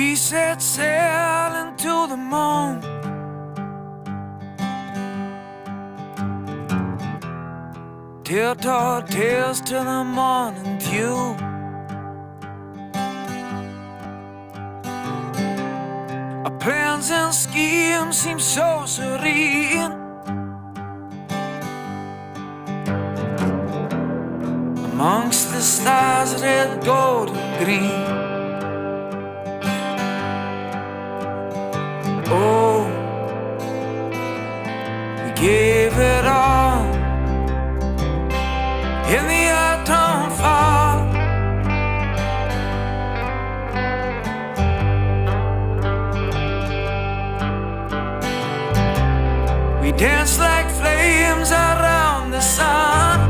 we set sail into the moon. Tilt our tails to the morning dew. Our plans and schemes seem so serene. Amongst the stars, red, gold, and green. Oh, we gave it all in the autumn fall. We danced like flames around the sun.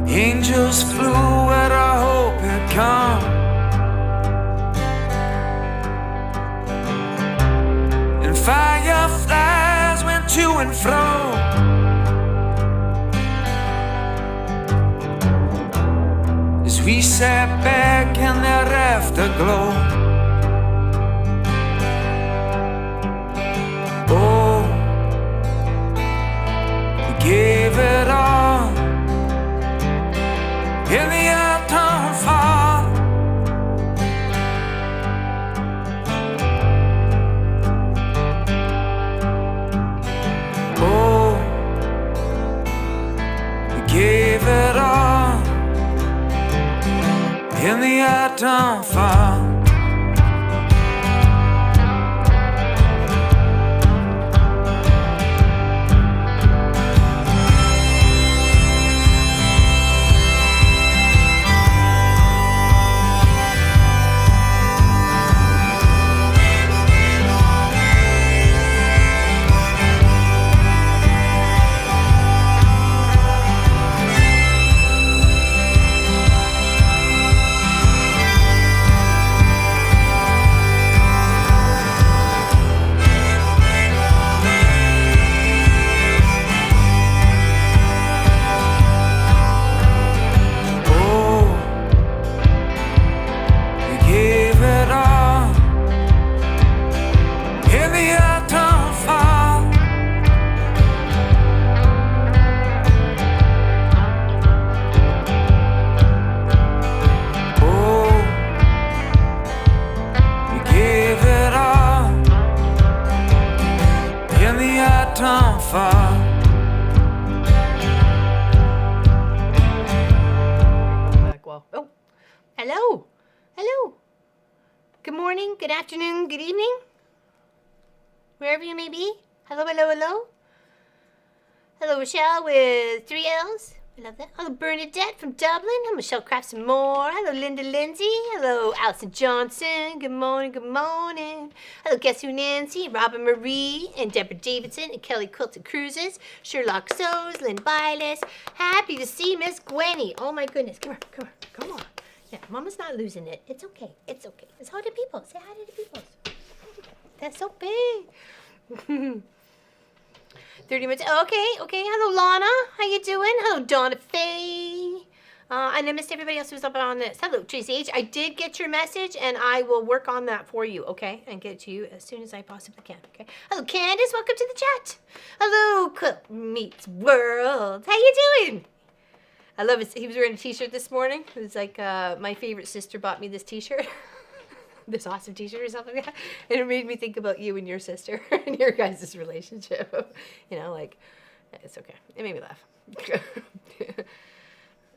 Angels flew where our hope had come. And fireflies went to and fro. As we sat back in their afterglow. Oh, we gave it all in the autumn fall. Oh, we gave it all in the autumn fall. Oh, hello. Hello. Good morning, good afternoon, good evening. Wherever you may be. Hello, hello, hello. Hello, Rochelle with 3 L's. I love that. Hello, Bernadette from Dublin. Hello, Michelle Crafts and More. Hello, Linda Lindsay. Hello, Allison Johnson. Good morning, good morning. Hello, Guess Who Nancy, Robin Marie, and Deborah Davidson, and Kelly Quilt and Cruises, Sherlock Sows, Lynn Biles. Happy to see Miss Gwenny. Oh my goodness. Come on. Come on. Yeah, Mama's not losing it. It's okay. It's okay. It's hi to people. Say hi to the people. That's so big. 30 minutes. Okay. Hello, Lana. How you doing? Hello, Donna Faye. And I missed everybody else who's up on this. Hello, Tracy H. I did get your message, and I will work on that for you, okay? And get it to you as soon as I possibly can, okay? Hello, Candace. Welcome to the chat. Hello, Quilt Meets World. How you doing? I love it. He was wearing a t-shirt this morning. It was like, my favorite sister bought me this t-shirt. This awesome t-shirt or something like that. And it made me think about you and your sister and your guys' relationship. You know, like, it's okay. It made me laugh.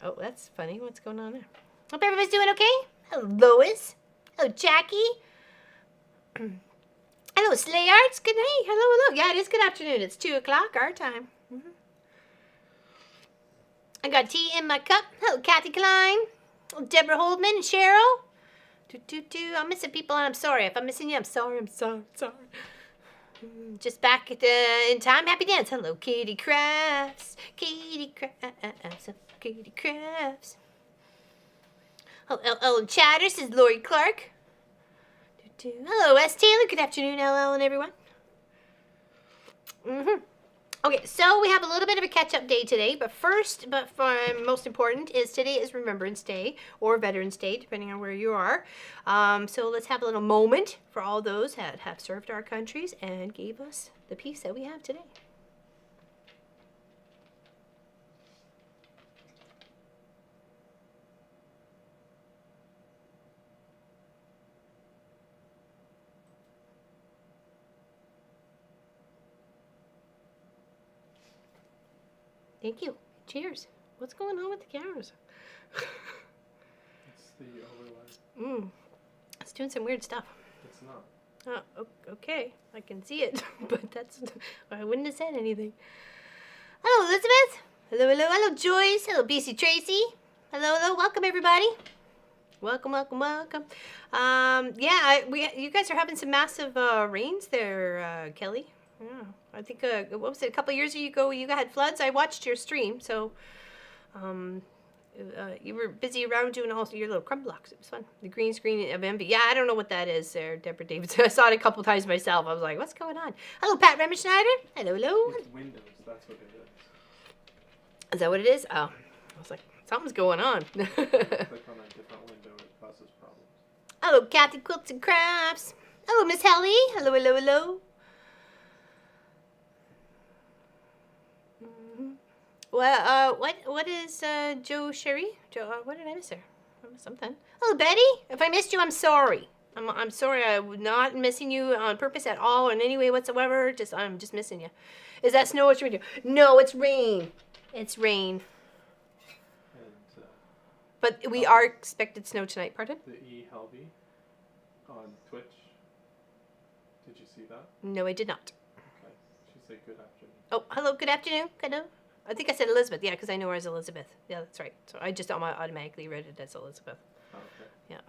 Oh, that's funny. What's going on there? Hope everybody's doing okay. Hello, Lois. Hello, Jackie. Hello, Slay Arts. Good night. Hello. Yeah, it is good afternoon. It's 2 o'clock our time. I got tea in my cup. Hello, Kathy Klein. Hello, Deborah Holdman and Cheryl. I'm missing people, and I'm sorry. If I'm missing you, I'm sorry. Just back at in time. Happy dance. Hello, Katie Crafts. Katie Crafts. Oh, Ellen Chatter says Lori Clark. Hello, S. Taylor. Good afternoon, LL and everyone. Okay, so we have a little bit of a catch-up day today, but most important is today is Remembrance Day or Veterans Day, depending on where you are. So let's have a little moment for all those that have served our countries and gave us the peace that we have today. Thank you. Cheers. What's going on with the cameras? It's the overlay. It's doing some weird stuff. It's not. Oh, okay. I can see it, but I wouldn't have said anything. Hello, Elizabeth. Hello, Joyce. Hello, BC Tracy. Hello. Welcome, everybody. Welcome. You guys are having some massive rains there, Kelly. Yeah, I think, what was it, a couple of years ago you had floods? I watched your stream, so you were busy around doing all your little crumb blocks. It was fun. The green screen of envy. Yeah, I don't know what that is there, Deborah Davidson. I saw it a couple times myself. I was like, what's going on? Hello, Pat Remmenschneider. Hello. It's Windows, that's what it is. Is that what it is? Oh, I was like, something's going on. Click on a different window, it causes problems. Hello, Kathy Quilts and Crafts. Hello, Miss Helly. Hello. Well, what is Joe Sherry? Joe, what did I miss her? I missed something. Hello, Betty. If I missed you, I'm sorry. I'm sorry. I'm not missing you on purpose at all or in any way whatsoever. I'm just missing you. Is that snow? What you doing? No, it's rain. It's rain. And, but we are expected snow tonight. Pardon? The E. Helby on Twitch. Did you see that? No, I did not. Okay. She said good afternoon. Oh, hello. Good afternoon. Hello. I think I said Elizabeth. Yeah, because I know her as Elizabeth. Yeah, that's right. So I just automatically read it as Elizabeth. Oh, okay. Yeah.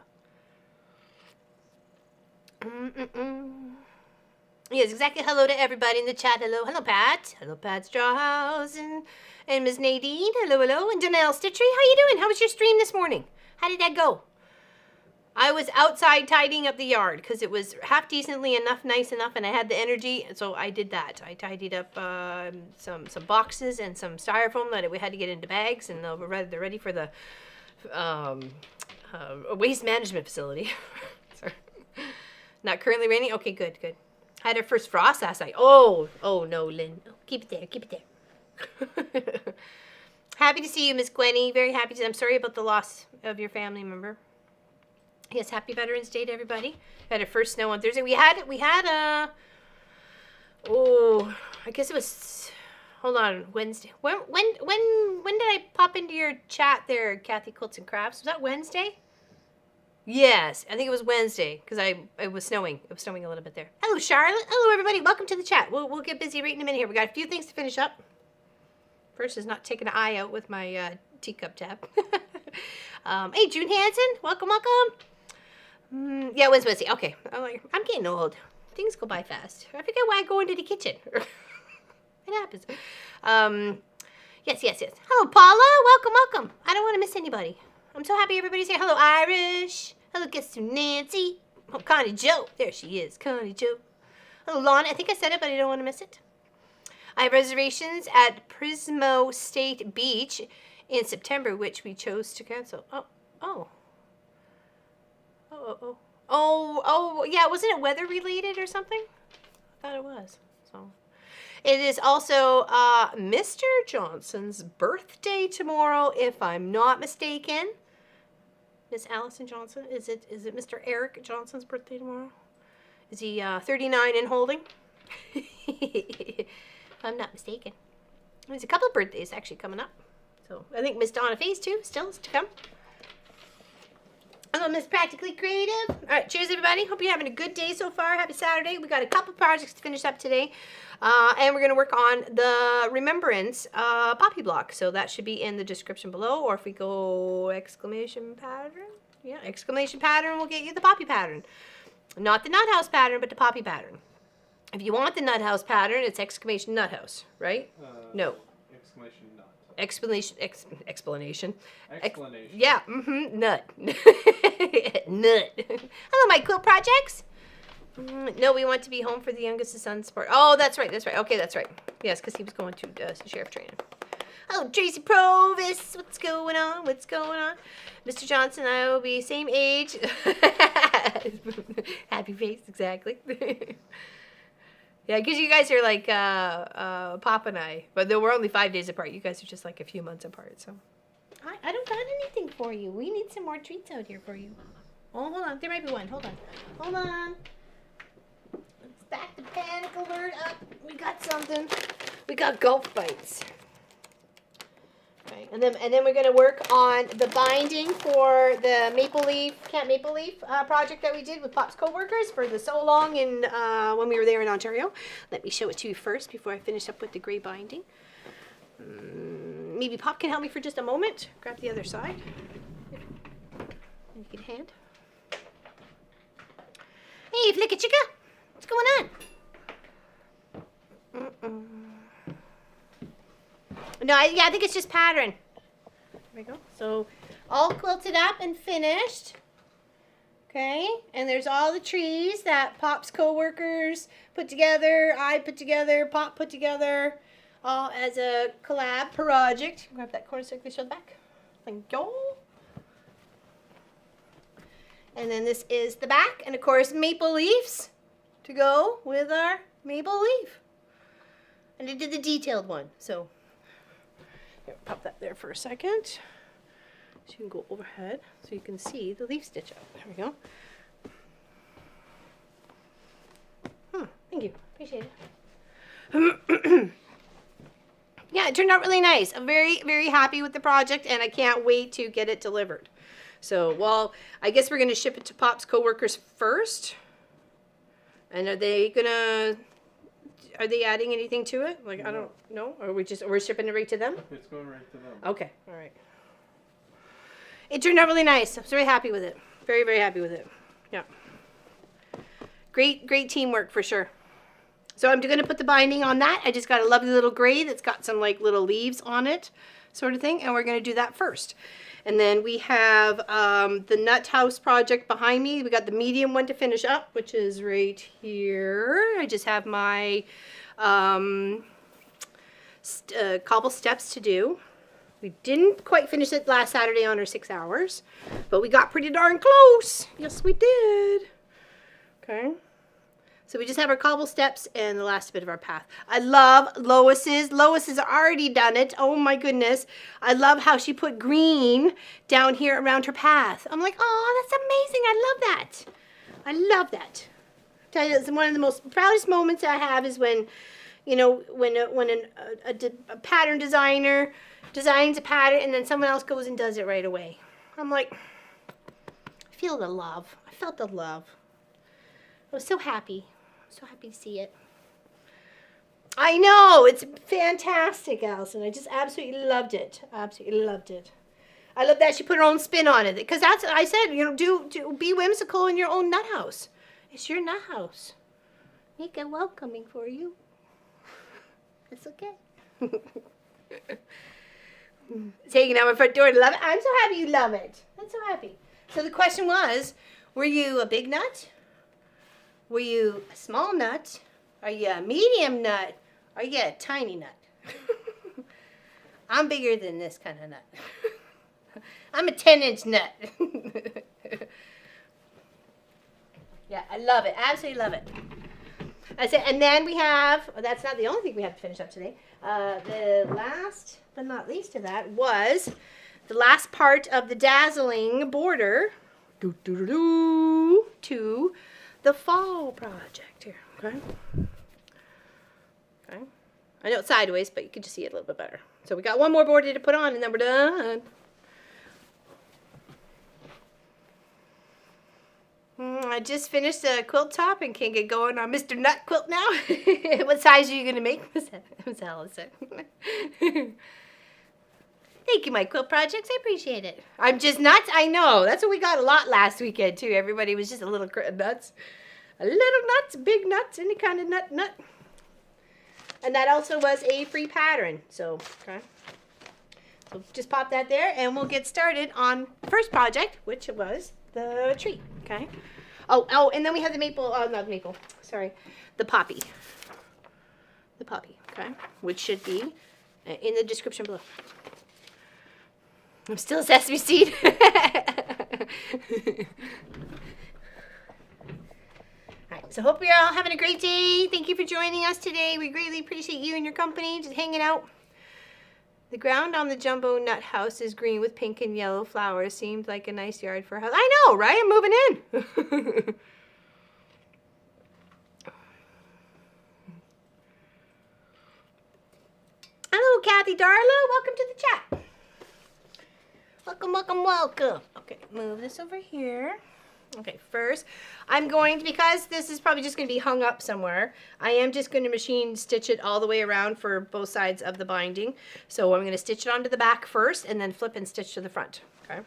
Yes, exactly. Hello to everybody in the chat. Hello, Pat. Hello, Pat Strawhouse and Ms. Nadine. Hello, and Janelle Stitchery. How you doing? How was your stream this morning? How did that go? I was outside tidying up the yard because it was half decently enough, nice enough, and I had the energy, so I did that. I tidied up some boxes and some styrofoam that we had to get into bags, and they're ready for the waste management facility. Sorry. Not currently raining? Okay, good. Had our first frost last night. Oh no, Lynn. Oh, keep it there. Happy to see you, Miss Gwenny. Very happy to. I'm sorry about the loss of your family member. Yes, happy Veterans Day to everybody. Had our first snow on Thursday. We had I guess it was, hold on, Wednesday. When did I pop into your chat there, Kathy Quilts and Crafts? Was that Wednesday? Yes, I think it was Wednesday because it was snowing. It was snowing a little bit there. Hello, Charlotte. Hello, everybody. Welcome to the chat. We'll get busy right in a minute here. We got a few things to finish up. First is not taking an eye out with my teacup tab. Hey, June Hansen. Welcome. Yeah, it was Wednesday. Okay. I'm getting old. Things go by fast. I forget why I go into the kitchen. It happens. Yes. Hello, Paula. Welcome. I don't want to miss anybody. I'm so happy everybody's here. Hello, Irish. Hello, guest to Nancy. Oh, Connie Joe. There she is. Connie Joe. Hello, Lana. I think I said it, but I don't want to miss it. I have reservations at Prismo State Beach in September, which we chose to cancel. Oh, yeah, wasn't it weather related or something? I thought it was. So it is also Mr. Johnson's birthday tomorrow, if I'm not mistaken. Miss Allison Johnson, is it Mr. Eric Johnson's birthday tomorrow? Is he 39 and holding? If I'm not mistaken. There's a couple of birthdays actually coming up. So I think Miss Donna Faze too, still is to come. Hello, Miss Practically Creative. All right, cheers, everybody. Hope you're having a good day so far. Happy Saturday. We got a couple projects to finish up today. And we're going to work on the Remembrance poppy block. So that should be in the description below. Or if we go exclamation pattern. Yeah, exclamation pattern will get you the poppy pattern. Not the nut house pattern, but the poppy pattern. If you want the nut house pattern, it's exclamation nut house, right? No. Exclamation nut. Explanation. Explanation. Nut. Nut. Hello, my quilt projects. No, we want to be home for the youngest son's part. Oh, that's right. That's right. Okay, that's right. Yes, because he was going to sheriff training. Oh, Tracy Provis, what's going on? What's going on? Mr. Johnson and I will be same age. Happy face, exactly. Yeah, because you guys are like Pop and I, but though we're only 5 days apart. You guys are just like a few months apart. So I don't got anything for you. We need some more treats out here for you. Oh, hold on. There might be one. Hold on. Hold on. Let's back the panic alert up. We got something. We got golf bites. Right. And then we're gonna work on the binding for the Camp Maple Leaf project that we did with Pop's coworkers for the so long in when we were there in Ontario. Let me show it to you first before I finish up with the gray binding. Maybe Pop can help me for just a moment. Grab the other side. You can hand. Hey, Flicka Chicka, what's going on? No, I think it's just pattern. There we go. So, all quilted up and finished. Okay, and there's all the trees that Pop's co-workers put together, I put together, Pop put together, all as a collab project. Grab that corner so I can show the back. Thank you. And then this is the back, and of course maple leaves to go with our maple leaf. And I did the detailed one, so. Here, pop that there for a second. So you can go overhead so you can see the leaf stitch up. There we go. Thank you. Appreciate it. Yeah, it turned out really nice. I'm very, very happy with the project, and I can't wait to get it delivered. So, well, I guess we're going to ship it to Pop's coworkers first. And are they adding anything to it? Like, I don't know. Or we're shipping it right to them? It's going right to them. Okay. All right. It turned out really nice. I'm very happy with it. Very, very happy with it. Yeah. Great, great teamwork for sure. So I'm going to put the binding on that. I just got a lovely little gray that's got some like little leaves on it sort of thing. And we're going to do that first. And then we have the nut house project behind me. We got the medium one to finish up, which is right here. I just have my cobble steps to do. We didn't quite finish it last Saturday on our 6 hours, but we got pretty darn close. Yes, we did. Okay. So we just have our cobble steps and the last bit of our path. I love Lois's. Lois has already done it. Oh my goodness. I love how she put green down here around her path. I'm like, oh, that's amazing. I love that. I love that. I tell you, it's one of the most proudest moments I have is when, you know, when a pattern designer designs a pattern and then someone else goes and does it right away. I'm like, I feel the love. I felt the love. I was so happy. So happy to see it. I know, it's fantastic, Allison. I just absolutely loved it. Absolutely loved it. I love that she put her own spin on it. Because that's what I said, you know, do be whimsical in your own nut house. It's your nut house. Make it welcoming for you. It's okay. Taking out my front door to love it. I'm so happy you love it. I'm so happy. So the question was, were you a big nut? Were you a small nut? Are you a medium nut? Are you a tiny nut? I'm bigger than this kind of nut. I'm a 10-inch nut. Yeah, I love it. Absolutely love it. I said, and then we have, that's not the only thing we have to finish up today. The last but not least of that was the last part of the Dazzling border to the fall project here, okay? Okay. I know it's sideways, but you can just see it a little bit better. So we got one more border to put on and then we're done. I just finished the quilt top and can get going on Mr. Nut quilt now. What size are you going to make, Miss Allison? Thank you, my quilt projects. I appreciate it. I'm just nuts. I know. That's what we got a lot last weekend, too. Everybody was just a little nuts. A little nuts, big nuts, any kind of nut. And that also was a free pattern. So, okay. So just pop that there, and we'll get started on the first project, which was the tree, okay? Oh, and then we have the maple, not the maple, sorry, the poppy. The poppy, okay, which should be in the description below. I'm still a sesame seed. Alright, so hope you're all having a great day. Thank you for joining us today. We greatly appreciate you and your company, just hanging out. The ground on the jumbo nut house is green with pink and yellow flowers. Seemed like a nice yard for a house. I know, right? I'm moving in. Hello, Kathy Darlow. Welcome to the chat. Welcome, welcome, welcome. Okay, move this over here. Okay, first, I'm going to, because this is probably just going to be hung up somewhere, I am just going to machine stitch it all the way around for both sides of the binding. So I'm going to stitch it onto the back first and then flip and stitch to the front. Okay.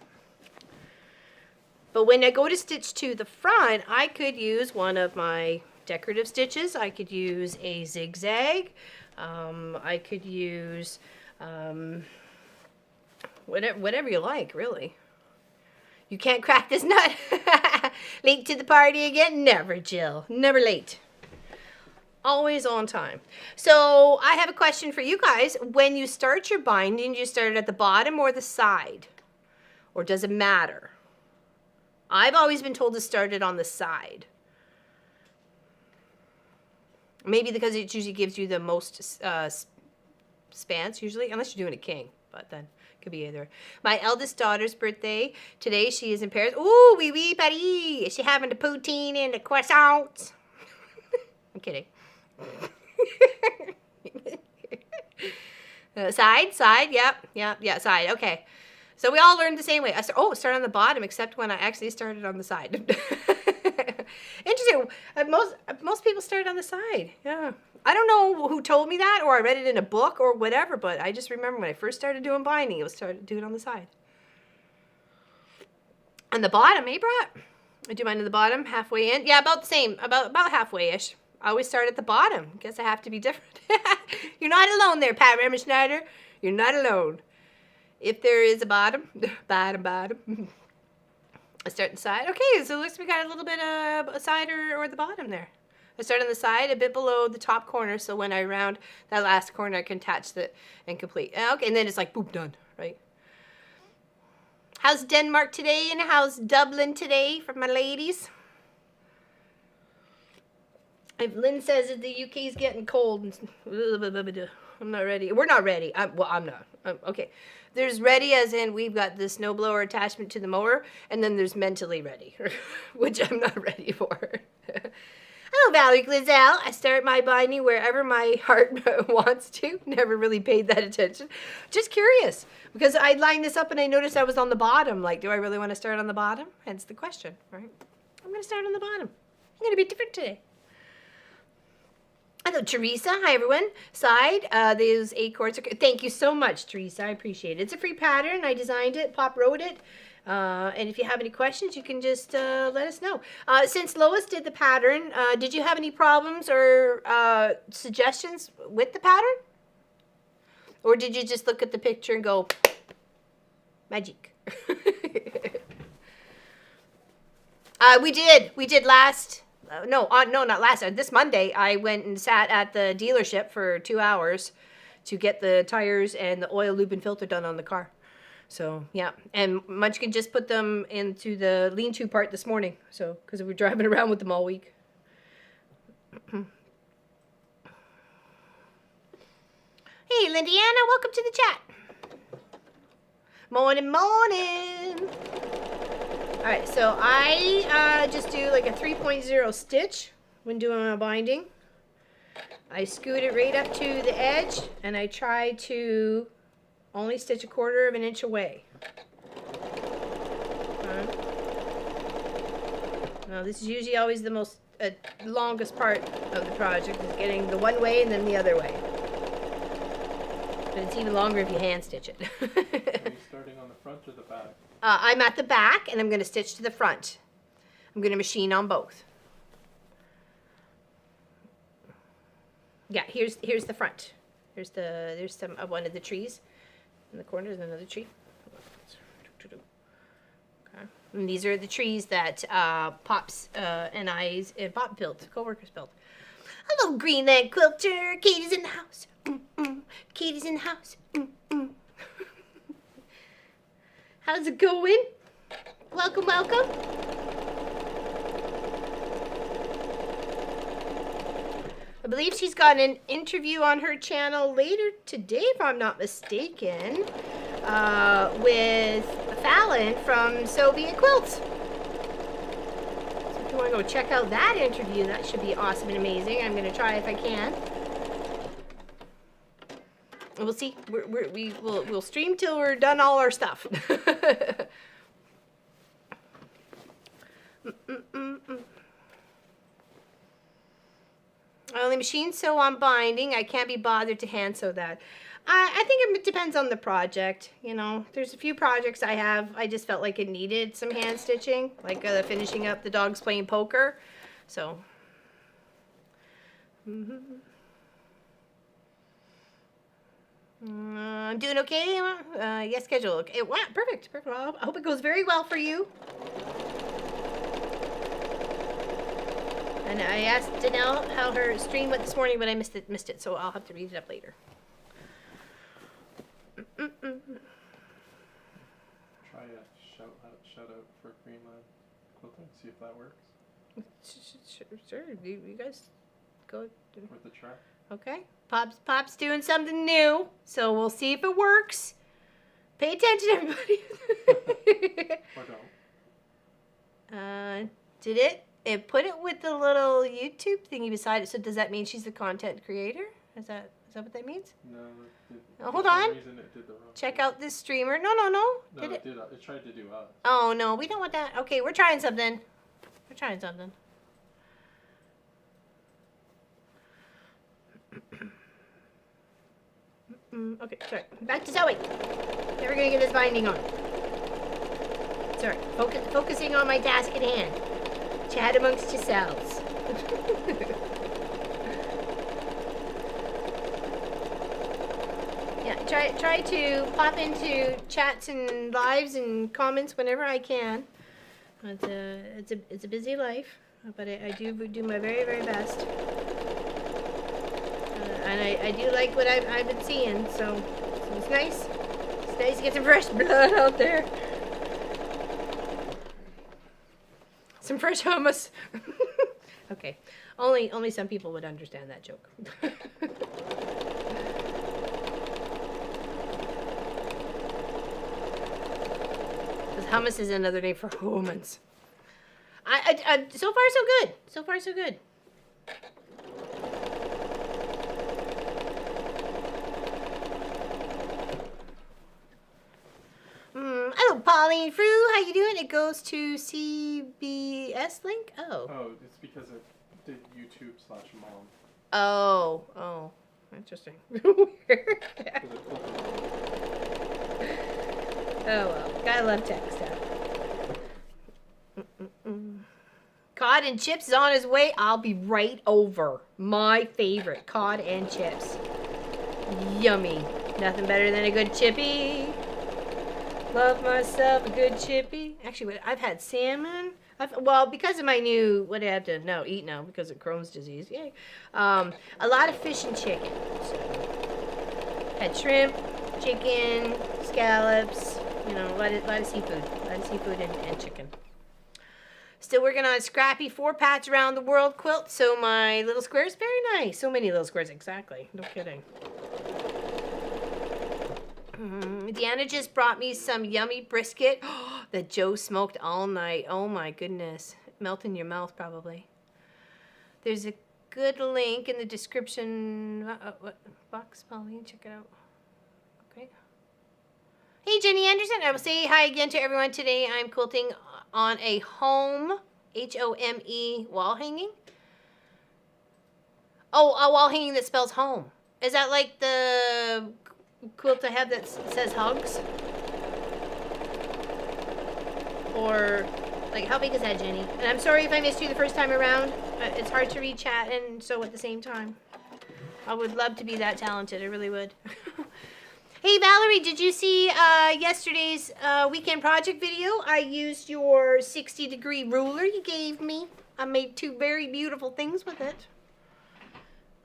But when I go to stitch to the front, I could use one of my decorative stitches. I could use a zigzag. I could use whatever you like, really. You can't crack this nut. Late to the party again? Never, Jill. Never late. Always on time. So I have a question for you guys. When you start your binding, do you start it at the bottom or the side? Or does it matter? I've always been told to start it on the side. Maybe because it usually gives you the most spans, usually. Unless you're doing a king, but then could be either. My eldest daughter's birthday today. She is in Paris. Ooh, oui, oui, Paris. Is she having the poutine and the croissants? I'm kidding. Side, yeah, side. Okay. So we all learned the same way. Start on the bottom, except when I actually started on the side. Interesting. Most people start on the side. Yeah. I don't know who told me that, or I read it in a book or whatever, but I just remember when I first started doing binding, it was started doing on the side. On the bottom, eh, Brett? I do mine at the bottom, halfway in. Yeah, about the same, about halfway-ish. I always start at the bottom. Guess I have to be different. You're not alone there, Pat Remschneider. You're not alone. If there is a bottom, bottom. I start on the side. Okay, so it looks like we got a little bit of a side or the bottom there. I start on the side, a bit below the top corner, so when I round that last corner, I can attach it and complete. Okay, and then it's like, boop, done, right? How's Denmark today, and how's Dublin today for my ladies? If Lynn says that the UK is getting cold, I'm not ready. We're not ready. I'm not. Okay. There's ready as in we've got the snowblower attachment to the mower, and then there's mentally ready, which I'm not ready for. Hello, Valerie Glizell. I start my binding wherever my heart wants to. Never really paid that attention. Just curious, because I lined this up and I noticed I was on the bottom. Like, do I really want to start on the bottom? Hence the question, right? I'm going to start on the bottom. I'm going to be different today. Hello, Teresa. Hi, everyone. Side, those acorns are good. Thank you so much, Teresa. I appreciate it. It's a free pattern. I designed it. Pop wrote it. And if you have any questions, you can just let us know. Since Lois did the pattern, did you have any problems or suggestions with the pattern? Or did you just look at the picture and go, magic? We did last... not last. This Monday, I went and sat at the dealership for 2 hours to get the tires and the oil, lube, and filter done on the car. So, yeah. And Munchkin just put them into the lean-to part this morning. So, because we were driving around with them all week. Hey, Lindiana, welcome to the chat. Morning, morning. All right, so I just do like a 3.0 stitch when doing my binding. I scoot it right up to the edge, and I try to only stitch 1/4 of an inch away. Now this is usually always the most longest part of the project, is getting the one way and then the other way. But it's even longer if you hand stitch it. Are you starting on the front or the back? I'm at the back, and I'm going to stitch to the front. I'm going to machine on both. Yeah, here's the front. There's some of one of the trees. In the corner is another tree. Okay. And these are the trees that Pops and Pop built, co-workers built. Hello, Greenland Quilter. Katie's in the house. Katie's in the house. How's it going? Welcome, welcome. I believe she's got an interview on her channel later today, if I'm not mistaken, with Fallon from Soviet Quilts. So if you want to go check out that interview, that should be awesome and amazing. I'm going to try if I can. We'll see. We'll stream till we're done all our stuff. I only machine sew on binding. I can't be bothered to hand sew that. I think it depends on the project. You know, there's a few projects I have. I just felt like it needed some hand stitching, like finishing up the dogs playing poker. So. I'm doing okay. Yes, schedule. Okay. Wow, perfect. Perfect. Well, I hope it goes very well for you. And I asked Danelle how her stream went this morning, but I missed it, so I'll have to read it up later. Try a shout out for Greenland Quilting, see if that works. Sure. You guys go. With the track. Okay. Pop's doing something new, so we'll see if it works. Pay attention, everybody. Or don't. Did it? It put it with the little YouTube thingy beside it. So does that mean she's the content creator? Is that what that means? No. Hold on. It did the wrong Check thing. out this streamer. No. No, it did. It tried to do us. Oh no, we don't want that. Okay, we're trying something. Okay, sorry. Back to sewing. Never gonna get this binding on. Sorry. Focusing on my task at hand. Chat amongst yourselves. Yeah, try to pop into chats and lives and comments whenever I can. It's a busy life, but I do my very, very best. And I do like what I've been seeing, so it's nice. It's nice to get some fresh blood out there. Some fresh hummus. Okay, only some people would understand that joke. Because hummus is another name for humans. So far so good. So far so good. Hello, Pauline Frew. How you doing? It goes to CBS link. Oh. Oh, it's because it did YouTube/mom. Oh, interesting. Weird. Oh well, gotta love tech stuff. Cod and chips is on his way. I'll be right over. My favorite, cod and chips. Yummy. Nothing better than a good chippy. Love myself a good chippy. Actually, I've had salmon. Well, because of my new, what do I have to eat now because of Crohn's disease. Yay. A lot of fish and chicken. So, had shrimp, chicken, scallops, a lot of seafood. A lot of seafood and chicken. Still working on a scrappy 4-patch around the world quilt. So my little squares, very nice. So many little squares, exactly. No kidding. Deanna just brought me some yummy brisket that Joe smoked all night. Oh my goodness. Melt in your mouth probably. There's a good link in the description box, Pauline. Check it out. Okay. Hey, Jenny Anderson. I will say hi again to everyone today. I'm quilting on a home, H-O-M-E, wall hanging. Oh, a wall hanging that spells home. Is that like the quilt I have that says hugs? Or, like, how big is that, Jenny? And I'm sorry if I missed you the first time around. It's hard to read chat and sew at the same time. I would love to be that talented. I really would. Hey Valerie, did you see yesterday's weekend project video? I used your 60-degree ruler you gave me. I made 2 very beautiful things with it.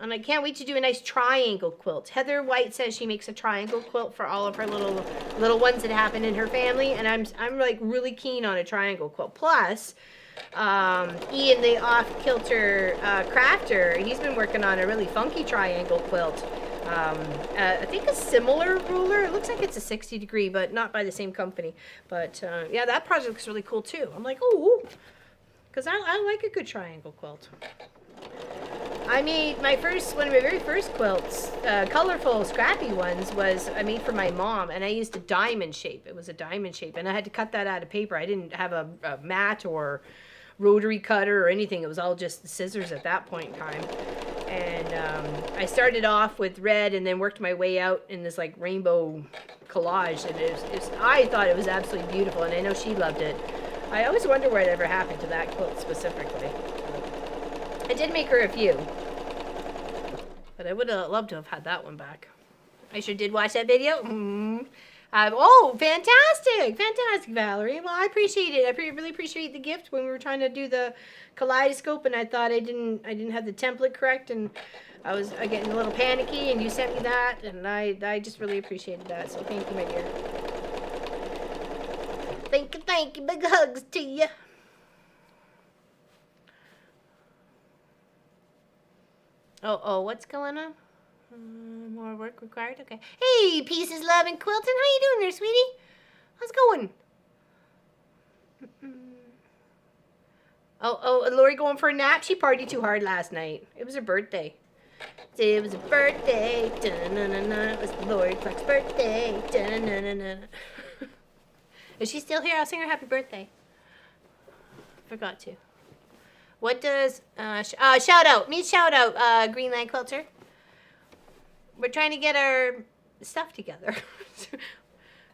And I can't wait to do a nice triangle quilt. Heather White says she makes a triangle quilt for all of her little ones that happen in her family, and I'm like really keen on a triangle quilt. Plus, Ian the off-kilter crafter, he's been working on a really funky triangle quilt. I think a similar ruler. It looks like it's a 60-degree, but not by the same company. But yeah, that project looks really cool too. I'm like, oh, because I like a good triangle quilt. I made one of my very first quilts, colorful, scrappy ones, I made for my mom, and I used a diamond shape. It was a diamond shape, and I had to cut that out of paper. I didn't have a mat or rotary cutter or anything. It was all just the scissors at that point in time. And I started off with red and then worked my way out in this like rainbow collage, and I thought it was absolutely beautiful, and I know she loved it. I always wonder what ever happened to that quilt specifically. I did make her a few, but I would have loved to have had that one back. I sure did watch that video. Oh, fantastic, Valerie. Well, I appreciate it. I really appreciate the gift when we were trying to do the kaleidoscope, and I thought I didn't have the template correct, and I was getting a little panicky, and you sent me that, and I just really appreciated that. So thank you, my dear. Thank you. Big hugs to you. Oh, what's going on? More work required? Okay. Hey, Pieces, Love, and Quilton. How you doing there, sweetie? How's it going? Oh, Lori going for a nap? She partied too hard last night. It was her birthday. It was a birthday. Da-na-na-na. It was Lori Clark's birthday. Da-na-na-na. Is she still here? I'll sing her happy birthday. Forgot to. What does shout out? Me shout out, Greenland Quilter. We're trying to get our stuff together.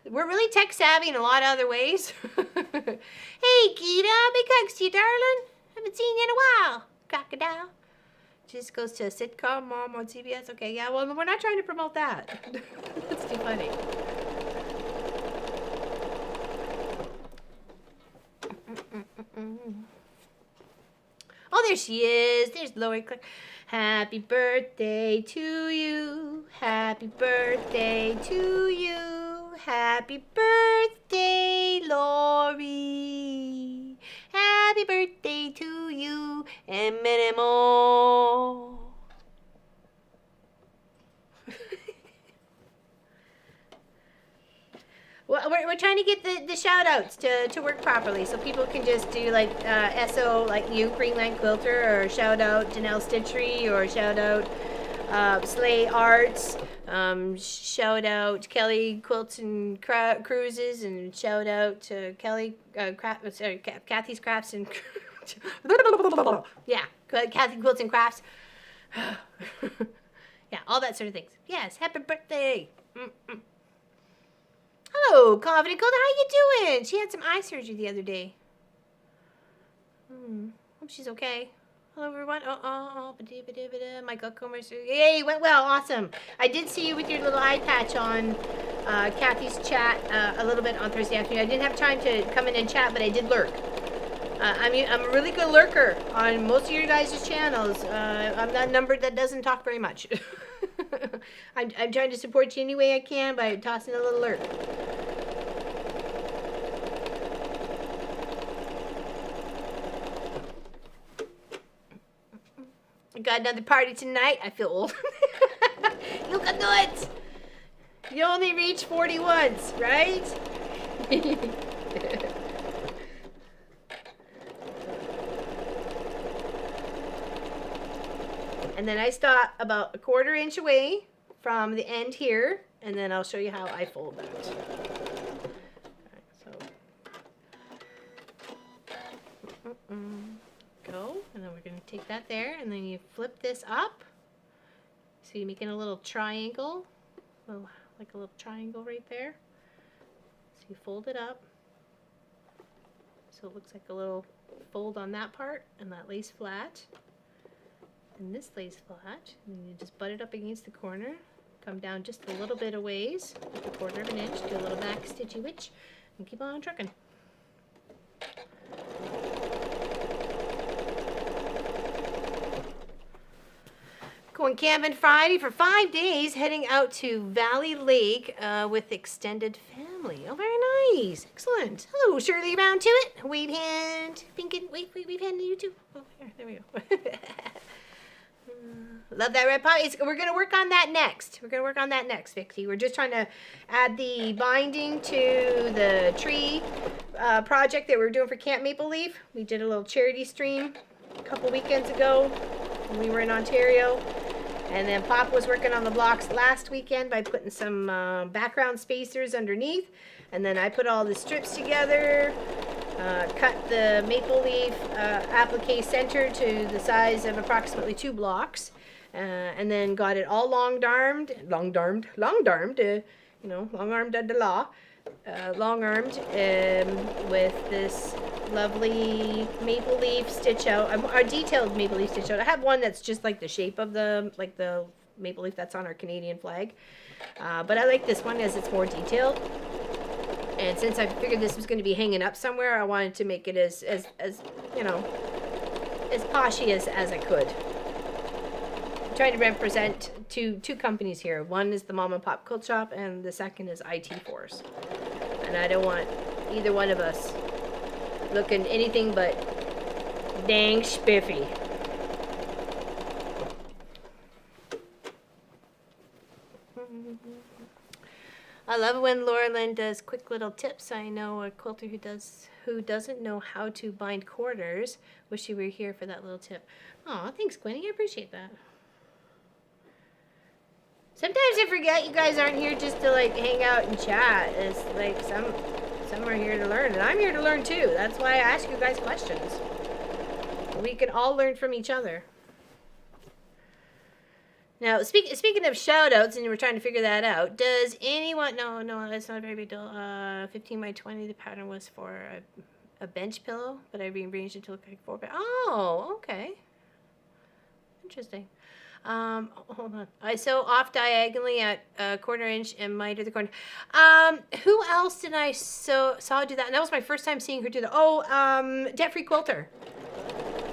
We're really tech savvy in a lot of other ways. Hey, Gita, big hugs to you, darling. Haven't seen you in a while. Crocodile. Just goes to a sitcom, Mom on CBS. Okay, yeah, well, we're not trying to promote that. That's too funny. Oh, there she is. There's Lori Clark. Happy birthday to you. Happy birthday to you. Happy birthday, Lori. Happy birthday to you and many more. Well, we're trying to get the shout outs to work properly, so people can just do like SO, like you, Greenland Quilter, or shout out Janelle Stitchery, or shout out Slay Arts, shout out Kelly Quilts and Cruises, and shout out to Kelly Kathy's Crafts and yeah, Kathy Quilts and Crafts. Yeah, all that sort of things. Yes, happy birthday. Hello, Confident Golden. How you doing? She had some eye surgery the other day. Hope she's okay. Hello, everyone. Michael Comer. Yay, went well. Awesome. I did see you with your little eye patch on Kathy's chat a little bit on Thursday afternoon. I didn't have time to come in and chat, but I did lurk. I'm a really good lurker on most of your guys' channels. I'm that number that doesn't talk very much. I'm trying to support you any way I can by tossing a little lurk. I got another party tonight. I feel old. You can do it. You only reach 40 once, right? And then I stop about a 1/4 inch away from the end here, and then I'll show you how I fold that. Go, and then we're going to take that there, and then you flip this up. So you're making a little triangle, like a little triangle right there. So you fold it up. So it looks like a little fold on that part, and that lays flat. And this lays flat, and then you just butt it up against the corner, Come down just a little bit of ways, like a 1/4 of an inch, do a little back stitchy witch, and keep on trucking. Going camping Friday for 5 days, heading out to Valley Lake with extended family. Oh, very nice. Excellent. Hello, Shirley, round to it. Wave hand. Wave hand to you too. Oh, there we go. Love that red pot. We're going to work on that next. Vixie. We're just trying to add the binding to the tree project that we're doing for Camp Maple Leaf. We did a little charity stream a couple weekends ago when we were in Ontario. And then Pop was working on the blocks last weekend by putting some background spacers underneath. And then I put all the strips together, cut the maple leaf applique center to the size of approximately 2 blocks. And then got it all long-armed, you know, long-armed under law. Long-armed with this lovely maple leaf stitch out, a detailed maple leaf stitch out. I have one that's just like the shape of the maple leaf that's on our Canadian flag, but I like this one as it's more detailed. And since I figured this was going to be hanging up somewhere, I wanted to make it as you know, as poshy as I could. I'm trying to represent two companies here. One is the Mom and Pop Quilt Shop, and the second is IT Force. And I don't want either one of us looking anything but dang spiffy. I love it when Laura Lynn does quick little tips. I know a quilter who doesn't know how to bind quarters. Wish you were here for that little tip. Aw, thanks, Quinny. I appreciate that. Sometimes I forget you guys aren't here just to like hang out and chat. It's like some are here to learn, and I'm here to learn too. That's why I ask you guys questions. We can all learn from each other. Now, speaking of shout-outs, and we're trying to figure that out, does anyone... No, that's not a very big deal. 15 by 20, the pattern was for a bench pillow, but I rearranged it to look like 4 by... Oh, okay. Interesting. Hold on. I sew off diagonally at 1/4 inch and miter the corner. Who else did I saw do that? And that was my first time seeing her do that. Oh, Debt-Free Quilter.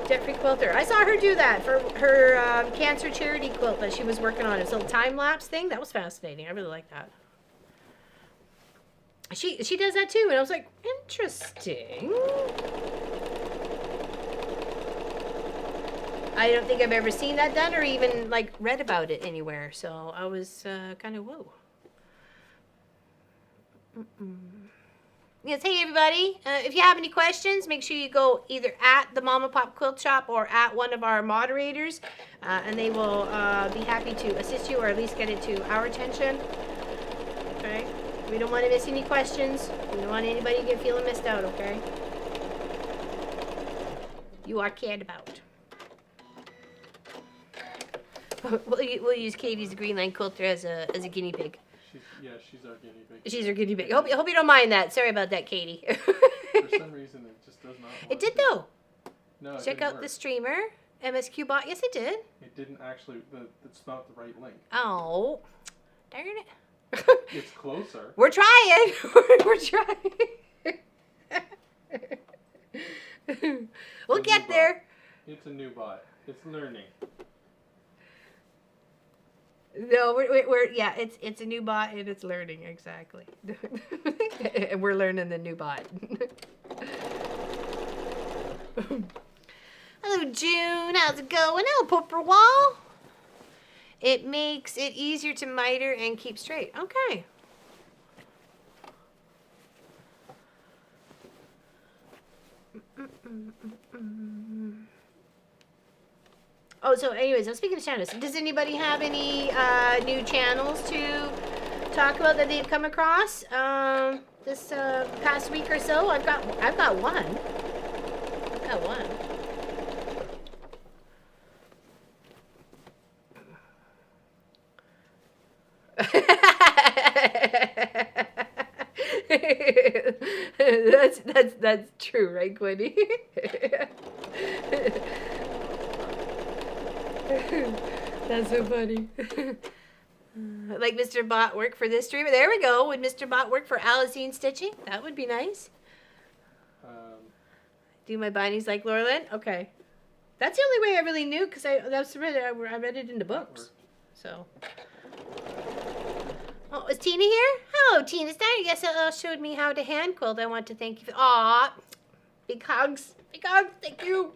Debt-Free Quilter. I saw her do that for her cancer charity quilt that she was working on. It was a little time-lapse thing. That was fascinating. I really like that. She does that too, and I was like, interesting. I don't think I've ever seen that done or even like read about it anywhere. So I was kind of whoa. Yes, hey everybody. If you have any questions, make sure you go either at the Mom and Pop Quilt Shop or at one of our moderators, and they will be happy to assist you or at least get it to our attention. Okay? We don't want to miss any questions. We don't want anybody to get feeling missed out, okay? You are cared about. We'll use Katie's Green Line Quilter as a guinea pig. She's our guinea pig. She's our guinea pig. Hope you don't mind that. Sorry about that, Katie. For some reason, it just does not work. It did though. No, it Check out work. the streamer. MSQ bot. Yes, it did. It didn't actually. It's not the right link. Oh, darn it. It's closer. We're trying. We're trying. We'll get there. It's a new bot. It's learning. No, we're yeah, it's a new bot and it's learning, exactly. And we're learning the new bot. Hello, June. How's it going? Hello, Popper Wall. It makes it easier to miter and keep straight. Okay. Oh, so anyways, I'm speaking of channels. Does anybody have any new channels to talk about that they've come across this past week or so? I've got one. I've got one. That's true, right, Quinny? That's so funny. Like Mr. Bot work for this streamer. There we go. Would Mr. Bot work for Alizine stitching? That would be nice. Do my bindings like Laura Lynn? Okay. That's the only way I really knew because I read it in the books. So. Oh, is Tina here? Hello, Tina Steiner. Yes, it showed me how to hand quilt. I want to thank you for. Aw, big hugs. Big hugs. Thank you.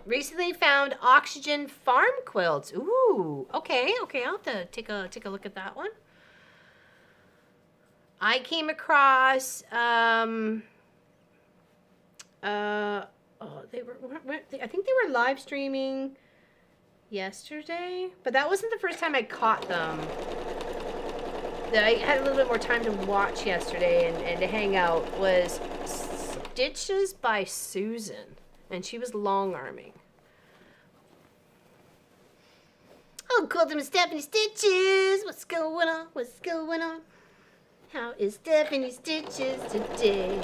Recently found Oxygen Farm quilts. Ooh, okay. I'll have to take a look at that one. I came across I think they were live streaming yesterday, but that wasn't the first time I caught them. I had a little bit more time to watch yesterday and to hang out. Was Stitches by Susan, and she was long arming. Oh, Quiltum and Stephanie Stitches. What's going on? What's going on? How is Stephanie Stitches today?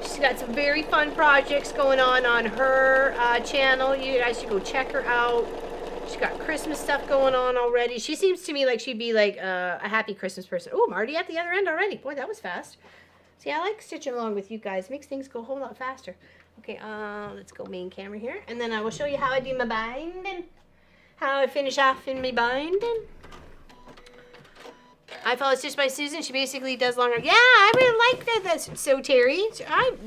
She's got some very fun projects going on her channel. You guys should go check her out. She's got Christmas stuff going on already. She seems to me like she'd be like a happy Christmas person. Oh, I'm already at the other end already. Boy, that was fast. See, I like stitching along with you guys. Makes things go a whole lot faster. Okay, let's go main camera here. And then I will show you how I do my binding. How I finish off in my binding. I follow Stitch by Susan. She basically does longer. Yeah, I really like that. That's so Terry. I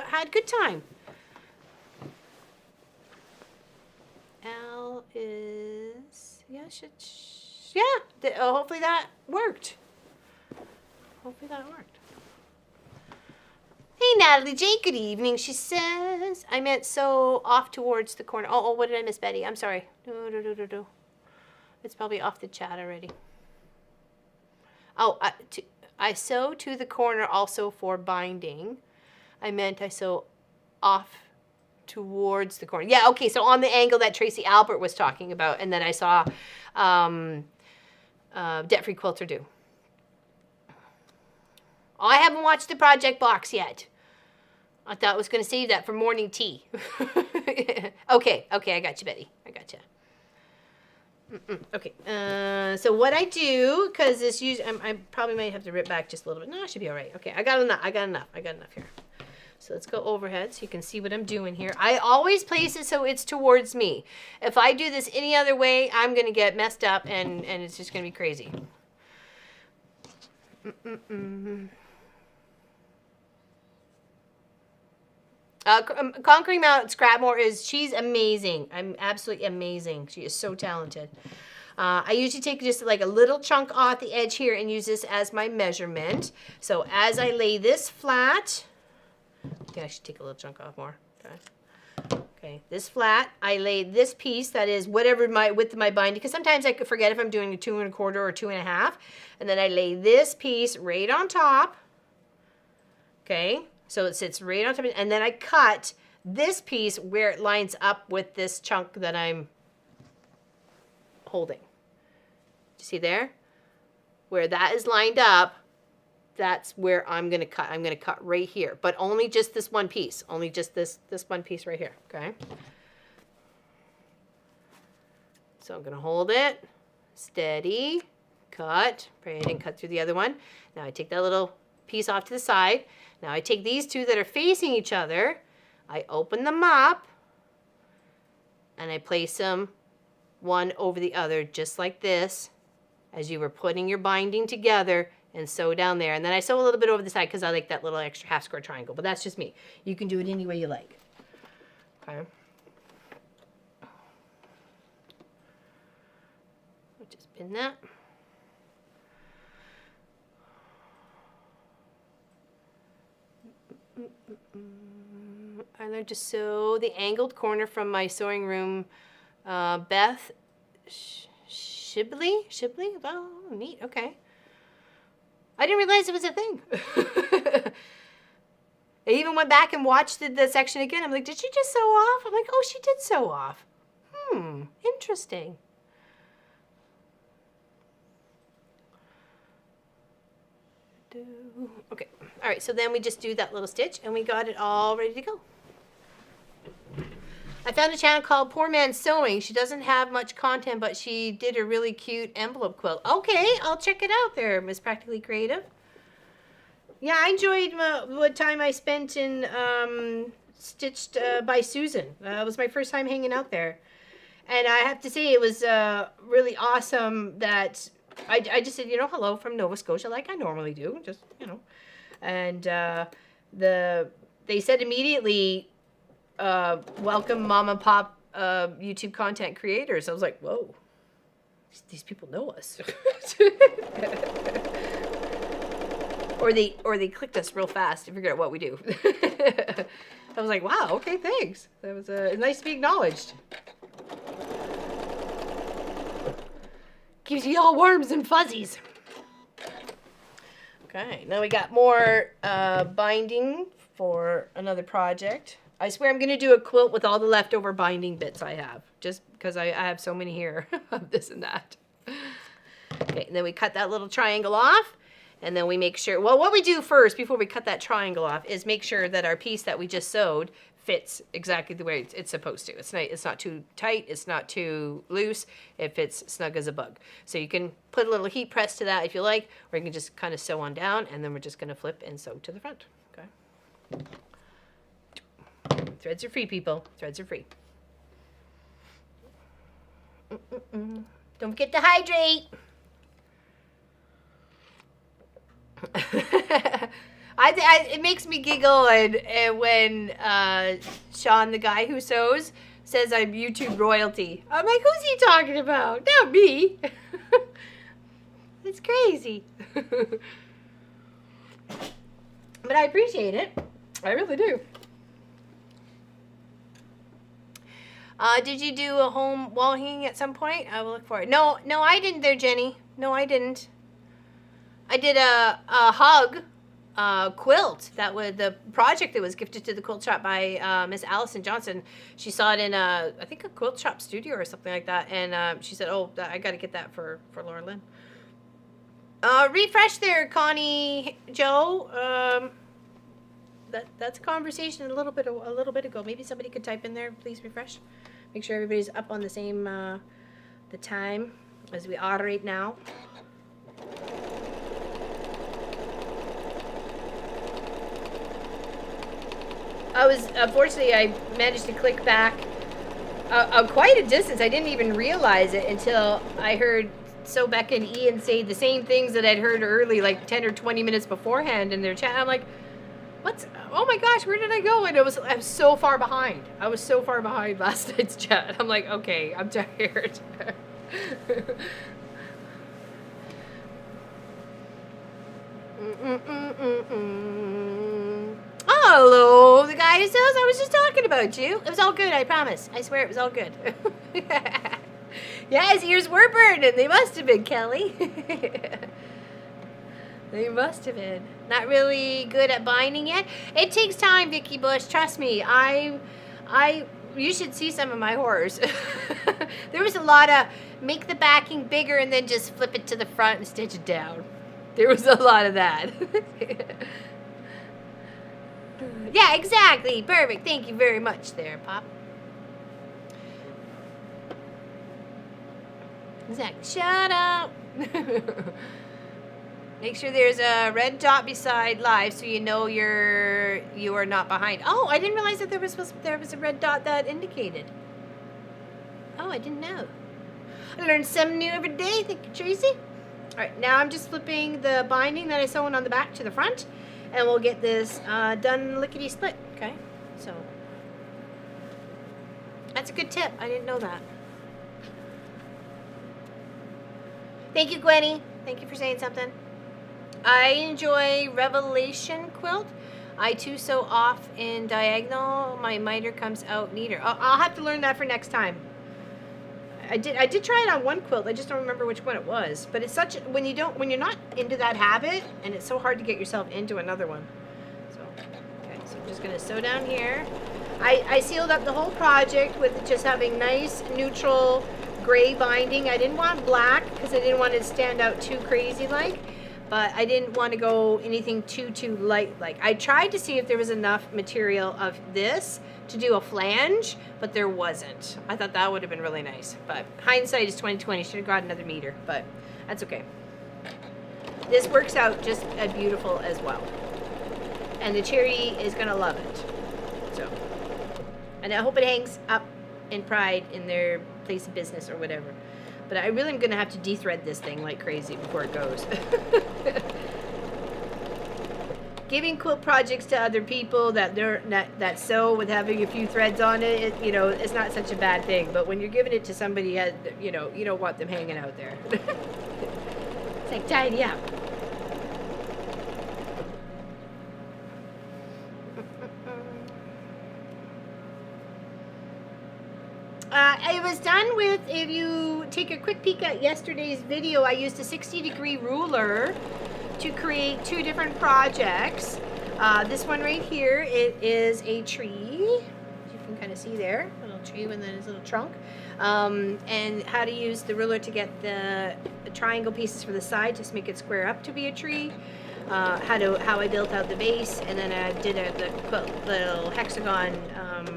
had a good time. L is hopefully that worked. Hey Natalie J, good evening. She says I meant so off towards the corner. Oh, what did I miss, Betty? I'm sorry. No. It's probably off the chat already. Oh, I sew to the corner also for binding. I meant I sew off towards the corner. Yeah, okay, so on the angle that Tracy Albert was talking about, and then I saw Debt-Free Quilter do. Oh, I haven't watched the project box yet. I thought I was going to save that for morning tea. Okay, I got you, Betty. I got you. Okay, so what I do, because this usually, I probably might have to rip back just a little bit. No, I should be all right. Okay, I got enough here. So let's go overhead so you can see what I'm doing here. I always place it so it's towards me. If I do this any other way, I'm going to get messed up and it's just going to be crazy. Conquering Mount Scrapmore she's amazing. I'm absolutely amazing. She is so talented. I usually take just like a little chunk off the edge here and use this as my measurement. So as I lay this flat, I think I should take a little chunk off more. Okay, this flat, I lay this piece that is whatever my width of my binding, because sometimes I could forget if I'm doing a 2 1/4 or 2 1/2, and then I lay this piece right on top. Okay. So it sits right on top, and then I cut this piece where it lines up with this chunk that I'm holding. You see there? Where that is lined up, that's where I'm going to cut. I'm going to cut right here, but only just this one piece. Only just this one piece right here, okay? So I'm going to hold it, steady, cut. Pray I didn't cut through the other one. Now I take that little piece off to the side. Now I take these two that are facing each other, I open them up, and I place them one over the other just like this as you were putting your binding together and sew down there. And then I sew a little bit over the side because I like that little extra half square triangle, but that's just me. You can do it any way you like. Okay. I'll just pin that. I learned to sew the angled corner from my sewing room, Beth Shibley? Oh, neat. Okay. I didn't realize it was a thing. I even went back and watched the section again. I'm like, did she just sew off? I'm like, oh, she did sew off. Interesting. Okay. All right, so then we just do that little stitch and we got it all ready to go. I found a channel called Poor Man Sewing. She doesn't have much content, but she did a really cute envelope quilt. Okay, I'll check it out there, Miss Practically Creative. Yeah, I enjoyed what time I spent in Stitched by Susan. It was my first time hanging out there. And I have to say it was really awesome that I just said, you know, hello from Nova Scotia like I normally do. Just, you know. And they said immediately, welcome mom and pop YouTube content creators. I was like, whoa, these people know us. or they clicked us real fast to figure out what we do. I was like, wow, okay, thanks. That was nice to be acknowledged. Gives you all warms and fuzzies. Okay, now we got more binding for another project. I swear I'm going to do a quilt with all the leftover binding bits I have, just because I have so many here of this and that. Okay, and then we cut that little triangle off, and then we make sure, well, what we do first before we cut that triangle off is make sure that our piece that we just sewed fits exactly the way it's supposed to. It's not too tight, it's not too loose, it fits snug as a bug. So you can put a little heat press to that if you like, or you can just kind of sew on down, and then we're just going to flip and sew to the front. Okay. Threads are free, people. Threads are free. Don't forget to hydrate. It makes me giggle and when Sean, the guy who sews, says I'm YouTube royalty. I'm like, who's he talking about? Not me. It's crazy. But I appreciate it. I really do. Did you do a home wall hanging at some point? I will look for it. No, I didn't there, Jenny. No, I didn't. I did a hug quilt. That was the project that was gifted to the quilt shop by Miss Allison Johnson. She saw it in I think a quilt shop studio or something like that, and she said, "Oh, I got to get that for Laura Lynn." Refresh there, Connie Joe. That's a conversation a little bit ago. Maybe somebody could type in there, please refresh. Make sure everybody's up on the same the time as we are right now. Unfortunately, I managed to click back quite a distance. I didn't even realize it until I heard Beck and Ian say the same things that I'd heard early, like 10 or 20 minutes beforehand in their chat. I'm like, oh my gosh, where did I go? And I was so far behind. I was so far behind last night's chat. I'm like, okay, I'm tired. Hello, the guy who says I was just talking about you. It was all good, I promise. I swear it was all good. Yeah, his ears were burning. They must have been, Kelly. They must have been. Not really good at binding yet. It takes time, Vicky Bush. Trust me. You should see some of my horrors. There was a lot of make the backing bigger and then just flip it to the front and stitch it down. There was a lot of that. Yeah, exactly. Perfect. Thank you very much there, Pop. Exactly. Shut up. Make sure there's a red dot beside live so you know you are not behind. Oh, I didn't realize that there was a red dot that indicated. Oh, I didn't know. I learn something new every day. Thank you, Tracy. All right, now I'm just flipping the binding that I sewn on the back to the front, and we'll get this done lickety split. Okay, so that's a good tip. I didn't know that. Thank you, Gwenny. Thank you for saying something. I enjoy Revelation quilt. I too sew off in diagonal. My miter comes out neater. I'll have to learn that for next time. I did try it on one quilt. I just don't remember which one it was. But it's such when you're not into that habit, and it's so hard to get yourself into another one. So okay, so I'm just gonna sew down here. I sealed up the whole project with just having nice neutral gray binding. I didn't want black because I didn't want it to stand out too crazy like. but I didn't want to go anything too light. Like, I tried to see if there was enough material of this to do a flange, but there wasn't. I thought that would have been really nice, but hindsight is 2020. Should have got another meter, but that's okay. This works out just as beautiful as well, and the cherry is gonna love it. So, and I hope it hangs up in pride in their place of business or whatever. But I really am gonna have to de-thread this thing like crazy before it goes. Giving quilt projects to other people that sew with having a few threads on it, you know, it's not such a bad thing. But when you're giving it to somebody, you know, you don't want them hanging out there. It's like, tidy up. I was done with, if you take a quick peek at yesterday's video, I used a 60-degree ruler to create 2 different projects. This one right here, it is a tree. You can kind of see there, a little tree with his little trunk. And how to use the ruler to get the triangle pieces for the side, just make it square up to be a tree. How I built out the base, and then I did the little hexagon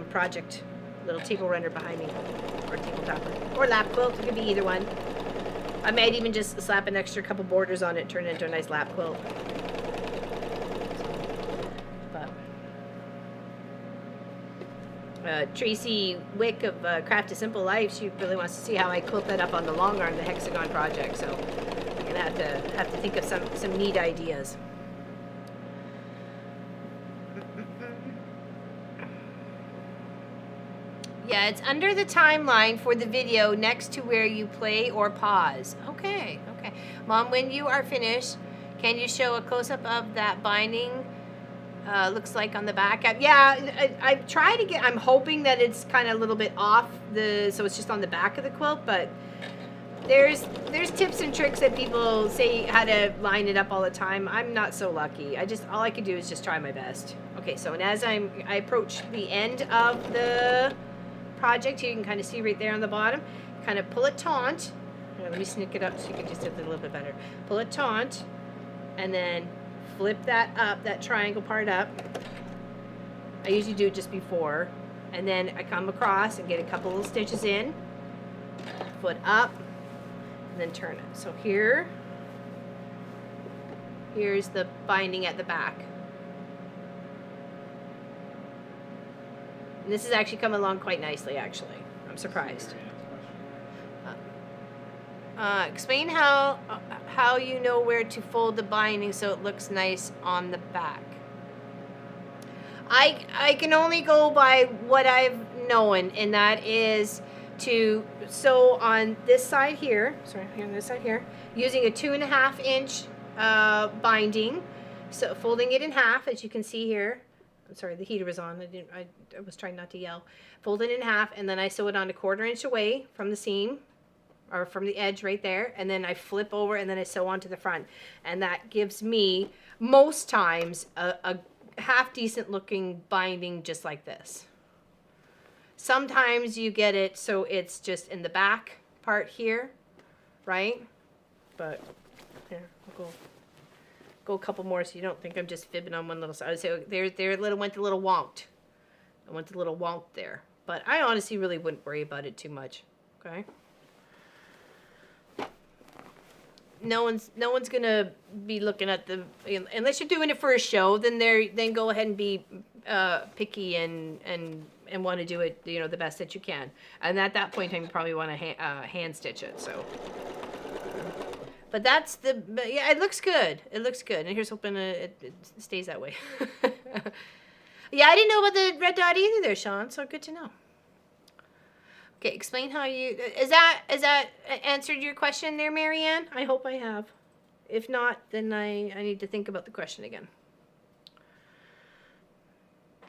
project. Little table runner behind me, or tabletopper, or lap quilt. It could be either one. I might even just slap an extra couple borders on it, turn it into a nice lap quilt. But Tracy Wick of Craft a Simple Life, she really wants to see how I quilt that up on the long arm, the hexagon project. So I'm gonna have to think of some neat ideas. Yeah, it's under the timeline for the video next to where you play or pause. Okay, okay. Mom, when you are finished, can you show a close-up of that binding? Looks like on the back. Yeah, I try to get, I'm hoping that it's kind of a little bit off so it's just on the back of the quilt, but there's tips and tricks that people say how to line it up all the time. I'm not so lucky. All I can do is just try my best. Okay, so and as I approach the end of the project, you can kind of see right there on the bottom, kind of pull it taut. Here, let me sneak it up so you can just see it a little bit better. Pull it taut, and then flip that up, that triangle part up. I usually do it just before, and then I come across and get a couple little stitches in, foot up, and then turn it. So here's the binding at the back. And this is actually coming along quite nicely, actually. I'm surprised. Explain how you know where to fold the binding so it looks nice on the back. I can only go by what I've known, and that is to sew on this side here, on this side here, using a 2.5 inch binding, so folding it in half, as you can see here. Sorry, the heater was on. I was trying not to yell. Fold it in half, and then I sew it on 1/4 inch away from the seam, or from the edge right there, and then I flip over, and then I sew onto the front, and that gives me most times a half decent looking binding just like this. Sometimes you get it so it's just in the back part here, right? But here, I'll go a couple more so you don't think I'm just fibbing on one little side. So went a little wonked. I went a little wonked there. But I honestly really wouldn't worry about it too much. Okay? No one's gonna be looking at unless you're doing it for a show, then go ahead and be picky and want to do it, you know, the best that you can. And at that point in time, you probably want to hand stitch it. So. But yeah, it looks good. It looks good. And here's hoping it stays that way. Yeah, I didn't know about the red dot either there, Sean, so good to know. Okay, explain how you, is that answered your question there, Marianne? I hope I have. If not, then I need to think about the question again.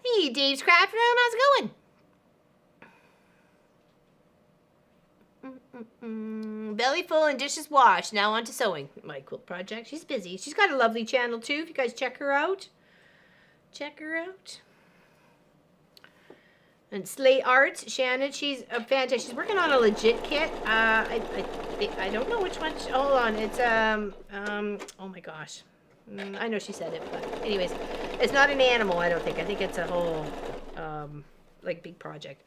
Hey, Dave's Craft Room, how's it going? Belly full and dishes washed. Now on to sewing. My quilt project. She's busy. She's got a lovely channel too. If you guys check her out. Check her out. And Slay Arts, Shannon, she's a fantastic. She's working on a legit kit. I don't know which one. Hold on, it's oh my gosh, I know she said it, but anyways, it's not an animal. I don't think. I think it's a whole like big project.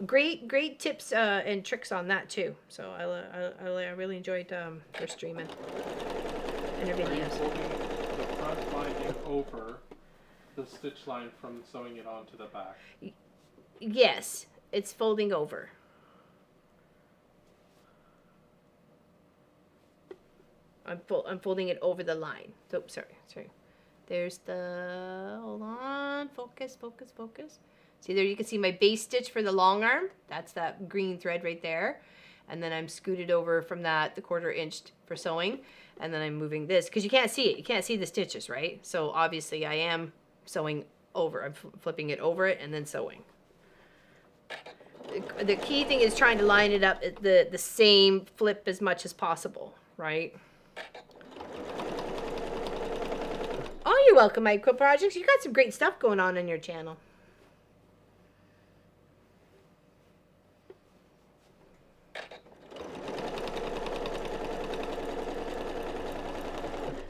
Great tips and tricks on that too. So I really enjoyed her streaming and her videos. Folding the front binding over the stitch line from sewing it onto the back. Yes, it's folding over. I'm folding it over the line. Oh, sorry. There's the, hold on, focus. See there, you can see my base stitch for the long arm. That's that green thread right there. And then I'm scooted over from that, the 1/4 inch for sewing. And then I'm moving this, because you can't see it. You can't see the stitches, right? So obviously I am sewing over. I'm flipping it over it and then sewing. The key thing is trying to line it up at the same flip as much as possible, right? Oh, you're welcome, my Quilt Projects. You got some great stuff going on your channel.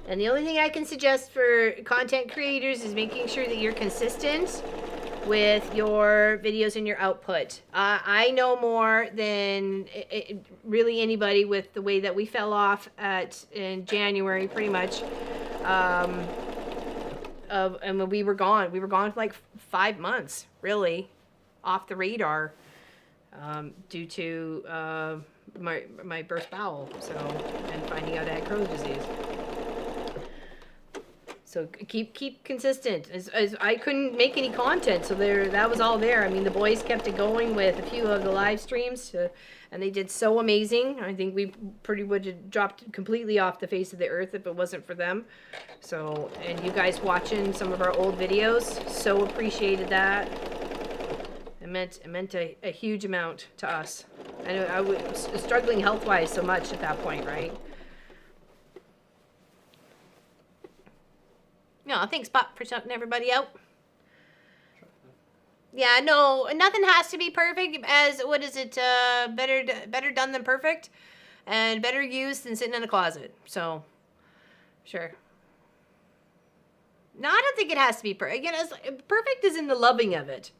And the only thing I can suggest for content creators is making sure that you're consistent with your videos and your output. I know more than really anybody with the way that we fell off in January, pretty much. And when we were gone for like 5 months, really, off the radar, due to my burst bowel, and finding out I had Crohn's disease. So keep consistent. As I couldn't make any content, so that was all there. I mean, the boys kept it going with a few of the live streams, and they did so amazing. I think we pretty much dropped completely off the face of the earth if it wasn't for them. So, and you guys watching some of our old videos, so appreciated that. It meant a huge amount to us. I was struggling health-wise so much at that point, right? No, thanks, Pop, for shouting everybody out. Yeah, no, nothing has to be perfect. As, what is it, better done than perfect, and better used than sitting in a closet. So, sure. No, I don't think it has to be perfect. Again, perfect is in the loving of it.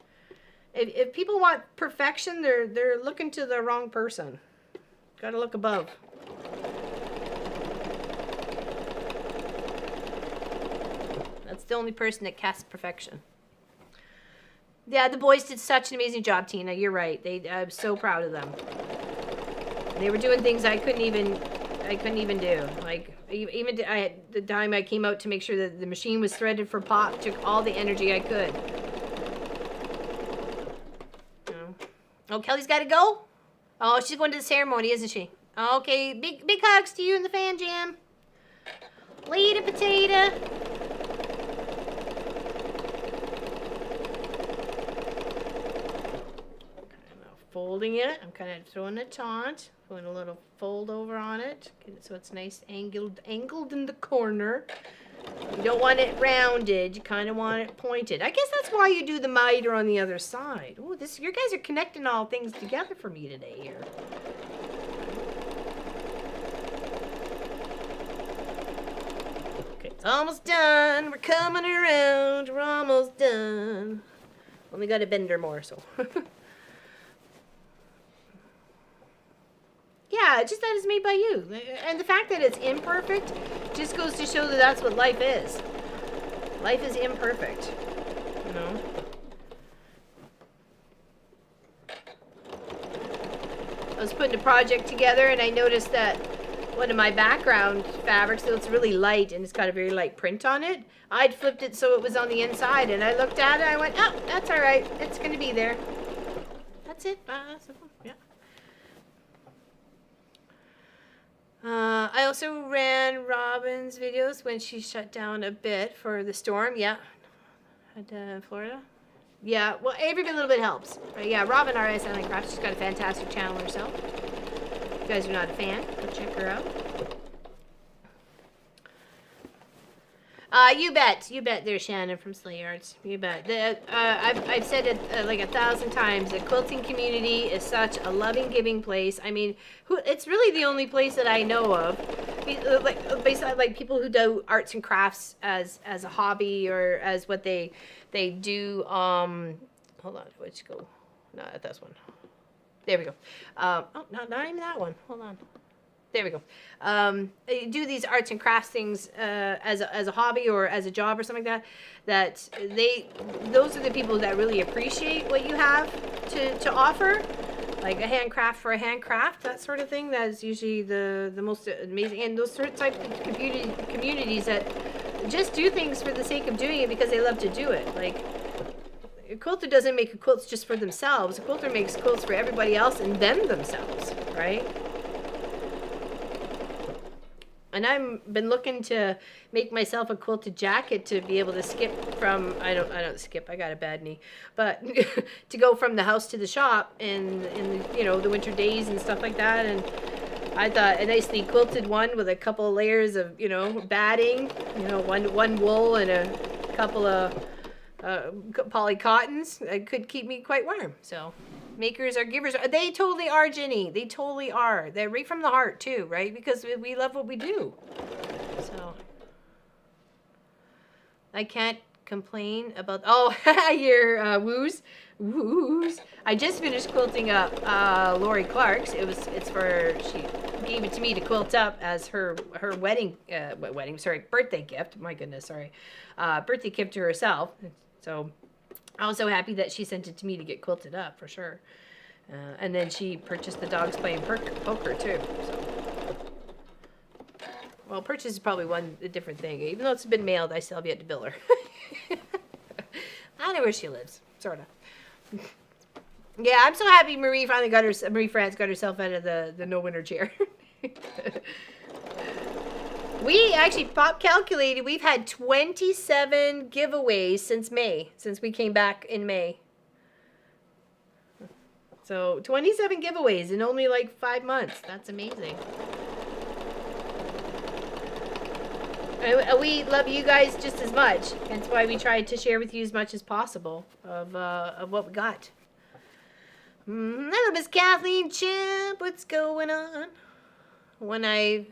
If people want perfection, they're looking to the wrong person. Gotta look above. That's the only person that casts perfection. Yeah, the boys did such an amazing job, Tina. You're right. I'm so proud of them. They were doing things I couldn't even do. Like even the time I came out to make sure that the machine was threaded for Pop, took all the energy I could. Oh, Kelly's got to go. Oh, she's going to the ceremony, isn't she? Okay, big hugs to you and the fan jam. Later, potato. Folding it, I'm kind of throwing a taunt, putting a little fold over on it, so it's nice angled in the corner. You don't want it rounded, you kind of want it pointed. I guess that's why you do the miter on the other side. Oh, you guys are connecting all things together for me today here. Okay, it's almost done. We're coming around. We're almost done. Only got to bend her more, so. Yeah, just that it's made by you. And the fact that it's imperfect just goes to show that that's what life is. Life is imperfect, you know? I was putting a project together and I noticed that one of my background fabrics, so it's really light and it's got a very light print on it, I'd flipped it so it was on the inside and I looked at it and I went, oh, that's all right. It's going to be there. That's it. Yeah. I also ran Robin's videos when she shut down a bit for the storm. Yeah, at Florida. Yeah, well, every little bit helps. But yeah, Robin R.S. Island Craft, she's got a fantastic channel herself. If you guys are not a fan, go check her out. You bet there, Shannon from Slay Arts. You bet. I've said it like 1,000 times. The quilting community is such a loving, giving place. I mean, it's really the only place that I know of, basically, like people who do arts and crafts as a hobby or as what they do. Hold on, where'd you go? No, that's one. There we go. Oh, not even that one. Hold on. There we go. You do these arts and crafts things as a hobby or as a job or something like that. Those are the people that really appreciate what you have to offer, like a handcraft for a handcraft, that sort of thing. That is usually the most amazing. And those sort of type of communities that just do things for the sake of doing it because they love to do it. Like a quilter doesn't make quilts just for themselves. A quilter makes quilts for everybody else and them themselves, right? And I've been looking to make myself a quilted jacket to be able to skip from, I don't skip, I got a bad knee, but to go from the house to the shop in the winter days and stuff like that. And I thought a nicely quilted one with a couple of layers of, batting, one wool and a couple of poly cottons could keep me quite warm. So makers are givers. They totally are, Jenny. They totally are. They're right from the heart too, right? Because we love what we do. So I can't complain about. Oh, your woos. I just finished quilting up Lori Clark's. It's for, she gave it to me to quilt up as her birthday gift. My goodness, sorry, birthday gift to herself. So I was so happy that she sent it to me to get quilted up, for sure. And then she purchased the dogs playing poker, too. So. Well, purchase is probably a different thing. Even though it's been mailed, I still have yet to bill her. I know where she lives, sort of. Yeah, I'm so happy Marie France got herself out of the no-winner chair. We actually calculated we've had 27 giveaways since we came back in May. So 27 giveaways in only like 5 months. That's amazing. And we love you guys just as much. That's why we tried to share with you as much as possible of what we got. Hello, Miss Kathleen Chimp. What's going on? When I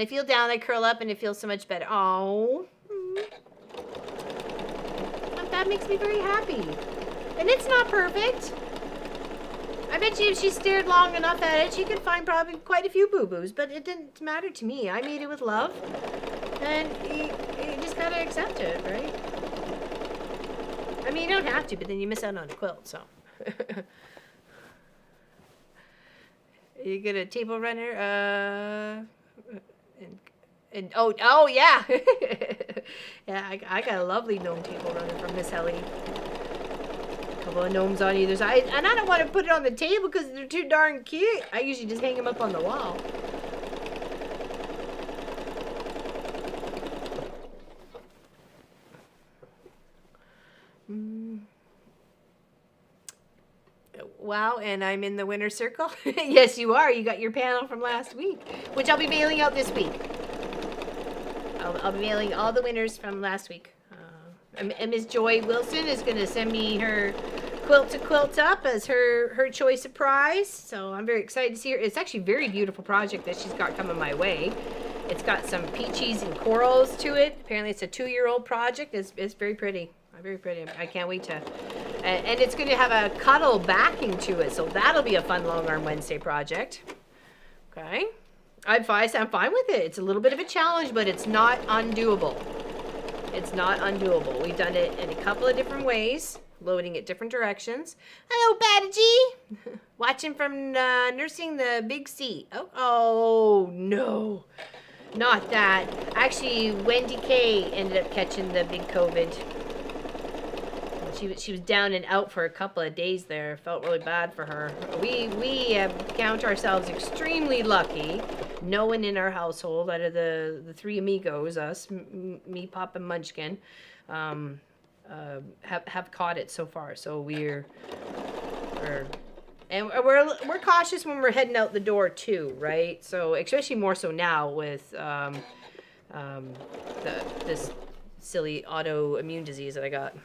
feel down, I curl up and it feels so much better. Oh, that makes me very happy. And it's not perfect. I bet you if she stared long enough at it, she could find probably quite a few boo-boos. But it didn't matter to me. I made it with love. And you just gotta accept it, right? I mean, you don't have to, but then you miss out on a quilt, so. You get a table runner, and oh yeah, yeah. I got a lovely gnome table runner from Miss Ellie. A couple of gnomes on either side, and I don't want to put it on the table because they're too darn cute. I usually just hang them up on the wall. Wow, and I'm in the winner's circle? Yes, you are. You got your panel from last week, which I'll be mailing out this week. I'll be mailing all the winners from last week. And Ms. Joy Wilson is going to send me her quilt to quilt up as her choice of prize. So I'm very excited to see her. It's actually a very beautiful project that she's got coming my way. It's got some peaches and corals to it. Apparently it's a 2-year-old project. It's very pretty. Very pretty. I can't wait to. And it's going to have a cuddle backing to it, so that'll be a fun Long Arm Wednesday project. Okay. I'm fine with it. It's a little bit of a challenge, but it's not undoable. It's not undoable. We've done it in a couple of different ways, loading at different directions. Hello, Patty. Watching from nursing the big C. Oh, no. Not that. Actually, Wendy K ended up catching the big COVID. She was down and out for a couple of days there. Felt really bad for her. We count ourselves extremely lucky. No one in our household, out of the 3 amigos, us, me, Pop, and Munchkin, have caught it so far. So we're cautious when we're heading out the door too, right? So especially more so now with this silly autoimmune disease that I got.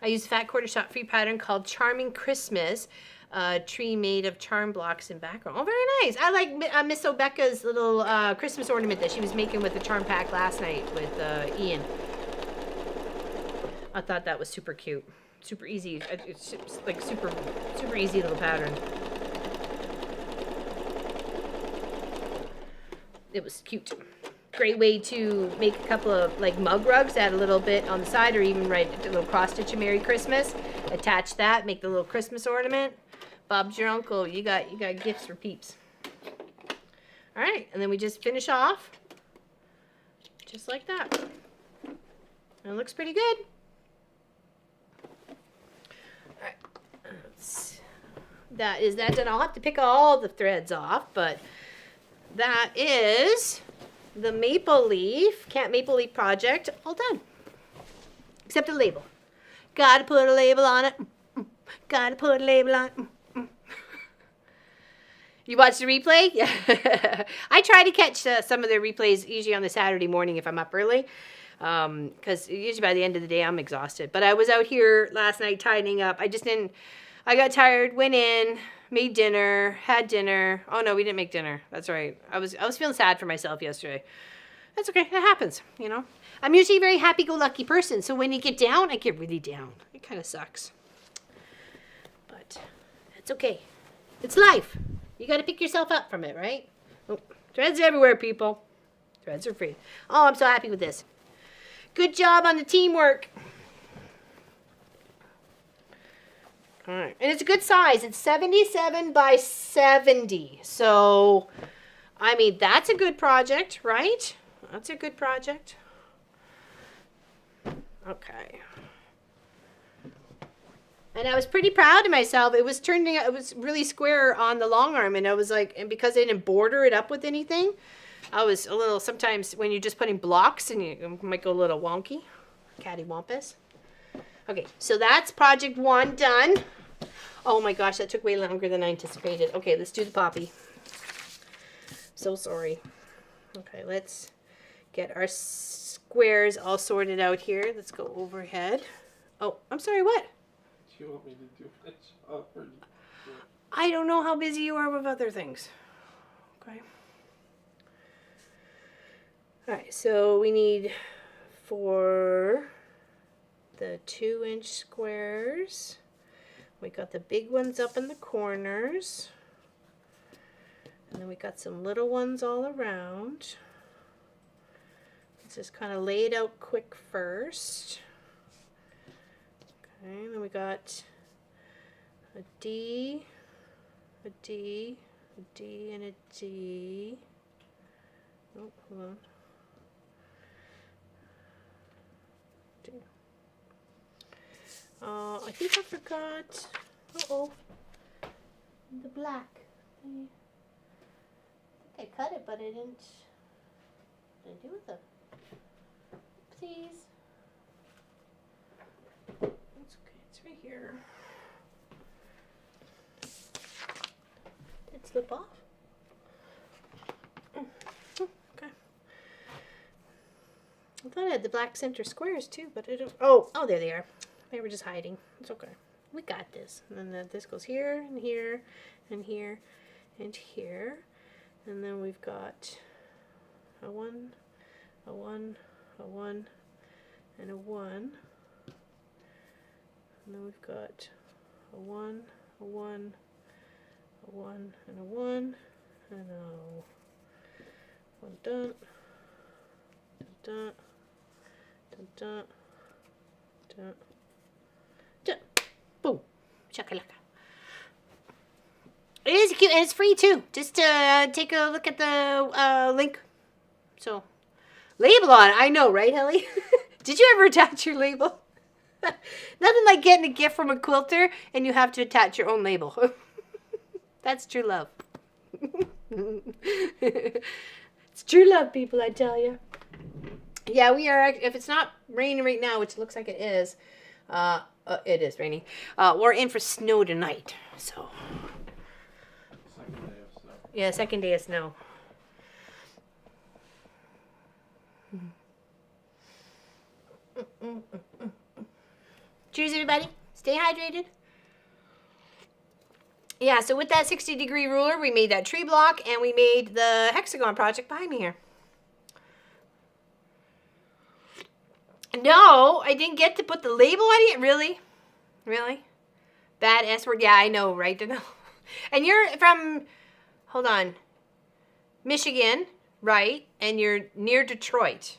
I used a fat quarter shot free pattern called Charming Christmas. Tree made of charm blocks in background. Oh, very nice. I like Miss Obecca's little Christmas ornament that she was making with the charm pack last night with Ian. I thought that was super cute. Super easy. It's like super easy little pattern. It was cute. Great way to make a couple of like mug rugs, add a little bit on the side, or even write a little cross stitch of Merry Christmas. Attach that, make the little Christmas ornament. Bob's your uncle. You got gifts for peeps. All right, and then we just finish off just like that. And it looks pretty good. All right, that is that done. I'll have to pick all the threads off, but that is the maple leaf, Camp Maple Leaf project, all done. Except a label. Gotta put a label on it. Gotta put a label on it. You watch the replay? Yeah. I try to catch some of the replays usually on the Saturday morning if I'm up early. Because usually by the end of the day I'm exhausted. But I was out here last night tidying up. I got tired, went in, made dinner, had dinner. Oh no, we didn't make dinner. That's right. I was feeling sad for myself yesterday. That's okay. It happens, you know. I'm usually a very happy-go-lucky person, so when you get down, I get really down. It kind of sucks. But it's okay. It's life. You got to pick yourself up from it, right? Oh, threads everywhere, people. Threads are free. Oh, I'm so happy with this. Good job on the teamwork. All right. And it's a good size. It's 77 by 70. So, I mean, that's a good project, right? That's a good project. Okay. And I was pretty proud of myself. It was really square on the long arm. And I was like, and because I didn't border it up with anything, I was a little, sometimes when you're just putting blocks and you might go a little wonky. Cattywampus. Okay, so that's project 1 done. Oh my gosh, that took way longer than I anticipated. Okay, let's do the poppy. So sorry. Okay, let's get our squares all sorted out here. Let's go overhead. Oh, I'm sorry, what? Do you want me to do my job or you? I don't know how busy you are with other things. Okay. Alright, so we need for the 2-inch squares. We got the big ones up in the corners. And then we got some little ones all around. Let's just kind of lay it out quick first. Okay, then we got a D, a D, a D, and a D. Oh, hold on. D. I think I forgot. Uh-oh. The black. I think I cut it, but I didn't. What did I do with it? Please. It's okay. It's right here. Did it slip off? Okay. I thought I had the black center squares too, but I don't. Oh, there they are. They were just hiding. It's okay. We got this. And then this goes here and here and here and here. And then we've got a 1, a 1, a 1, and a 1. And then we've got a 1, a 1, a 1, and a 1, and a 1 dun, dun, dun, dun, dun, dun. Boom. Shakalaka. It is cute and it's free too. Just take a look at the link. So, label on it. I know, right, Helly? Did you ever attach your label? Nothing like getting a gift from a quilter and you have to attach your own label. That's true love. It's true love, people, I tell you. Yeah, we are, if it's not raining right now, which looks like it is raining, we're in for snow tonight, so. Second day of snow. Yeah, second day of snow. Cheers, everybody. Stay hydrated. Yeah, so with that 60-degree ruler, we made that tree block, and we made the hexagon project behind me here. No, I didn't get to put the label on it. Really? Really? Bad S word? Yeah, I know, right? And you're from, hold on, Michigan, right? And you're near Detroit,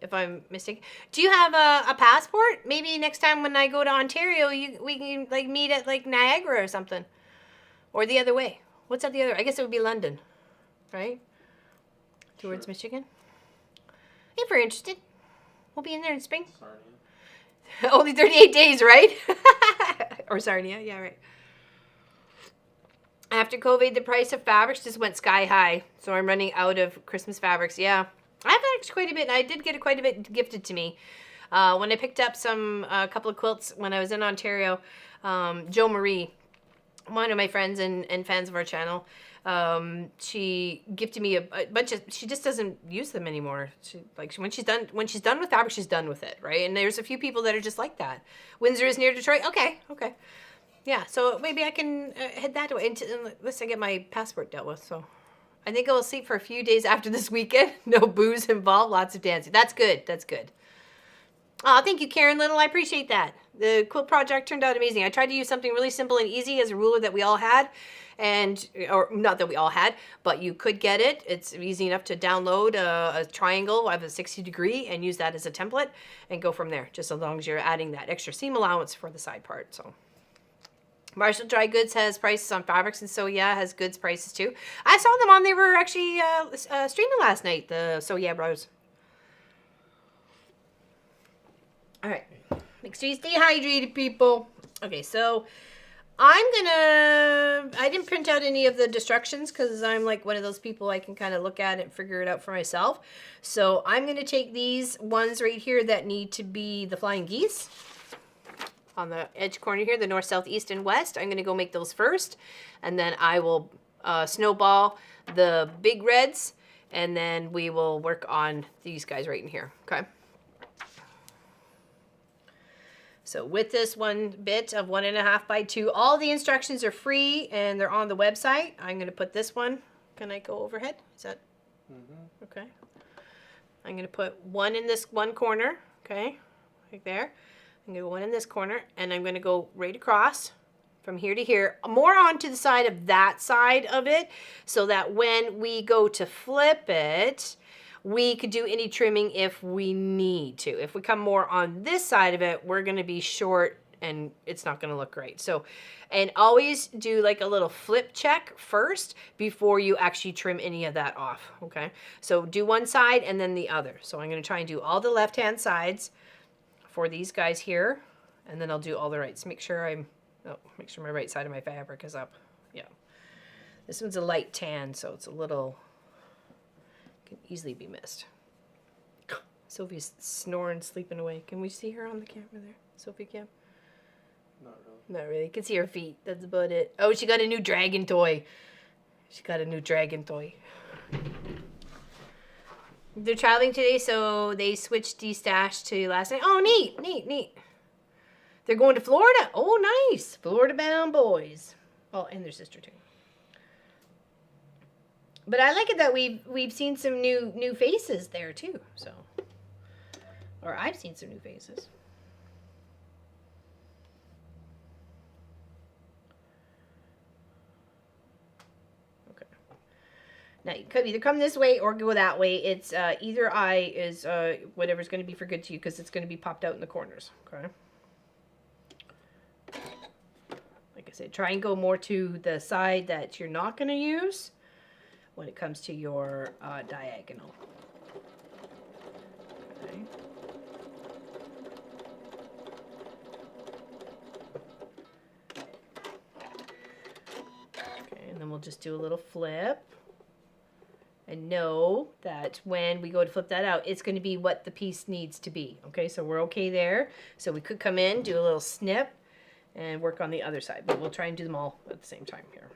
if I'm mistaken. Do you have a passport? Maybe next time when I go to Ontario, we can like meet at like Niagara or something. Or the other way. What's that the other? I guess it would be London, right? Towards Sure. Michigan. If you're interested, we'll be in there in spring. Sarnia. Only 38 days, right? Or Sarnia, yeah, right. After COVID, the price of fabrics just went sky high. So I'm running out of Christmas fabrics. Yeah. I've actually quite a bit, and I did get quite a bit gifted to me. When I picked up a couple of quilts when I was in Ontario, Jo Marie, one of my friends and fans of our channel, she gifted me a bunch of, she just doesn't use them anymore. When she's done with fabric, she's done with it, right? And there's a few people that are just like that. Windsor is near Detroit. Okay. Yeah, so maybe I can head that way unless I get my passport dealt with. So I think I will sleep for a few days after this weekend. No booze involved, lots of dancing. That's good. Oh, thank you, Karen Little. I appreciate that. The quilt project turned out amazing. I tried to use something really simple and easy as a ruler that we all had. Or not that we all had, but you could get it. It's easy enough to download a triangle of a 60-degree and use that as a template and go from there, just as long as you're adding that extra seam allowance for the side part. So Marshall Dry Goods has prices on fabrics, and So Yeah has goods prices too. I saw them on, they were actually streaming last night, the So Yeah bros. All right, make sure you stay hydrated, people. Okay, so I didn't print out any of the instructions because I'm like one of those people I can kind of look at it and figure it out for myself. So I'm going to take these ones right here that need to be the flying geese on the edge corner here, the north, south, east, and west. I'm going to go make those first, and then I will snowball the big reds, and then we will work on these guys right in here, okay? So with this one bit of 1.5 by 2, all the instructions are free and they're on the website. I'm going to put this one. Can I go overhead? Is that okay? I'm going to put one in this one corner, okay, right there. I'm going to go one in this corner, and I'm going to go right across from here to here, more onto the side of that side of it, so that when we go to flip it, we could do any trimming if we need to. If we come more on this side of it, we're going to be short and it's not going to look great. So, and always do like a little flip check first before you actually trim any of that off, okay? So do one side and then the other. So I'm going to try and do all the left-hand sides for these guys here, and then I'll do all the rights. Make sure my right side of my fabric is up. Yeah. This one's a light tan, so it's a little, can easily be missed. Sophie's snoring, sleeping away. Can we see her on the camera there? Sophie cam? Not really. Not really. You can see her feet. That's about it. Oh, she got a new dragon toy. They're traveling today, so they switched de-stash to last night. Oh, neat. They're going to Florida. Oh, nice. Florida-bound boys. Oh, and their sister, too. But I like it that we've seen some new faces there, too. So, or I've seen some new faces. Now, you could either come this way or go that way. It's either eye is whatever's going to be for good to you, because it's going to be popped out in the corners. Okay. Like I said, try and go more to the side that you're not going to use when it comes to your diagonal. Okay. Okay, and then we'll just do a little flip. And know that when we go to flip that out, it's going to be what the piece needs to be. Okay, so we're okay there. So we could come in, do a little snip, and work on the other side. But we'll try and do them all at the same time here.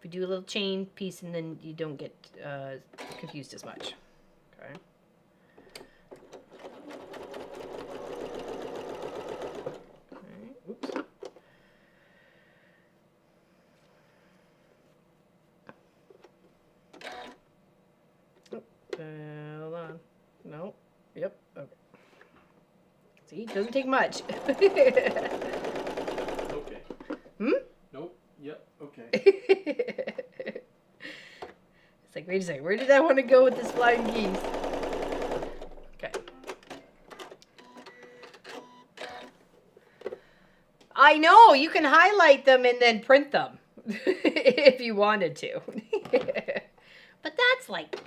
we do a little chain piece, and then you don't get confused as much. Okay. Oops. Hold on. No. Yep. Okay. See, it doesn't take much. Okay. Hmm? Nope. Yep. Okay. It's like, wait a second, where did I want to go with this flying geese? Okay. I know, you can highlight them and then print them if you wanted to. But that's like,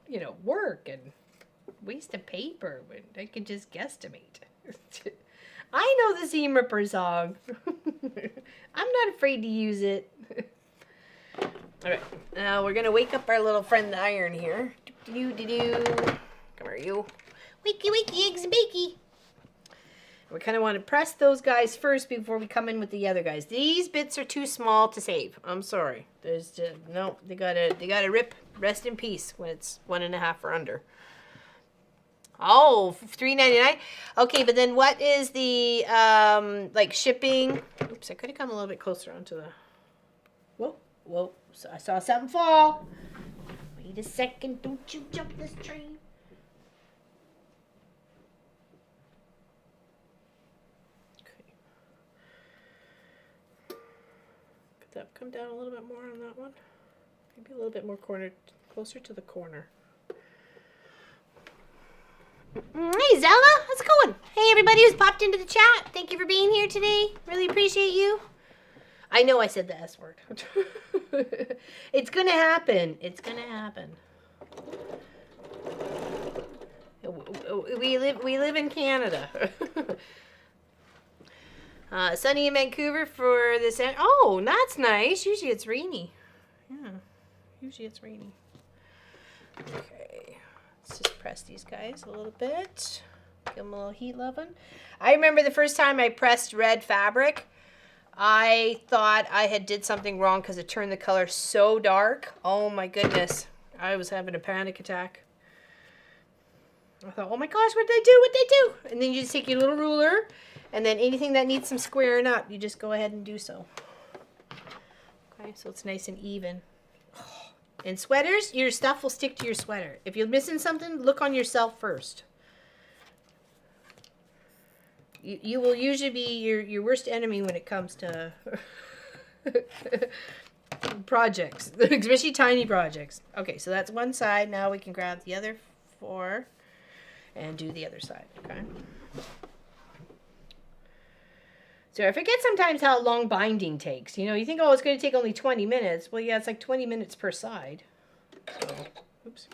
you know, work and waste of paper when I could just guesstimate. I know the Seam Ripper song. I'm not afraid to use it. Alright, now we're gonna wake up our little friend the iron here. Do-do-do-do. Come here, you. Wakey, wakey, eggs and bakey. We kind of want to press those guys first before we come in with the other guys. These bits are too small to save. I'm sorry. There's just, no, they gotta rip. Rest in peace when it's 1.5 or under. Oh, $3.99. Okay, but then what is the like shipping? Oops, I could have come a little bit closer onto the. Whoa, whoa! So I saw something fall. Wait a second! Don't you jump this train. Okay. Could that come down a little bit more on that one? Maybe a little bit more corner, closer to the corner. Hey Zella, how's it going? Hey everybody who's popped into the chat. Thank you for being here today. Really appreciate you. I know I said the S word. It's gonna happen. It's gonna happen. We live in Canada. Sunny in Vancouver for this. Oh, that's nice. Usually it's rainy. Yeah, usually it's rainy. Okay. Let's just press these guys a little bit. Give them a little heat loving. I remember the first time I pressed red fabric, I thought I had did something wrong because it turned the color so dark. Oh my goodness. I was having a panic attack. I thought, oh my gosh, what did I do? What did I do? And then you just take your little ruler, and then anything that needs some squaring up, you just go ahead and do so. Okay, so it's nice and even. In sweaters, your stuff will stick to your sweater. If you're missing something, look on yourself first. You will usually be your worst enemy when it comes to projects, especially tiny projects. Okay, so that's one side. Now we can grab the other 4 and do the other side, okay? So I forget sometimes how long binding takes. You know, you think, oh, it's going to take only 20 minutes. Well, yeah, it's like 20 minutes per side. So, oops.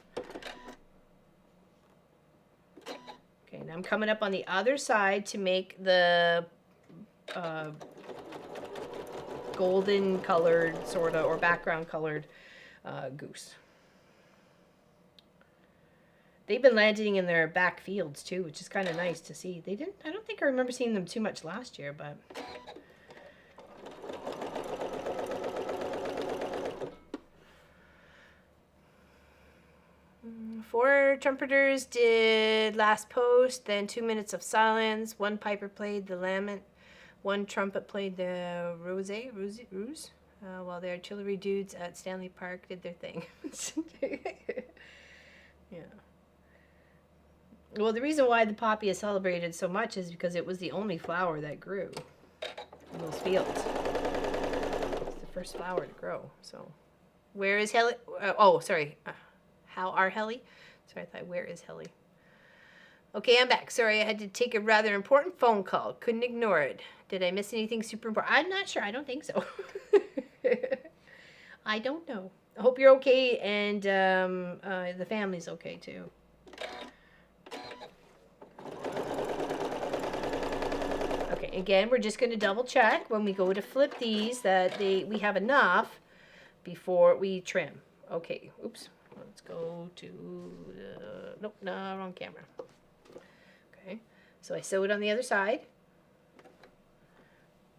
Okay, now I'm coming up on the other side to make the golden colored, sort of, or background colored goose. They've been landing in their back fields too, which is kind of nice to see. I don't think I remember seeing them too much last year, but. Four trumpeters did last post, then 2 minutes of silence. One piper played the lament. One trumpet played the ruse, while the artillery dudes at Stanley Park did their thing. Yeah. Well, the reason why the poppy is celebrated so much is because it was the only flower that grew in those fields. It's the first flower to grow. So, where is Helly? Oh, sorry. How are Helly? Sorry, I thought, where is Helly? Okay, I'm back. Sorry, I had to take a rather important phone call. Couldn't ignore it. Did I miss anything super important? I'm not sure. I don't think so. I don't know. I hope you're okay, and the family's okay too. Okay, again, we're just going to double check when we go to flip these that we have enough before we trim. Okay, oops. Let's go to the, nope, no, wrong camera. Okay, so I sew it on the other side.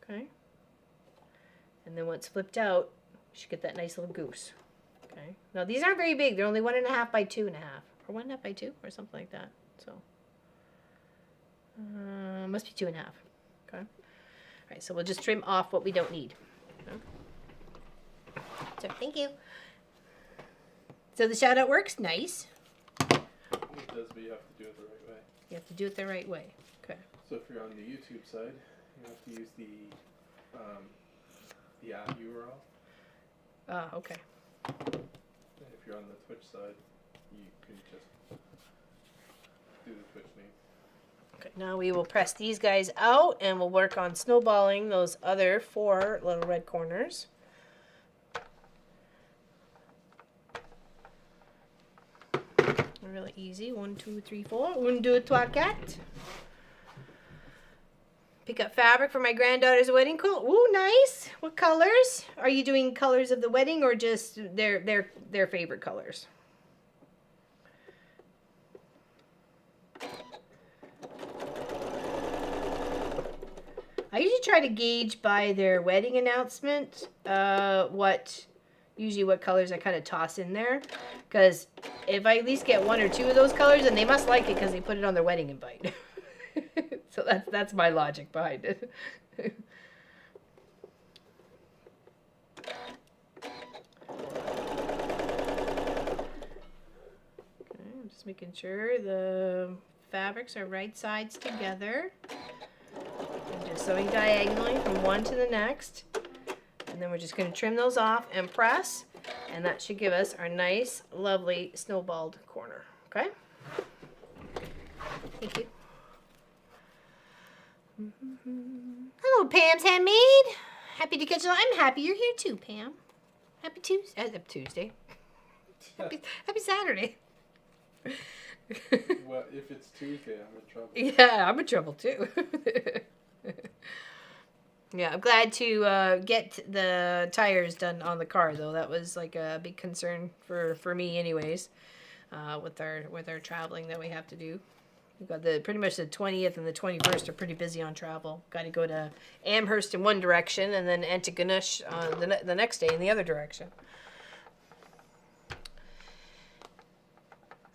Okay. And then once flipped out, You should get that nice little goose. Okay. Now these aren't very big. They're only 1.5 by 2.5, or 1.5 by 2, or something like that. So must be 2.5. Okay. All right. So we'll just trim off what we don't need. Okay. So thank you. So the shout out works. Nice. It does, but you have to do it the right way. You have to do it the right way. Okay. So if you're on the YouTube side, you have to use the app URL. Okay. And if you're on the Twitch side, you can just do the Twitch name. Okay. Now we will press these guys out, and we'll work on snowballing those other 4 little red corners. Really easy. 1, 2, 3, 4. 1, 2, 3, 4. Pick up fabric for my granddaughter's wedding quilt. Ooh, nice. What colors? Are you doing colors of the wedding or just their favorite colors? I usually try to gauge by their wedding announcement usually what colors I kind of toss in there, because if I at least get 1 or 2 of those colors, then they must like it because they put it on their wedding invite. So that's my logic behind it. Okay, I'm just making sure the fabrics are right sides together. I'm just sewing diagonally from one to the next. And then we're just going to trim those off and press. And that should give us our nice, lovely snowballed corner. Okay? Thank you. Hello, Pam's Handmade. Happy to catch you. I'm happy you're here too, Pam. Happy Tuesday. Happy Saturday. Well, if it's Tuesday, I'm in trouble. Yeah, I'm in trouble too. Yeah, I'm glad to get the tires done on the car, though. That was like a big concern for me, anyways, with our traveling that we have to do. We've got pretty much the 20th and the 21st are pretty busy on travel. Got to go to Amherst in one direction and then Antigonish the next day in the other direction.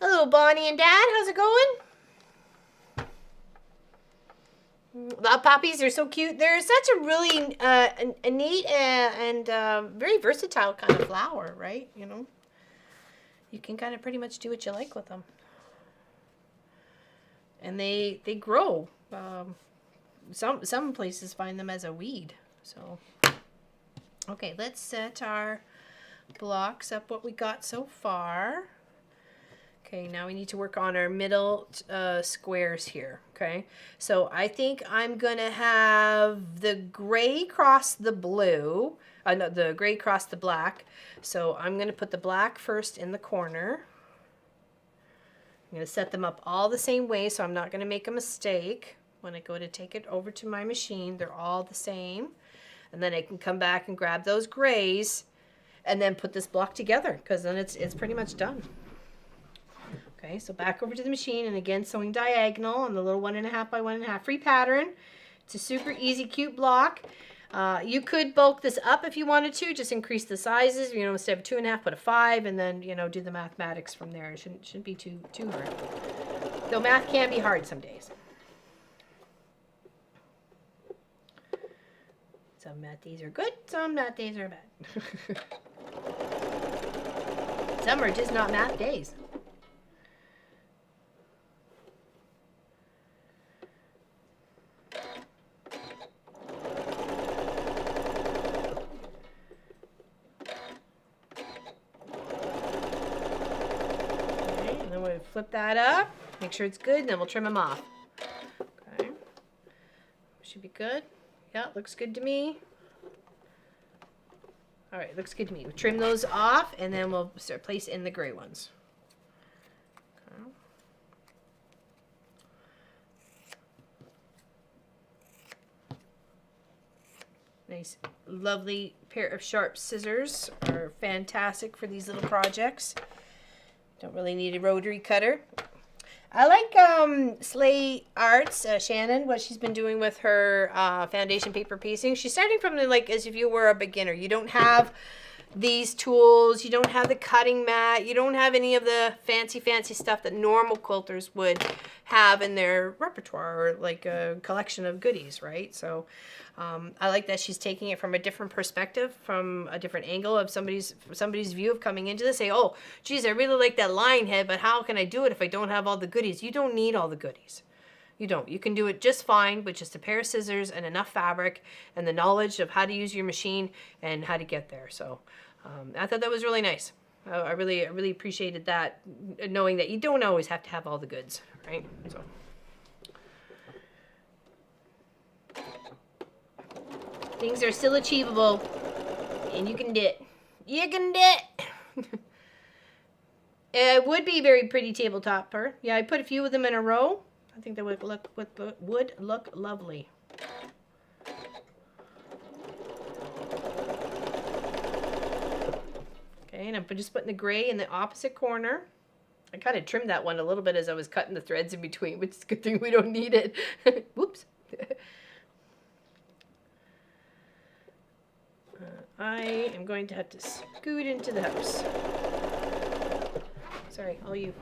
Hello, Bonnie and Dad. How's it going? The puppies are so cute. They're such a really a neat and very versatile kind of flower, right? You know, you can kind of pretty much do what you like with them. And they grow. Some places find them as a weed. So, okay, let's set our blocks up what we got so far. Okay, now we need to work on our middle squares here, okay? So I think I'm going to have the gray cross the blue, no, the gray cross the black. So I'm going to put the black first in the corner. I'm going to set them up all the same way, so I'm not going to make a mistake. When I go to take it over to my machine, they're all the same. And then I can come back and grab those grays and then put this block together, because then it's pretty much done. Okay, so back over to the machine, and again sewing diagonal on the little 1.5 by 1.5 free pattern. It's a super easy, cute block. You could bulk this up if you wanted to, just increase the sizes. You know, instead of 2.5, put a 5, and then do the mathematics from there. It shouldn't be too hard. Though math can be hard some days. Some math days are good, some math days are bad. Some are just not math days. Flip that up, make sure it's good, and then we'll trim them off. Okay, should be good. Yeah, looks good to me. All right, looks good to me. We'll trim those off, and then we'll start place in the gray ones. Okay. Nice, lovely pair of sharp scissors are fantastic for these little projects. Don't really need a rotary cutter. I like Slay Arts, Shannon, what she's been doing with her foundation paper piecing. She's starting from as if you were a beginner. You don't have these tools. You don't have the cutting mat. You don't have any of the fancy stuff that normal quilters would have in their repertoire, or like a collection of goodies, right? So I like that she's taking it from a different perspective, from a different angle of somebody's view of coming into this. Say, oh, geez, I really like that lion head, but how can I do it if I don't have all the goodies? You don't need all the goodies. You don't. You can do it just fine with just a pair of scissors and enough fabric and the knowledge of how to use your machine and how to get there. So I thought that was really nice. I really appreciated that, knowing that you don't always have to have all the goods, right? So. Things are still achievable, and you can do it. You can do it. It would be very pretty tabletopper. Yeah, I put a few of them in a row. I think that would look lovely. Okay, and I'm just putting the gray in the opposite corner. I kind of trimmed that one a little bit as I was cutting the threads in between, which is a good thing we don't need it. Whoops. I am going to have to scoot into the house. Sorry, all you.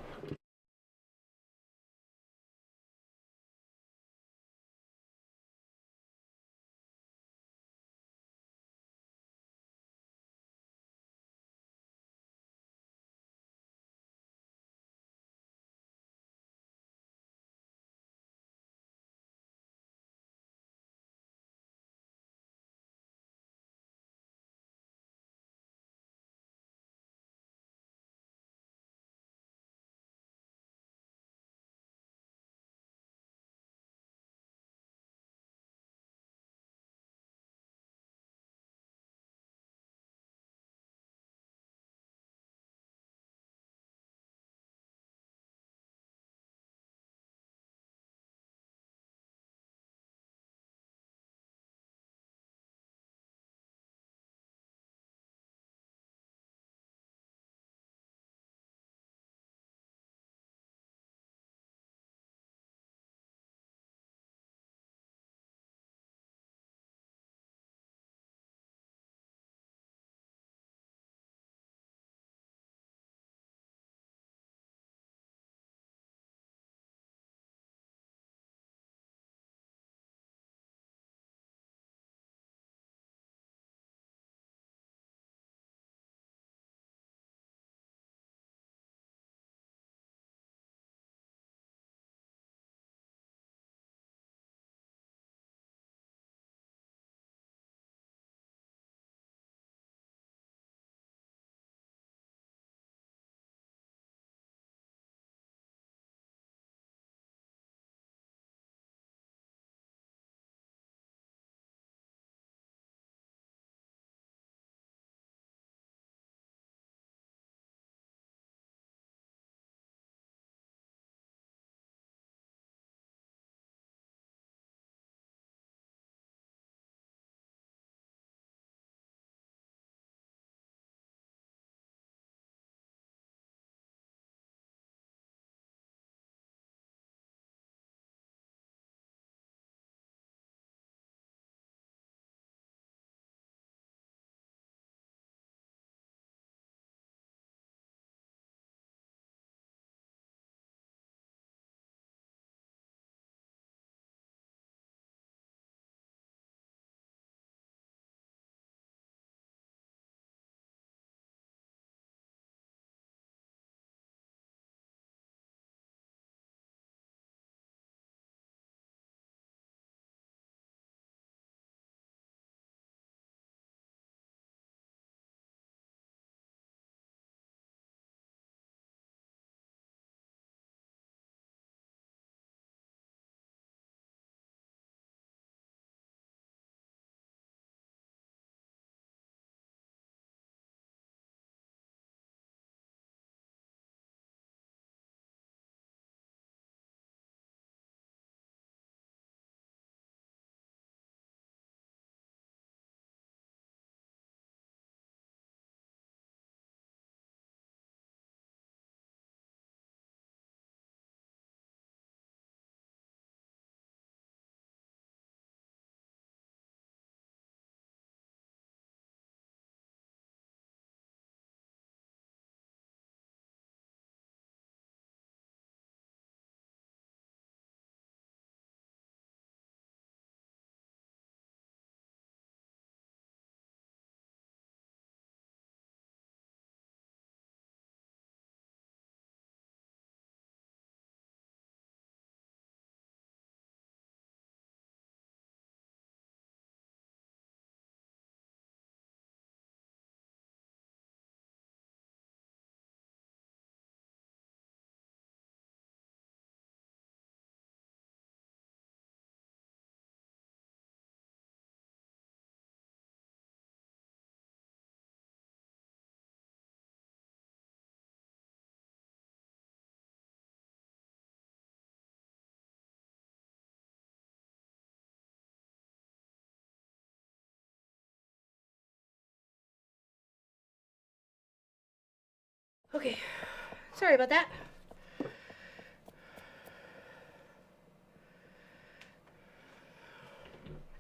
Okay, sorry about that.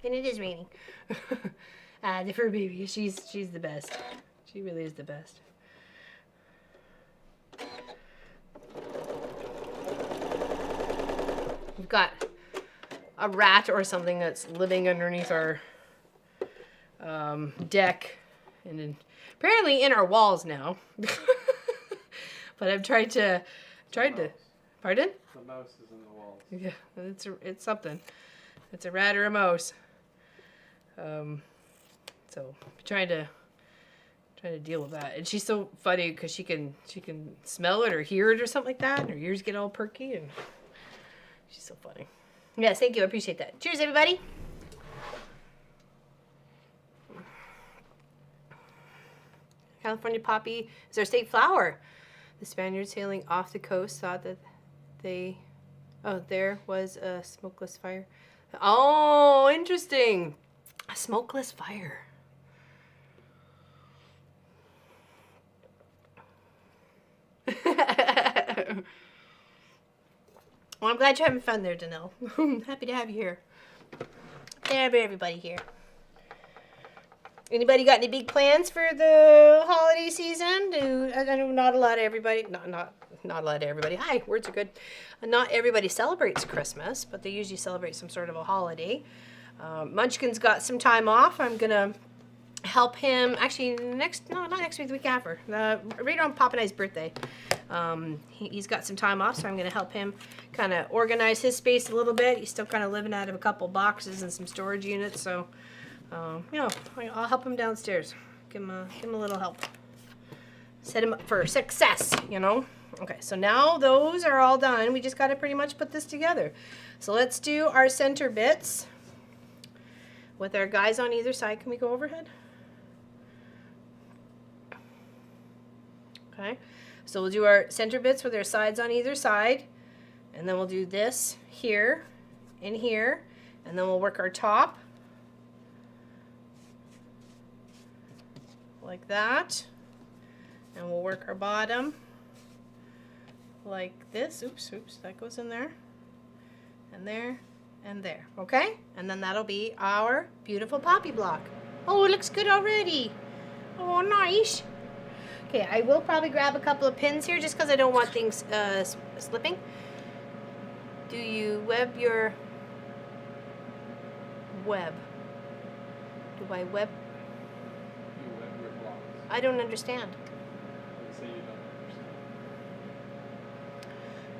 And it is raining. The fur baby, she's the best. She really is the best. We've got a rat or something that's living underneath our deck, and then apparently in our walls now. But I've tried to, pardon? The mouse is in the walls. Yeah, it's something. It's a rat or a mouse. So trying to deal with that. And she's so funny because she can smell it or hear it or something like that, and her ears get all perky, and she's so funny. Yes, thank you. I appreciate that. Cheers, everybody. California poppy is our state flower. The Spaniards sailing off the coast thought that there was a smokeless fire. Oh, interesting. A smokeless fire. Well, I'm glad you're having fun there, Danelle. Happy to have you here. Everybody here. Anybody got any big plans for the holiday season? I know not a lot of everybody. Not a lot of everybody. Hi, words are good. Not everybody celebrates Christmas, but they usually celebrate some sort of a holiday. Munchkin's got some time off. I'm gonna help him. Actually, not next week. The week after. Right on Pop and I's birthday. He's got some time off, so I'm gonna help him kind of organize his space a little bit. He's still kind of living out of a couple boxes and some storage units, so. You know, I'll help him downstairs. Give him a little help. Set him up for success, you know. Okay, so now those are all done. We just got to pretty much put this together. So let's do our center bits with our guys on either side. Can we go overhead? Okay, so we'll do our center bits with our sides on either side, and then we'll do this here and here, and then we'll work our top. Like that, and we'll work our bottom like this. Oops, that goes in there, and there, and there. Okay, and then that'll be our beautiful poppy block. Oh, it looks good already. Oh, nice. Okay, I will probably grab a couple of pins here just because I don't want things slipping. Do you web your web? Do I web? I don't understand. Say you don't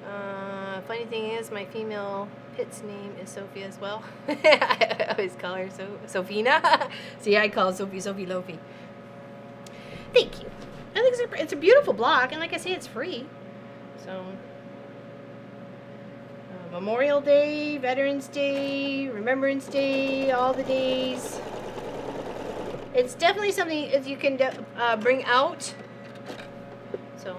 understand. Funny thing is, my female pit's name is Sophie as well. I always call her Sophina. See, I call Sophie Lofi. Thank you. I think it's a beautiful block, and like I say, it's free. So, Memorial Day, Veterans Day, Remembrance Day, all the days. It's definitely something that you can bring out. So,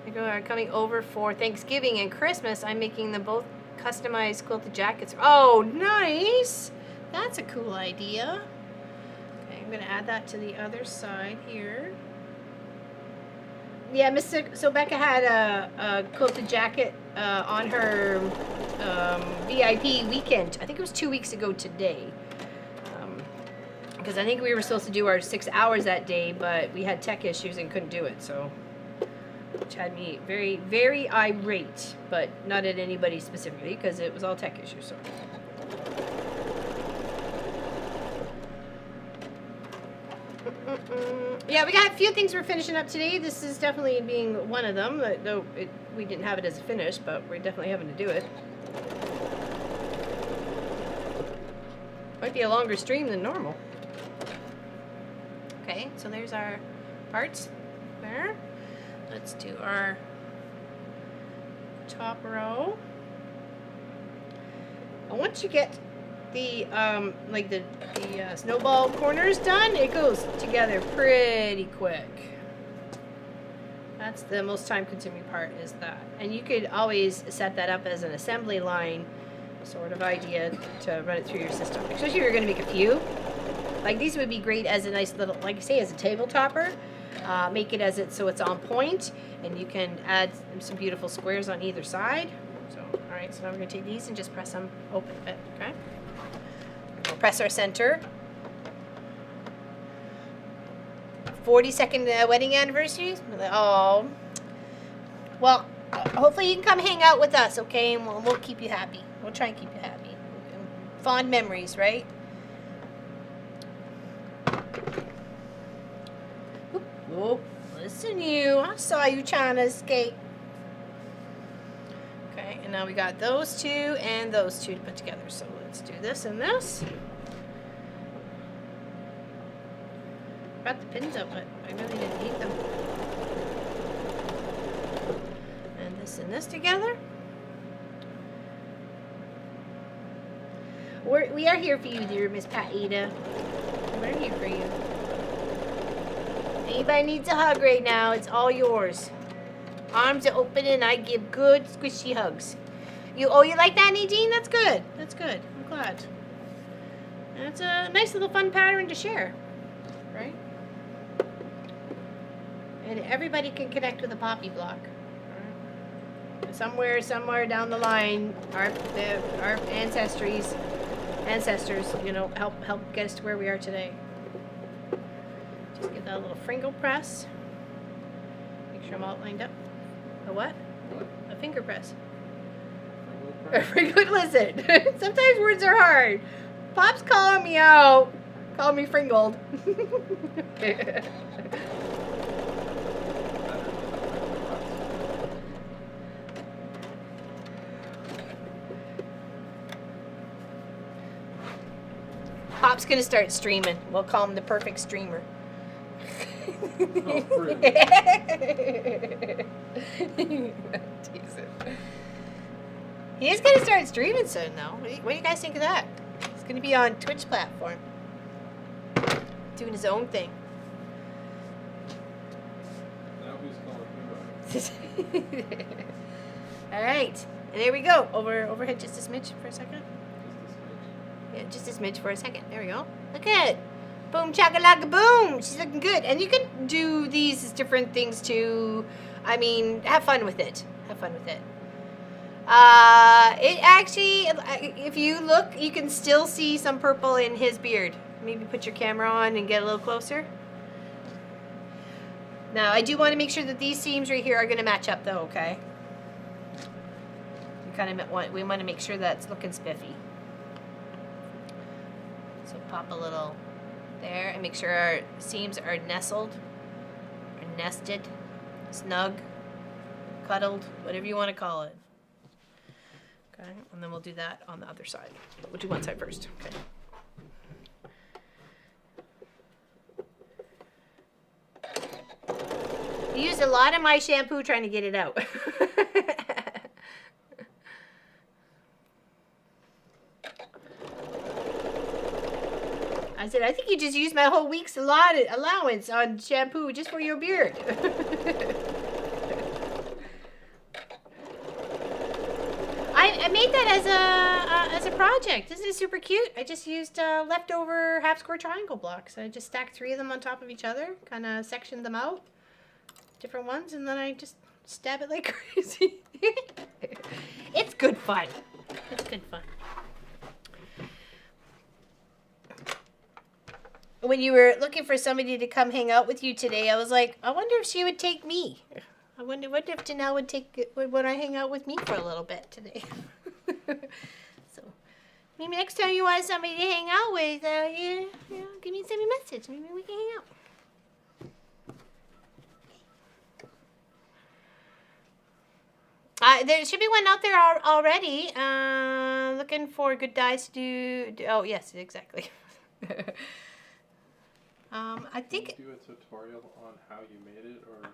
people are coming over for Thanksgiving and Christmas. I'm making them both customized quilted jackets. Oh, nice! That's a cool idea. Okay, I'm going to add that to the other side here. Yeah, so Becca had a quilted jacket on her VIP weekend. I think it was 2 weeks ago today. Because I think we were supposed to do our 6 hours that day, but we had tech issues and couldn't do it, so which had me very, very irate, but not at anybody specifically because it was all tech issues. So. Yeah, we got a few things we're finishing up today. This is definitely being one of them, though we didn't have it as a finish, but we're definitely having to do it. Might be a longer stream than normal. Okay, so there's our parts there. Let's do our top row. And once you get the snowball corners done, it goes together pretty quick. That's the most time-consuming part, is that. And you could always set that up as an assembly line sort of idea to run it through your system, especially if you're going to make a few. Like these would be great as a nice little, like I say, as a table topper. make it as so it's on point, and you can add some beautiful squares on either side. So, all right, so now we're going to take these and just press them open a bit, okay? We'll press our center. 42nd wedding anniversary. Oh, well, hopefully you can come hang out with us, okay? And we'll keep you happy. We'll try and keep you happy. Fond memories, right? Oop, oop. Listen, you. I saw you trying to escape. Okay, and now we got those two and those two to put together. So let's do this and this. Got the pins up, but I really didn't need them. And this together. We are here for you, dear Miss Paita. We're here for you. Anybody needs a hug right now, it's all yours. Arms are open and I give good squishy hugs. You like that, Nadine? That's good. That's good. I'm glad. That's a nice little fun pattern to share, right? And everybody can connect with a poppy block. Somewhere down the line, our ancestors, you know, help get us to where we are today. Just give that a little Fringle press. Make sure I'm all lined up. A what? A finger press. A Fringle. Listen, sometimes words are hard. Pop's calling me out. Calling me Fringled. Pop's gonna start streaming. We'll call him the perfect streamer. Oh, He is gonna start streaming soon, though. What do you guys think of that? He's gonna be on Twitch platform, doing his own thing. Now who's calling who out? All right, and there we go. Overhead just a smidge for a second. Yeah, just a smidge for a second. There we go. Look at it. Boom, chakalaka, boom. She's looking good. And you can do these as different things too. I mean, have fun with it. Have fun with it. It actually, if you look, you can still see some purple in his beard. Maybe put your camera on and get a little closer. Now, I do want to make sure that these seams right here are going to match up though, okay? We want to make sure that's looking spiffy. So pop a little there and make sure our seams are nestled or nested, snug, cuddled, whatever you want to call it. Okay, and then we'll do that on the other side. We'll do one side first. Okay. I used a lot of my shampoo trying to get it out. I said, I think you just used my whole week's allowance on shampoo just for your beard. I made that as a project. Isn't it super cute? I just used leftover half square triangle blocks. I just stacked 3 of them on top of each other, kind of sectioned them out, different ones, and then I just stab it like crazy. It's good fun. It's good fun. When you were looking for somebody to come hang out with you today, I was like, I wonder if she would take me. I wonder if Janelle would I hang out with me for a little bit today. So maybe next time you want somebody to hang out with, you know, send me a message. Maybe we can hang out. There should be one out there already. Looking for good dyes to do. Oh yes, exactly. I think. Did you do a tutorial on how you made it, or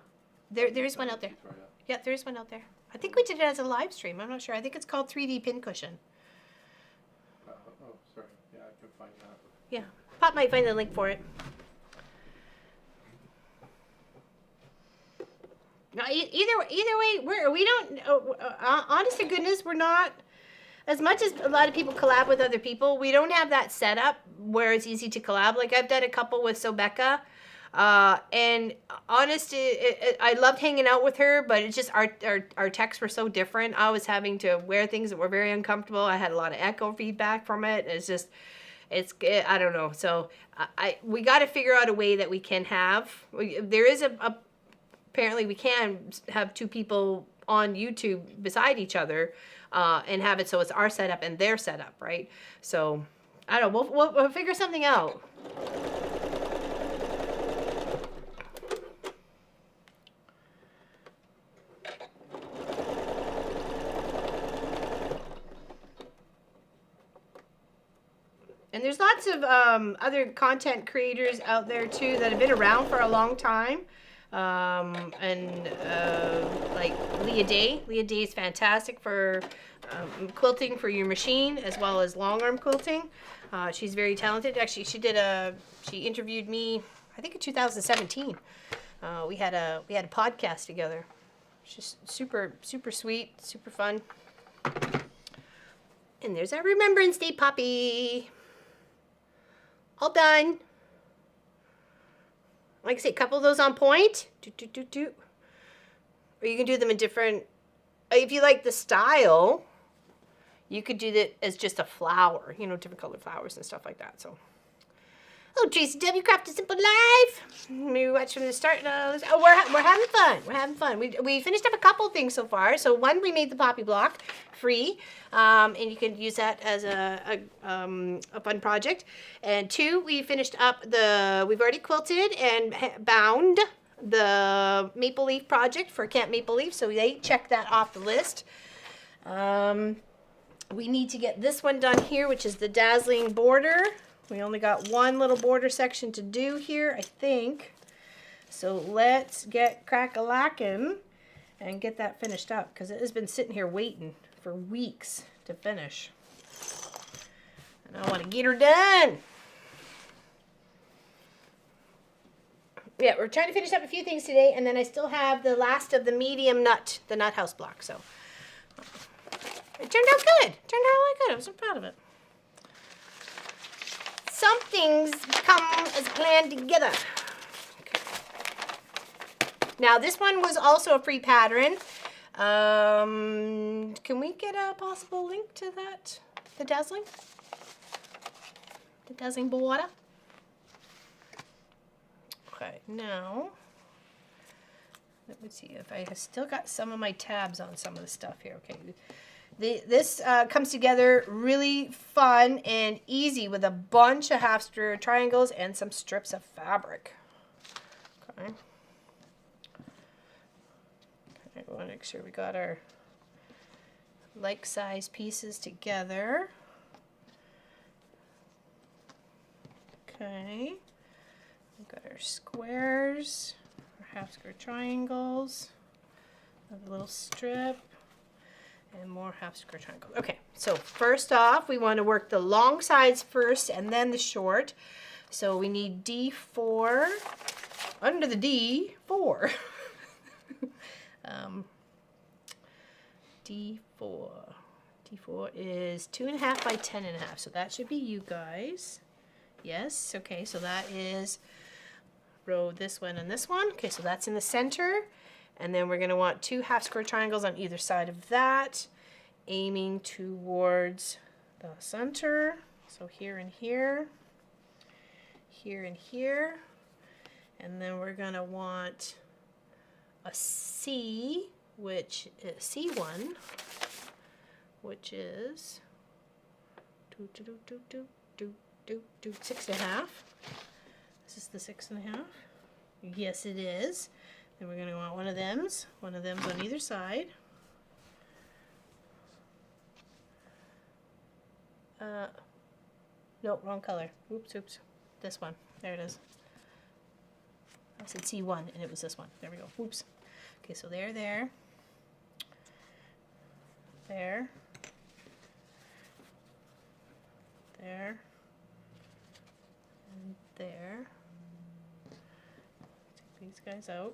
there is one out there. Tutorial? Yeah, there is one out there. I think we did it as a live stream. I'm not sure. I think it's called 3D Pincushion. Oh, sorry. Yeah, I can find that. Yeah, Pop might find the link for it. Now, either way, we don't. Honest to goodness, we're not. As much as a lot of people collab with other people, we don't have that setup where it's easy to collab. Like I've done a couple with Sobeka. And honest, I loved hanging out with her, but it's just our texts were so different. I was having to wear things that were very uncomfortable. I had a lot of echo feedback from it. I don't know. So we got to figure out a way that we can have. There is apparently we can have two people on YouTube beside each other, and have it so it's our setup and their setup, right? So I don't know. We'll figure something out. And there's lots of other content creators out there too that have been around for a long time. Like Leah Day. Leah Day is fantastic for quilting for your machine as well as long arm quilting. She's very talented. Actually, she interviewed me, I think in 2017. We had a podcast together. She's super sweet, super fun. And there's our Remembrance Day puppy. All done. Like I say, a couple of those on point. Or you can do them in different, if you like the style, you could do that as just a flower, you know, different colored flowers and stuff like that. So, oh, Tracy W. Craft a Simple Life. Maybe watch from the start. Oh, we're having fun. We're having fun. We finished up a couple things so far. So one, we made the poppy block free, and you can use that as a fun project. And two, we finished up we've already quilted and bound the maple leaf project for Camp Maple Leaf. So they checked that off the list. We need to get this one done here, which is the Dazzling border. We only got one little border section to do here, I think. So let's get crack-a-lackin' and get that finished up, because it has been sitting here waiting for weeks to finish. And I want to get her done. Yeah, we're trying to finish up a few things today, and then I still have the last of the medium nut, the nut house block. So it turned out good. It turned out really good. I'm so proud of it. Some things come as planned together. Okay. Now this one was also a free pattern. Can we get a possible link to that? The Dazzling? The Dazzling border? Okay, now, let me see if I have still got some of my tabs on some of the stuff here. Okay, this comes together really fun and easy with a bunch of half square triangles and some strips of fabric. Okay. I want to make sure we got our like size pieces together. Okay. We've got our squares, our half square triangles, a little strip, and more half square triangles. Okay, so first off, we want to work the long sides first and then the short. So we need D4, under the D4. D4. D4 is 2.5 by 10.5, so that should be you guys. Yes, okay, so that is row this one and this one. Okay, so that's in the center. And then we're going to want 2 half square triangles on either side of that, aiming towards the center. So here and here, here and here. And then we're going to want a C, which is C1, which is 6.5. Is this the 6.5? Yes, it is. Then we're going to want one of them's on either side. No, wrong color. Oops. This one. There it is. I said C1 and it was this one. There we go. Oops. Okay, so there. There. And there. Take these guys out.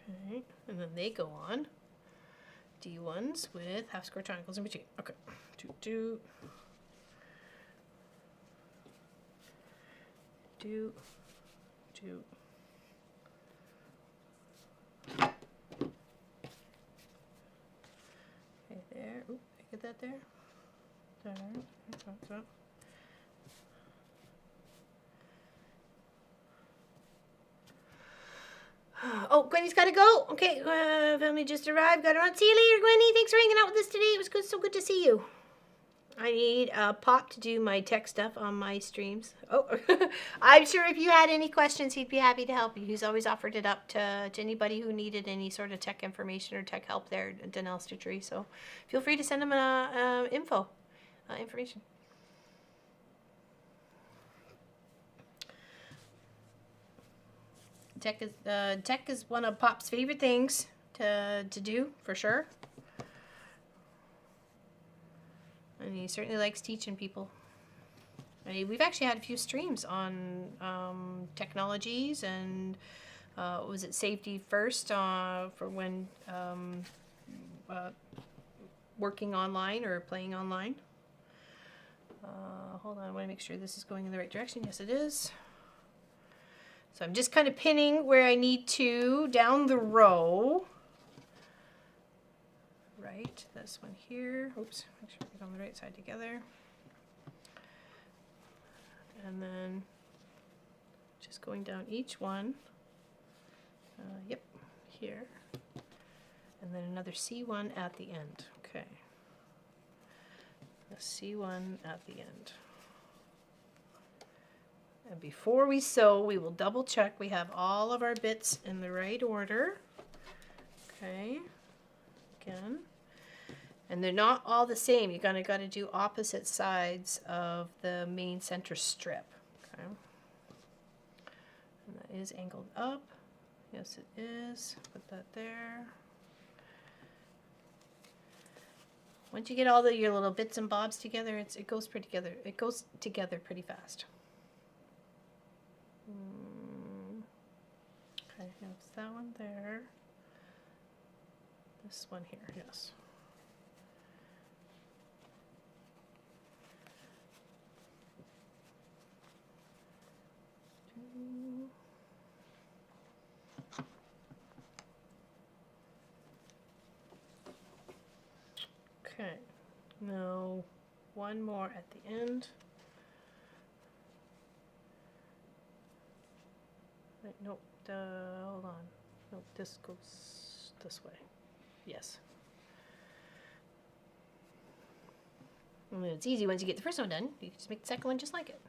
Okay, and then they go on D1s with half square triangles in between. Okay, do. Okay, there. Oop, get that there. There. Oh, Gwenny's got to go. Okay, family just arrived. Got her on. See you later, Gwenny. Thanks for hanging out with us today. It was good, so good to see you. I need Pop to do my tech stuff on my streams. Oh, I'm sure if you had any questions, he'd be happy to help you. He's always offered it up to anybody who needed any sort of tech information or tech help there at Donnell Stitchery. So feel free to send him information. Tech is one of Pop's favorite things to do, for sure. And he certainly likes teaching people. I mean, we've actually had a few streams on technologies and was it safety first for when working online or playing online. Hold on, I want to make sure this is going in the right direction. Yes, it is. So I'm just kind of pinning where I need to down the row. Right, this one here. Oops, make sure we get on the right side together. And then just going down each one. Yep, here. And then another C1 at the end. Okay. A C1 at the end. And before we sew, we will double check we have all of our bits in the right order. Okay. Again. And they're not all the same. You're gonna gotta do opposite sides of the main center strip. Okay. And that is angled up. Yes, it is. Put that there. Once you get all your little bits and bobs together, it goes pretty together. It goes together pretty fast. Okay, that's that one there. This one here, yes. Okay, now one more at the end. Wait, nope, hold on. Nope, this goes this way. Yes. And it's easy once you get the first one done. You can just make the second one just like it.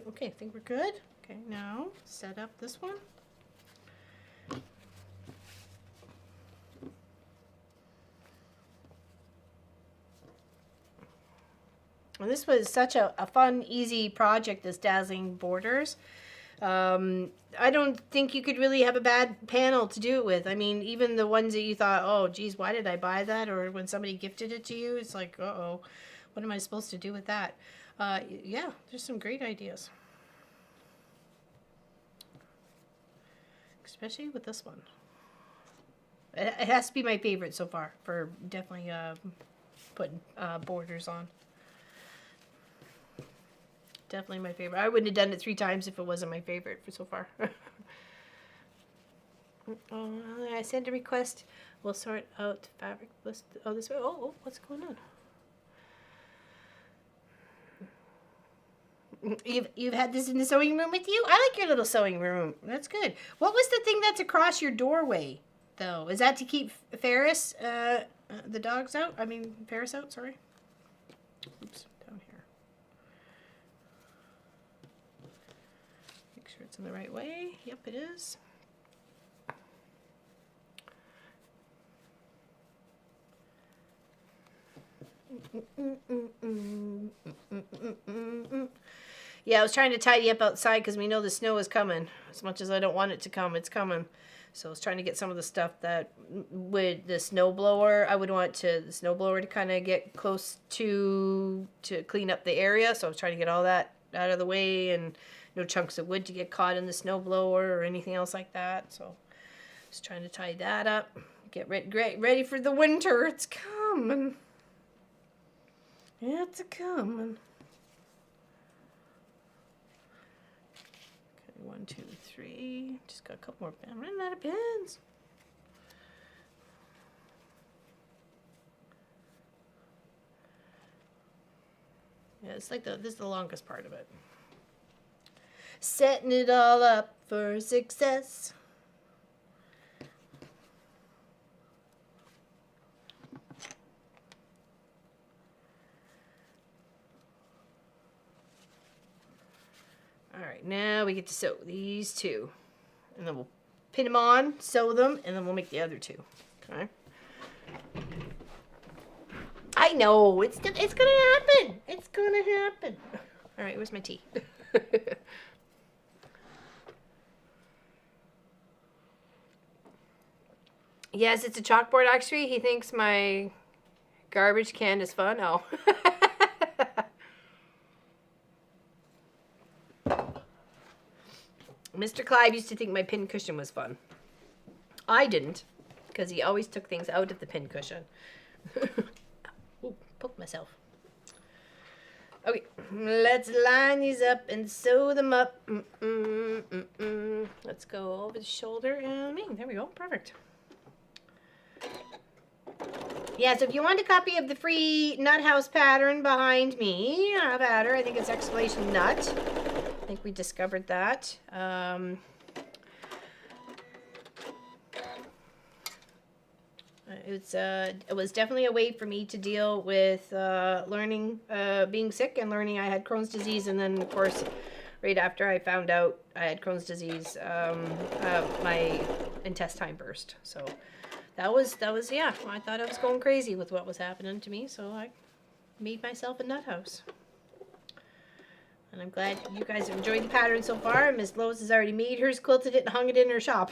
Okay, I think we're good. Okay, now set up this one. And this was such a fun, easy project, this Dazzling Borders. I don't think you could really have a bad panel to do it with. I mean, even the ones that you thought, oh, geez, why did I buy that? Or when somebody gifted it to you, it's like, uh-oh, what am I supposed to do with that? Yeah, there's some great ideas. Especially with this one. It has to be my favorite so far for definitely putting borders on. Definitely my favorite. I wouldn't have done it 3 times if it wasn't my favorite for so far. I sent a request. We'll sort out fabric list. Oh, this way. Oh, what's going on? You've had this in the sewing room with you? I like your little sewing room. That's good. What was the thing that's across your doorway, though? Is that to keep Ferris, the dogs out? I mean, Ferris out, sorry. Oops, down here. Make sure it's in the right way. Yep, it is. Yeah, I was trying to tidy up outside because we know the snow is coming. As much as I don't want it to come, it's coming. So I was trying to get some of the stuff that with the snowblower, I would want the snowblower to kind of get close to clean up the area. So I was trying to get all that out of the way and no chunks of wood to get caught in the snowblower or anything else like that. So Just trying to tie that up. Get ready for the winter. It's coming. It's a coming. Okay, 1, 2, 3. Just got a couple more. I'm running out of pins. Yeah, it's like this is the longest part of it. Setting it all up for success. All right, now we get to sew these two. And then we'll pin them on, sew them, and then we'll make the other two. Okay? I know, it's gonna happen. It's gonna happen. All right, where's my tea? Yes, it's a chalkboard, actually. He thinks my garbage can is fun. Oh. Mr. Clive used to think my pin cushion was fun. I didn't, because he always took things out of the pin cushion. Ooh, poked myself. Okay, let's line these up and sew them up. Let's go over the shoulder and me. There we go. Perfect. Yeah, so if you want a copy of the free nut house pattern behind me, I think it's exclamation nut. I think we discovered that. It was definitely a way for me to deal with learning, being sick and learning I had Crohn's disease, and then of course, right after I found out I had Crohn's disease, my intestine burst. So that was yeah. I thought I was going crazy with what was happening to me, so I made myself a nut house. And I'm glad you guys have enjoyed the pattern so far. Miss Lois has already made hers, quilted it, and hung it in her shop.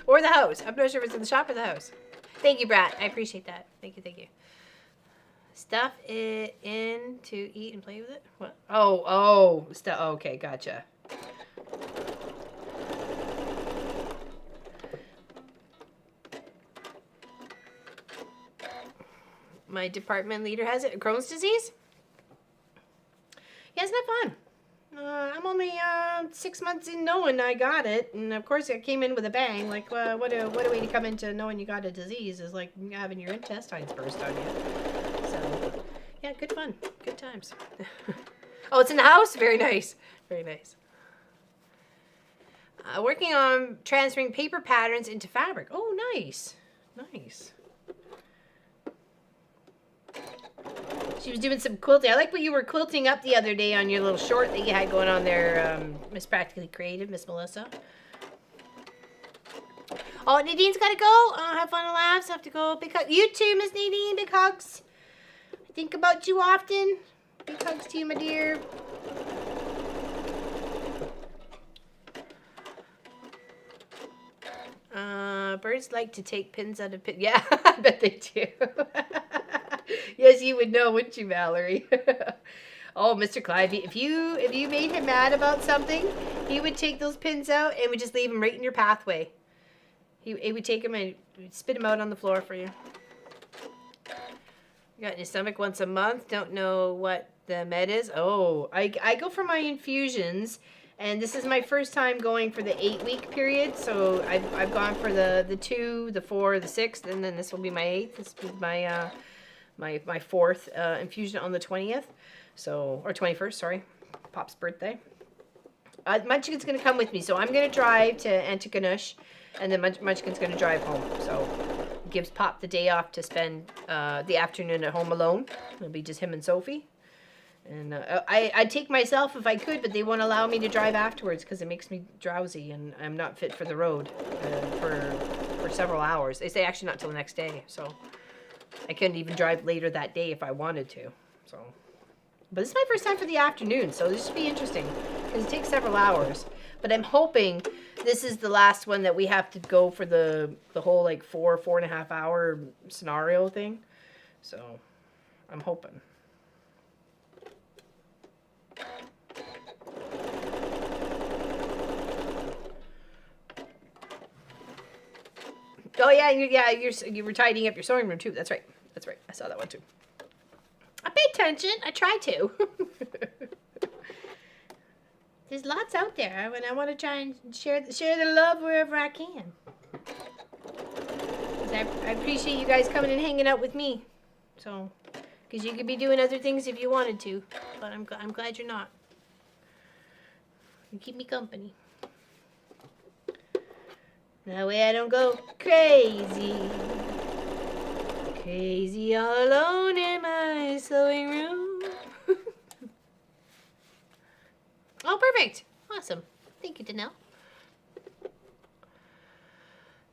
Or the house. I'm not sure if it's in the shop or the house. Thank you, Brat. I appreciate that. Thank you, thank you. Stuff it in to eat and play with it? What? Oh. Okay, gotcha. My department leader has it. Crohn's disease? Yeah, it's not fun. I'm only 6 months in knowing I got it, and of course I came in with a bang. Like, what a way to come into knowing you got a disease is like having your intestines burst on you. So, yeah, good fun, good times. Oh, it's in the house. Very nice, very nice. Working on transferring paper patterns into fabric. Oh, nice, nice. She was doing some quilting. I like what you were quilting up the other day on your little short that you had going on there, Miss Practically Creative, Miss Melissa. Oh, Nadine's got to go. Have fun and laughs. Have to go. Big hug. You too, Miss Nadine. Big hugs. I think about you often. Big hugs to you, my dear. Birds like to take pins out of pins. Yeah, I bet they do. Yes, you would know, wouldn't you, Valerie? Oh, Mr. Clive, if you made him mad about something, he would take those pins out and would just leave them right in your pathway. He would take them and spit them out on the floor for you. You got in your stomach once a month. Don't know what the med is. Oh, I go for my infusions, and this is my first time going for the 8-week period. So I've gone for the 2, the 4, the 6th, and then this will be my 8th. This will be my my 4th infusion on the 20th, so, or 21st, sorry, Pop's birthday. Munchkin's going to come with me, so I'm going to drive to Antigonish, and then Munchkin's going to drive home, so it gives Pop the day off to spend the afternoon at home alone. It'll be just him and Sophie, and I'd take myself if I could, but they won't allow me to drive afterwards because it makes me drowsy, and I'm not fit for the road for several hours. They say actually not till the next day, so I couldn't even drive later that day if I wanted to. So, but this is my first time for the afternoon, so this should be interesting because it takes several hours. But I'm hoping this is the last one that we have to go for the whole like 4.5 hour scenario thing. So, I'm hoping. Oh yeah, you were tidying up your sewing room too. That's right. That's right. I saw that one too. I pay attention. I try to. There's lots out there, and I want to try and share the love wherever I can. I appreciate you guys coming and hanging out with me. So, because you could be doing other things if you wanted to, but I'm glad you're not. You keep me company. That way I don't go crazy. Crazy all alone in my sewing room. Oh, perfect. Awesome. Thank you, Danelle.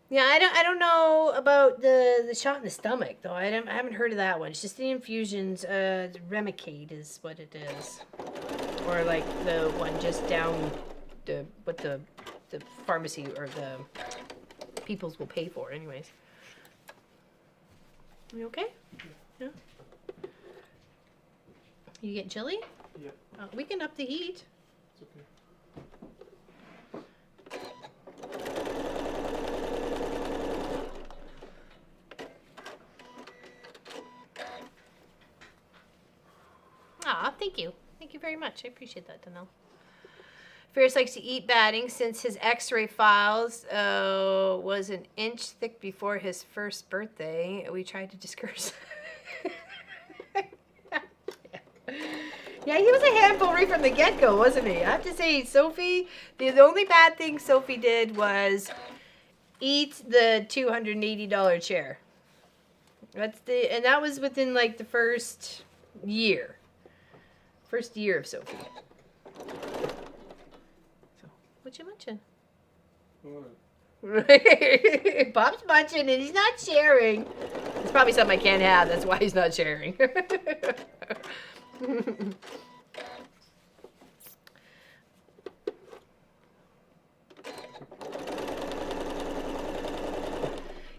Yeah, I don't know about the shot in the stomach though. I haven't heard of that one. It's just the infusions. Remicade is what it is, or like the one just down the pharmacy or the People's will pay for, anyways. You okay? Yeah. You get chilly? Yeah. We can up the heat. It's okay. Ah, thank you. Thank you very much. I appreciate that, Danelle. Ferris likes to eat batting since his x-ray files was an inch thick before his first birthday. We tried to discourage. Yeah, he was a handful right from the get-go, wasn't he? I have to say, Sophie, the only bad thing Sophie did was eat the $280 chair. And that was within like the first year. First year of Sophie. So, what you munching? What? Bob's munching and he's not sharing. It's probably something I can't have. That's why he's not sharing.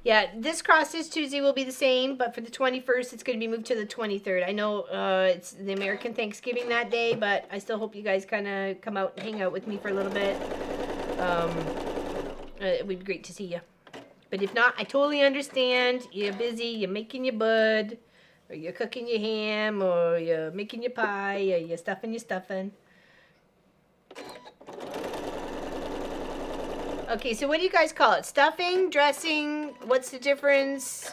Yeah, this cross-stitch Tuesday will be the same, but for the 21st, it's going to be moved to the 23rd. I know it's the American Thanksgiving that day, but I still hope you guys kind of come out and hang out with me for a little bit. It would be great to see you. But if not, I totally understand. You're busy, you're making your bud, or you're cooking your ham, or you're making your pie, or you're stuffing your stuffing. Okay, so what do you guys call it? Stuffing? Dressing? What's the difference?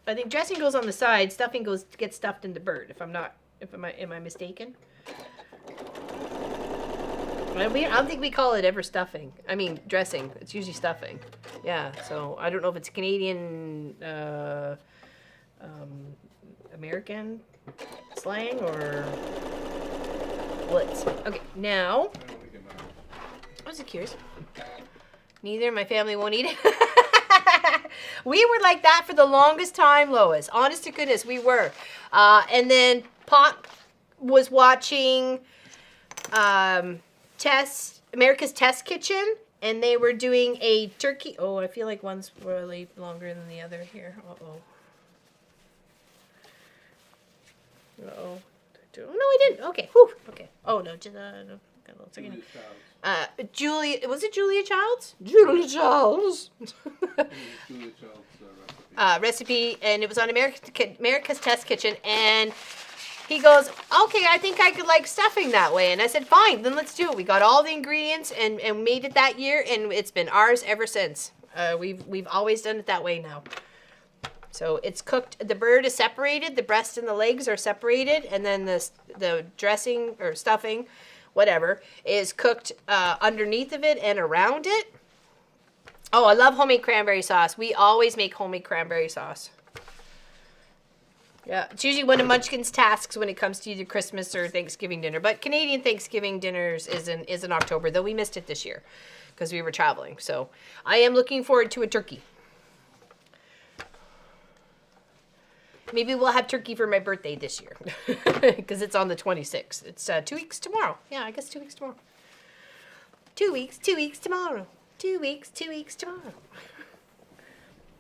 I think dressing goes on the side. Stuffing gets stuffed in the bird. Am I mistaken? I don't think we call it ever stuffing. I mean dressing. It's usually stuffing. Yeah. So I don't know if it's Canadian, American slang or. Okay, now. I was curious. Neither. My family won't eat it. We were like that for the longest time, Lois. Honest to goodness, we were. And then Pop was watching America's Test Kitchen, and they were doing a turkey. Oh, I feel like one's really longer than the other here. Uh-oh. Uh-oh. Oh, no, I didn't. Okay. Whew. Okay. Oh, no. Got a little second. Julia. Was it Julia Childs? Julia Childs. Julia Childs' recipe, and it was on America's Test Kitchen, and he goes, okay, I think I could like stuffing that way. And I said, fine, then let's do it. We got all the ingredients and made it that year, and it's been ours ever since. We've always done it that way now. So it's cooked. The bird is separated. The breast and the legs are separated, and then the dressing or stuffing, whatever, is cooked underneath of it and around it. Oh, I love homemade cranberry sauce. We always make homemade cranberry sauce. Yeah, it's usually one of Munchkin's tasks when it comes to either Christmas or Thanksgiving dinner. But Canadian Thanksgiving dinners is in October, though we missed it this year because we were traveling. So I am looking forward to a turkey. Maybe we'll have turkey for my birthday this year because it's on the 26th. It's 2 weeks tomorrow. Yeah, I guess 2 weeks tomorrow. 2 weeks tomorrow. 2 weeks tomorrow.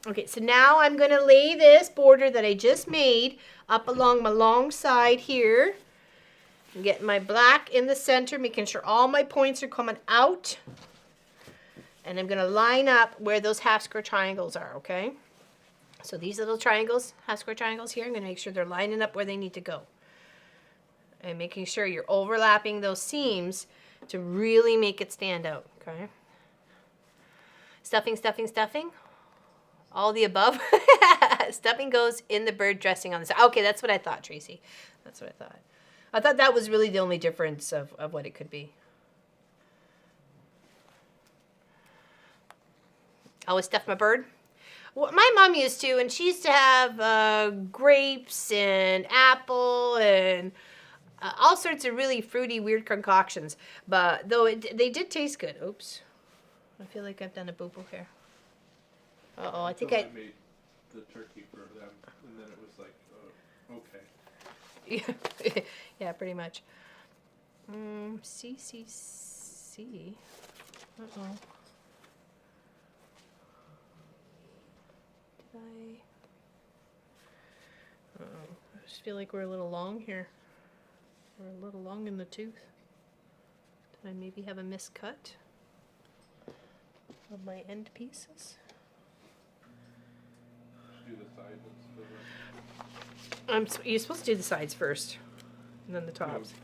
Okay, so now I'm going to lay this border that I just made up along my long side here. I'm getting my black in the center, making sure all my points are coming out. And I'm going to line up where those half square triangles are, okay? So these little triangles, half square triangles here, I'm going to make sure they're lining up where they need to go. And making sure you're overlapping those seams to really make it stand out, okay? Stuffing, stuffing, stuffing. All the above. Stuffing goes in the bird dressing on the side. Okay, that's what I thought, Tracy. That's what I thought. I thought that was really the only difference of what it could be. Always stuff my bird. Well, my mom used to, and she used to have grapes and apple and all sorts of really fruity, weird concoctions. But though they did taste good. Oops. I feel like I've done a boo-boo here. Uh-oh, I think I made the turkey for them, and then it was like, okay. Yeah, pretty much. CCC. Uh-oh. Did I just feel like we're a little long here. We're a little long in the tooth. Did I maybe have a miscut of my end pieces? Do the sides and You're supposed to do the sides first, and then the tops.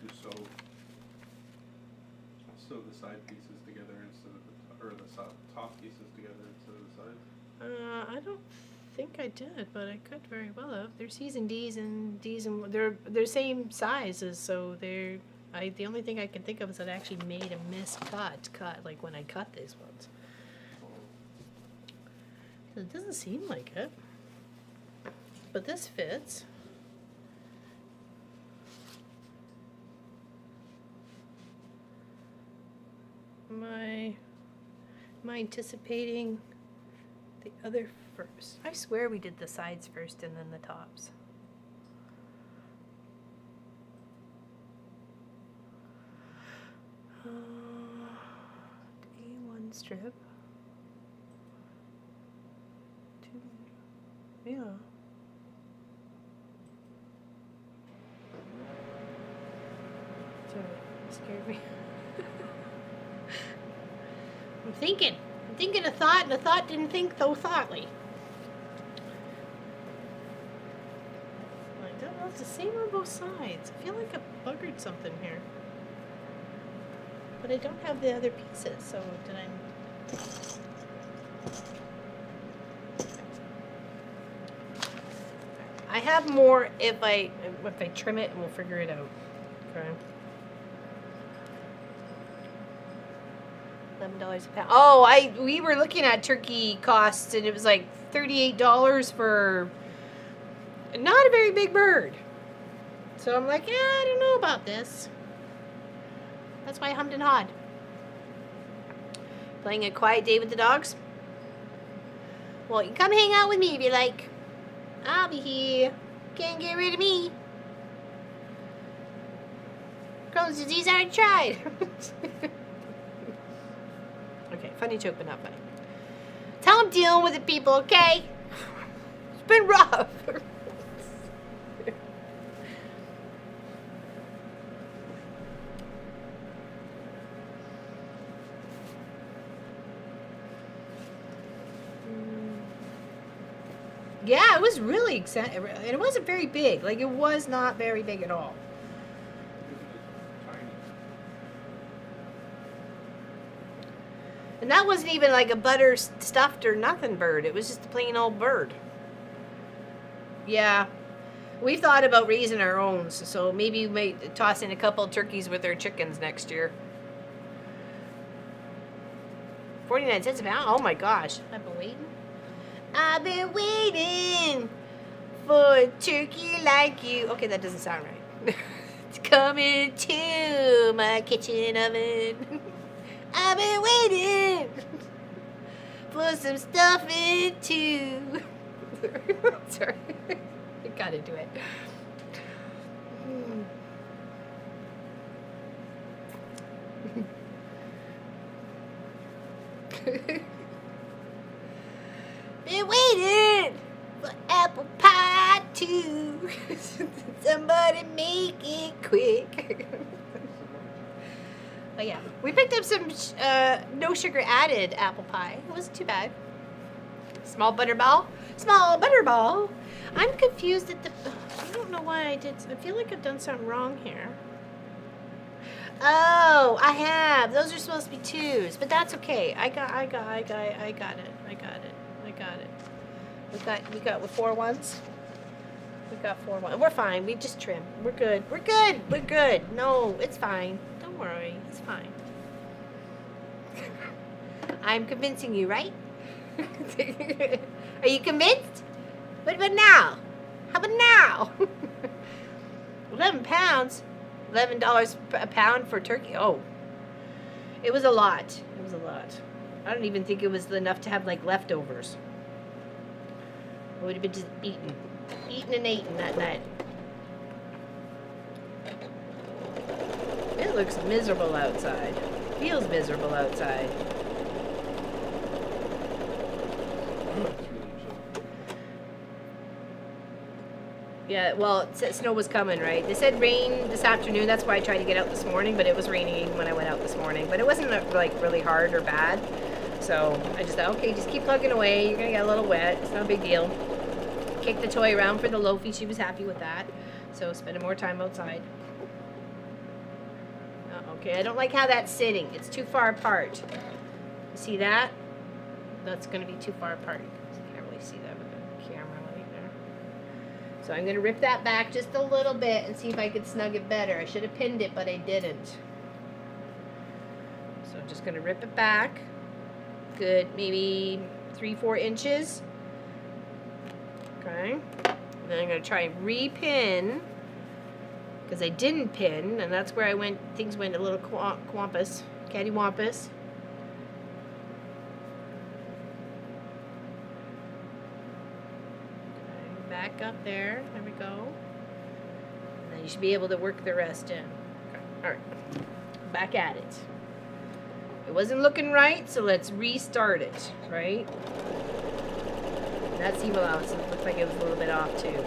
sew the side pieces together instead of the top pieces together instead of the sides. I don't think I did, but I could very well have. They're C's and D's and D's, and they're same sizes, so they're. The only thing I can think of is that I actually made a cut like when I cut these ones. It doesn't seem like it, but this fits. Am I anticipating the other first? I swear we did the sides first and then the tops. A1 strip. Yeah. Sorry, you scared me. I'm thinking a thought, and a thought didn't think so thoughtly. I don't know, it's the same on both sides. I feel like I buggered something here. But I don't have the other pieces, so did I... I have more if I trim it, and we'll figure it out. Okay. $11 a pound. Oh, we were looking at turkey costs, and it was like $38 for not a very big bird. So I'm like, yeah, I don't know about this. That's why I hummed and hawed. Playing a quiet day with the dogs. Well, you can come hang out with me if you like. I'll be here. Can't get rid of me. Crohn's disease already tried. Okay, funny joke, but not funny. Tell them dealing with it, people, okay? It's been rough. Yeah, it was really exciting. And it wasn't very big. Like, it was not very big at all. And that wasn't even like a butter stuffed or nothing bird. It was just a plain old bird. Yeah. We've thought about raising our own, so maybe we might toss in a couple of turkeys with our chickens next year. 49 cents a pound? Oh my gosh. I've been waiting. I've been waiting for a turkey like you. Okay, that doesn't sound right. It's coming to my kitchen oven. I've been waiting for some stuffing too. Sorry. I gotta do it. Been waiting for apple pie too. Somebody make it quick. But yeah, we picked up some no sugar added apple pie. It wasn't too bad. Small butterball. Small butterball. I'm confused at the... I don't know why I did... I feel like I've done something wrong here. Oh, I have. Those are supposed to be 2s, but that's okay. I got it. We got with 4 1s. We got 4 1s. We're fine. We just trim. We're good. We're good. We're good. No, it's fine. Don't worry. It's fine. I'm convincing you, right? Are you convinced? What about now? How about now? 11 pounds. $11 a pound for turkey. Oh, it was a lot. It was a lot. I don't even think it was enough to have like leftovers. It would have been just eaten and eaten that night. It looks miserable outside. Feels miserable outside. Yeah, well, snow was coming, right? They said rain this afternoon. That's why I tried to get out this morning, but it was raining when I went out this morning. But it wasn't like really hard or bad. So I just thought, okay, just keep plugging away. You're going to get a little wet. It's not a big deal. Kicked the toy around for the Lofi. She was happy with that. So spending more time outside. Okay, I don't like how that's sitting. It's too far apart. You see that? That's going to be too far apart. You can't really see that with the camera right there. So I'm going to rip that back just a little bit and see if I could snug it better. I should have pinned it, but I didn't. So I'm just going to rip it back. Good, maybe 3-4 inches. Okay. And then I'm going to try and repin, because I didn't pin, and that's where I went. Things went a little cattywampus. Okay, back up there. There we go. And then you should be able to work the rest in. Okay. All right. Back at it. It wasn't looking right, so let's restart it. Right. And that seam allowance looks like it was a little bit off too.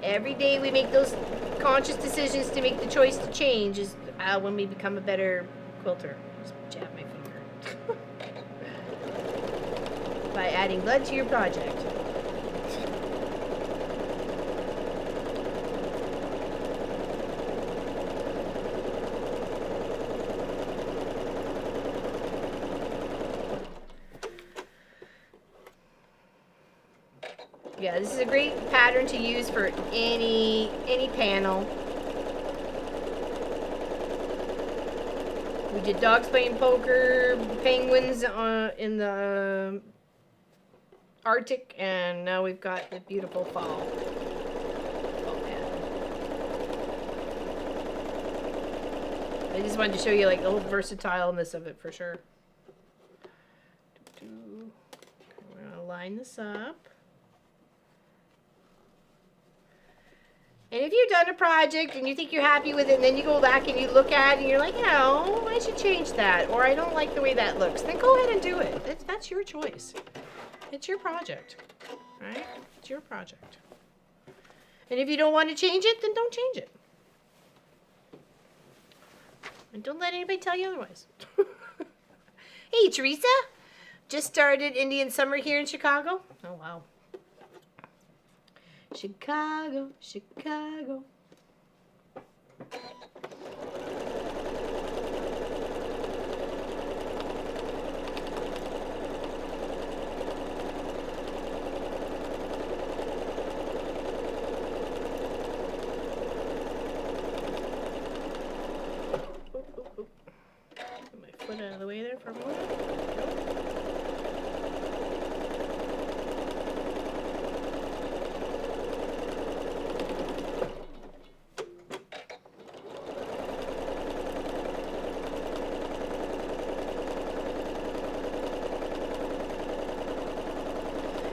Every day we make those conscious decisions to make the choice to change is when we become a better quilter. Just jab my finger. By adding blood to your project. Yeah, this is a great pattern to use for any panel. We did dogs playing poker, penguins in the Arctic, and now we've got the beautiful fall panel. I just wanted to show you like the whole versatileness of it for sure. We're gonna line this up. And if you've done a project and you think you're happy with it, and then you go back and you look at it and you're like, you know, I should change that, or I don't like the way that looks, then go ahead and do it. That's your choice. It's your project, right? It's your project. And if you don't want to change it, then don't change it. And don't let anybody tell you otherwise. Hey, Teresa. Just started Indian summer here in Chicago. Oh, wow. Chicago, Chicago. Put my foot out of the way there for a moment.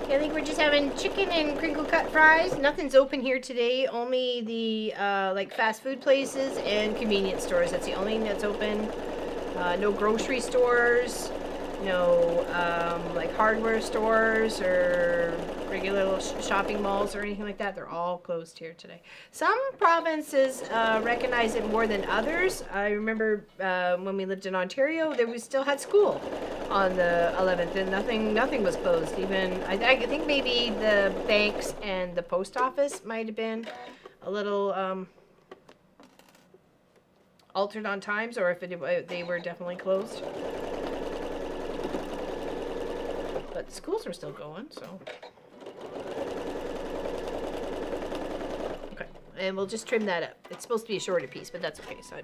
I think we're just having chicken and crinkle cut fries. Nothing's open here today. Only the like fast food places and convenience stores. That's the only thing that's open. No grocery stores. no like hardware stores or regular little shopping malls or anything like that. They're all closed here today. Some provinces recognize it more than others. I remember when we lived in Ontario, we still had school on the 11th, and nothing was closed. Even I think maybe the banks and the post office might have been a little altered on times, or if they were definitely closed. But schools are still going, so. Okay, and we'll just trim that up. It's supposed to be a shorter piece, but that's okay. So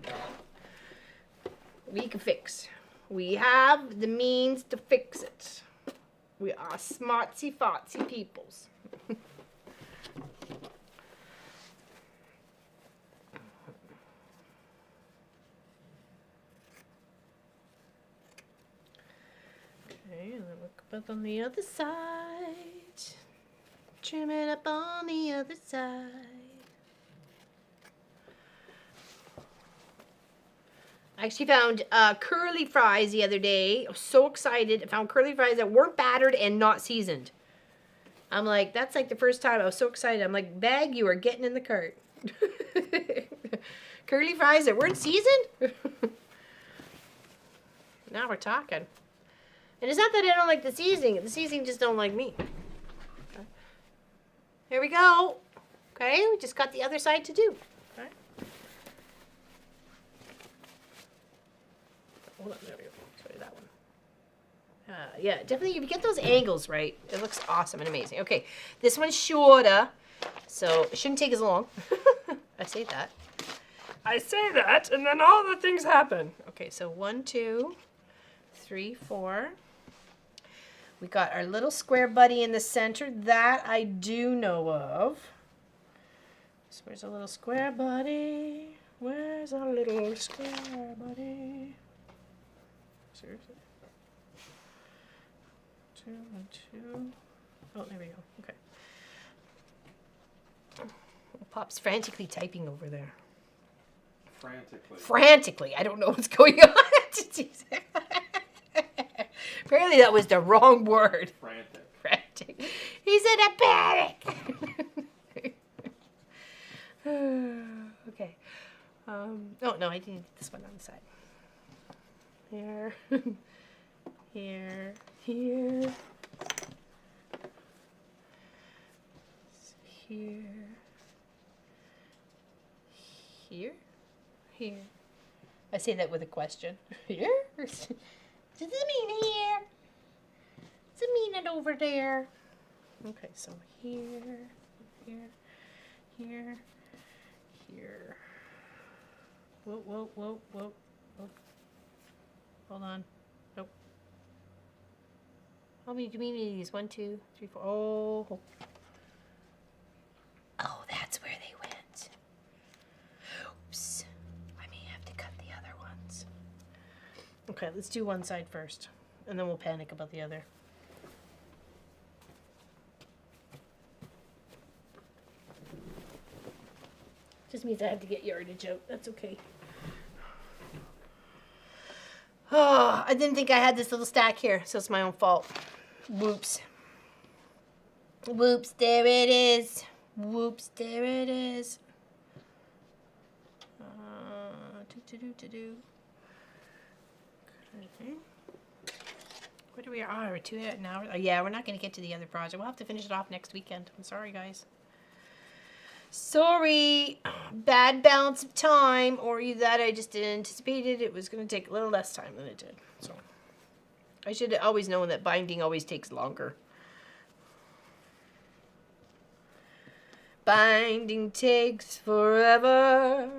we can fix. We have the means to fix it. We are smartsy fartsy peoples. Okay, and then we'll put on the other side. Trim it up on the other side. I actually found curly fries the other day. I was so excited. I found curly fries that weren't battered and not seasoned. I'm like, that's like the first time I was so excited. I'm like, bag, you are getting in the cart. Curly fries that weren't seasoned? Now we're talking. And it's not that I don't like the seasoning. The seasoning just don't like me. Okay. Here we go. Okay, we just got the other side to do. Okay. Hold on, there we go. Sorry, that one. Yeah, definitely, if you get those angles right, it looks awesome and amazing. Okay, this one's shorter, so it shouldn't take as long. I say that. I say that, and then all the things happen. Okay, so 1, 2, 3, 4. We got our little square buddy in the center. That I do know of. So where's our little square buddy? Where's our little square buddy? Seriously? 2, 1, 2. Oh, there we go. Okay. Pop's frantically typing over there. Frantically. Frantically. I don't know what's going on. Apparently that was the wrong word. Frantic. He's in a panic. Okay. Oh, no, I didn't get this one on the side. Here. Here. Here. Here. Here. Here. I say that with a question. Here? Does it mean here? Does it mean it over there? Okay, so here, here, here, here. Whoa, whoa, whoa, whoa, whoa. Hold on. Nope. How many do you mean these? 1, 2, 3, 4. Oh. Oh, that's where they went. Oops. I may have to cut the other ones. Okay, let's do one side first, and then we'll panic about the other. Just means I have to get yardage out. That's okay. Oh, I didn't think I had this little stack here, so it's my own fault. Whoops. Whoops, there it is. Whoops, there it is. Okay. What do we are? Oh, we're 2 hours. Oh, yeah, we're not going to get to the other project. We'll have to finish it off next weekend. I'm sorry, guys. Sorry. Bad balance of time, or either that I just didn't anticipate it. It was going to take a little less time than it did. So I should have always known that binding always takes longer. Binding takes forever.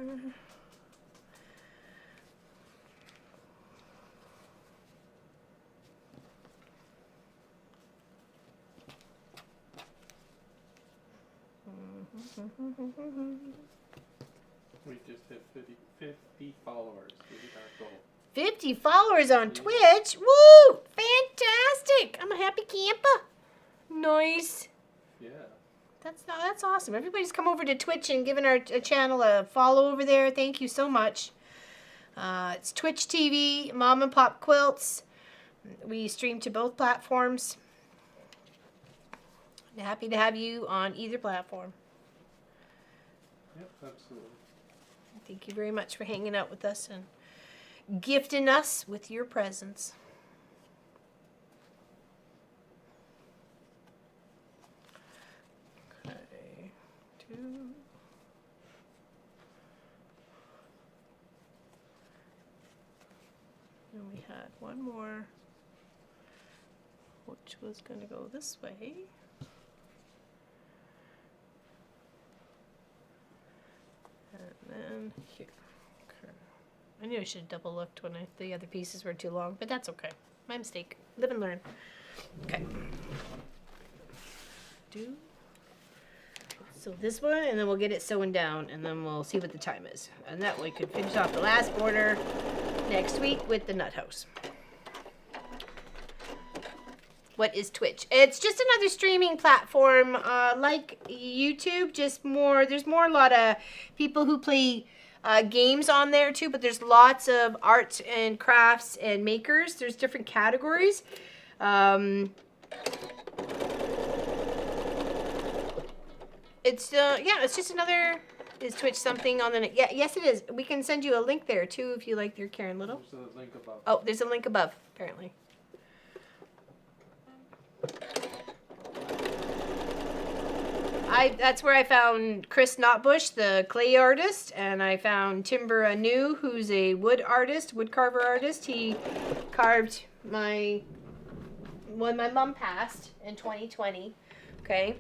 We just hit 50 followers. We hit our goal. 50 followers on Twitch. Woo! Fantastic! I'm a happy camper. Nice. Yeah. That's awesome. Everybody's come over to Twitch and given our channel a follow over there. Thank you so much. It's Twitch TV, Mom and Pop Quilts. We stream to both platforms. Happy to have you on either platform. Yep, absolutely. Thank you very much for hanging out with us and gifting us with your presence. Okay, 2. And we had one more, which was going to go this way. And then here. Okay. I knew I should have double looked when the other pieces were too long, but that's okay. My mistake. Live and learn. Okay. So this one, and then we'll get it sewn down, and then we'll see what the time is. And that way we could finish off the last border next week with the nut house. What is Twitch? It's just another streaming platform like YouTube, just more, there's more a lot of people who play games on there too, but there's lots of arts and crafts and makers. There's different categories. It's yeah, it's just another, is Twitch something on the, yeah, yes it is. We can send you a link there too if you like your Karen Little. There's a link above. Oh, there's a link above, apparently. That's where I found Chris Notbush, the clay artist, and I found Timber Anu, who's a wood carver artist. He carved when my mom passed in 2020. Okay,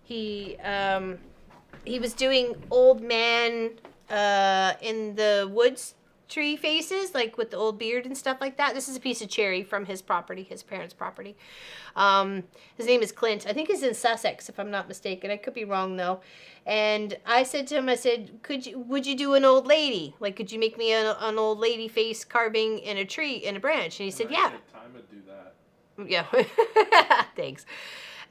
he was doing old man in the woods tree faces, like with the old beard and stuff like that. This is a piece of cherry from his property, his parents' property. His name is Clint. I think he's in Sussex, if I'm not mistaken. I could be wrong though. And I said to him, I said, would you do an old lady? Like, could you make me an old lady face carving in a tree, in a branch? And he said, yeah. Time to do that. Yeah. Thanks.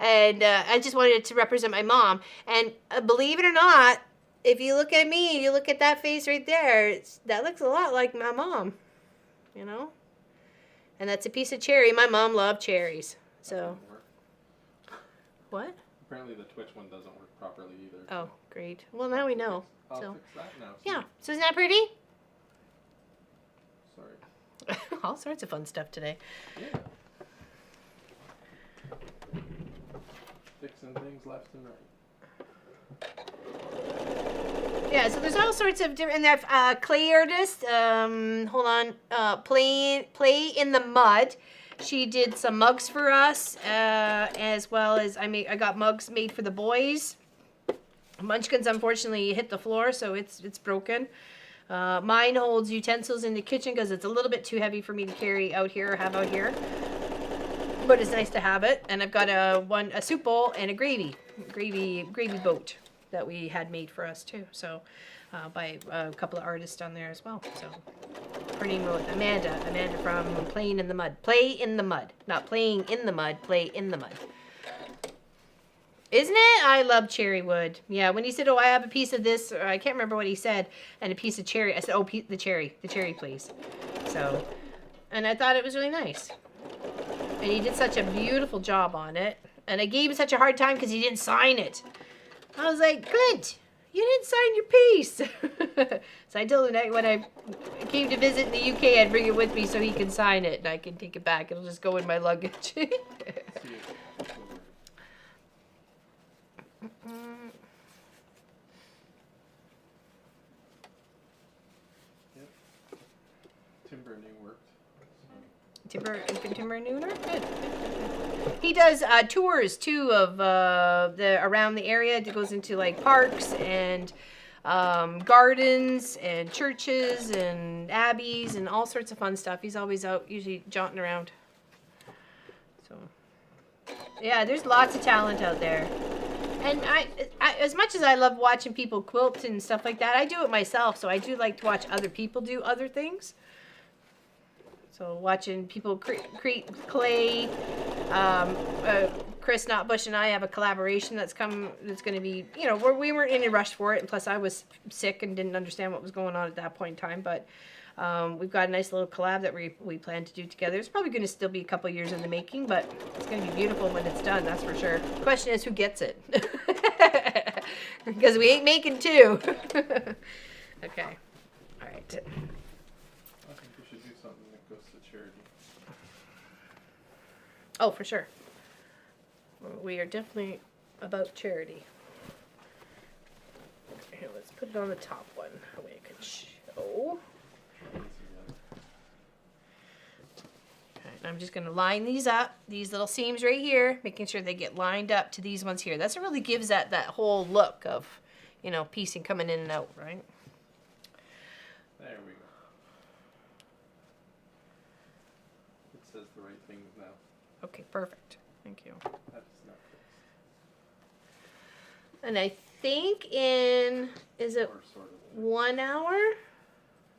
And I just wanted it to represent my mom. And believe it or not, if you look at me, you look at that face right there, that looks a lot like my mom, you know? And that's a piece of cherry. My mom loved cherries. So, what? Apparently the Twitch one doesn't work properly either. Oh, great. Well, now we know. I'll So, fix that now. yeah. So isn't that pretty? Sorry. All sorts of fun stuff today. Yeah. Fixing things left and right. Yeah, so there's all sorts of different, and that clay artist, hold on, play in the mud. She did some mugs for us, as well as I got mugs made for the boys. Munchkins unfortunately hit the floor, so it's broken. Mine holds utensils in the kitchen because it's a little bit too heavy for me to carry out here or have out here. But it's nice to have it. And I've got a soup bowl and a gravy boat that we had made for us too. So by a couple of artists on there as well. So her name was Amanda from Playing in the Mud. Play in the Mud. Not playing in the mud, play in the mud. Isn't it? I love cherry wood. Yeah, when he said, oh, I have a piece of this, or I can't remember what he said, and a piece of cherry. I said, oh, the cherry, please. So, and I thought it was really nice. And he did such a beautiful job on it. And I gave him such a hard time because he didn't sign it. I was like, Clint, you didn't sign your piece. So I told him when I came to visit in the UK, I'd bring it with me so he can sign it. And I can take it back. It'll just go in my luggage. Timber New worked. Timber Nooner? Good. He does tours too of around the area. It goes into like parks and gardens and churches and abbeys and all sorts of fun stuff. He's always out, usually jaunting around. So yeah, there's lots of talent out there. And I as much as I love watching people quilt and stuff like that, I do it myself. So I do like to watch other people do other things. So watching people create clay. Chris Notbush and I have a collaboration that's going to be, you know, we weren't in a rush for it. And plus I was sick and didn't understand what was going on at that point in time. But We've got a nice little collab that we plan to do together. It's probably going to still be a couple years in the making, but it's going to be beautiful when it's done, that's for sure. The question is, who gets it? Because we ain't making two. Okay. All right. I think we should do something that goes to charity. Oh, for sure. We are definitely about charity. Here, let's put it on the top one. That way I can show. Okay, and I'm just going to line these up, these little seams right here, making sure they get lined up to these ones here. That's what really gives that whole look of, you know, piecing coming in and out, right? There we go. It says the right things now. Okay, perfect. Thank you. That's not And I think in, is it or sort of. 1 hour?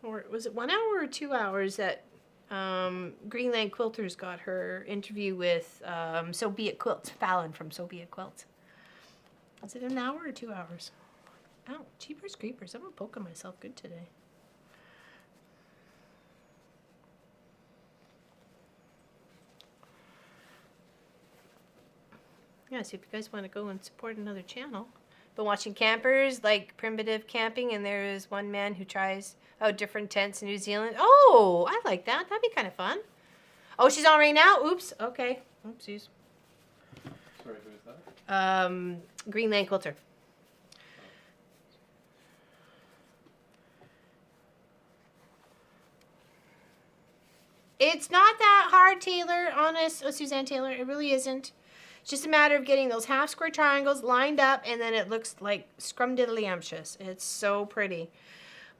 Or was it 1 hour or 2 hours that Greenland Quilters got her interview with So Be It Quilt, Fallon from So Be It Quilt. Is it an hour or 2 hours? Oh, Jeepers Creepers. I'm poking myself good today. Yeah, so if you guys want to go and support another channel. Been watching campers like Primitive Camping, and there is one man who tries out different tents in New Zealand. Oh, I like that. That'd be kind of fun. Oh, she's on right now? Oops. Okay. Oopsies. Sorry, who is that? Greenland Quilter. It's not that hard, Taylor. Honest, Suzanne Taylor. It really isn't. It's just a matter of getting those half square triangles lined up, and then it looks like scrumdiddlyumptious. It's so pretty.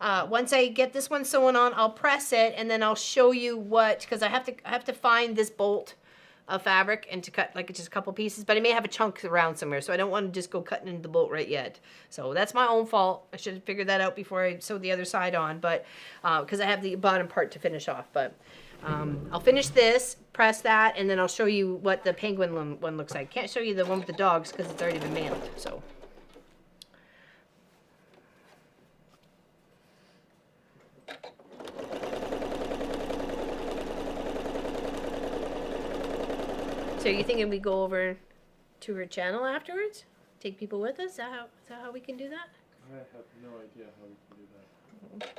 Once I get this one sewn on, I'll press it, and then I'll show you what, because I have to find this bolt of fabric and to cut like just a couple pieces, but I may have a chunk around somewhere, so I don't want to just go cutting into the bolt right yet. So that's my own fault. I should have figured that out before I sewed the other side on, but because I have the bottom part to finish off. But I'll finish this, press that, and then I'll show you what the penguin one looks like. Can't show you the one with the dogs because it's already been mailed. So. So are you thinking we go over to her channel afterwards? Take people with us? Is that how we can do that? I have no idea how we can do that.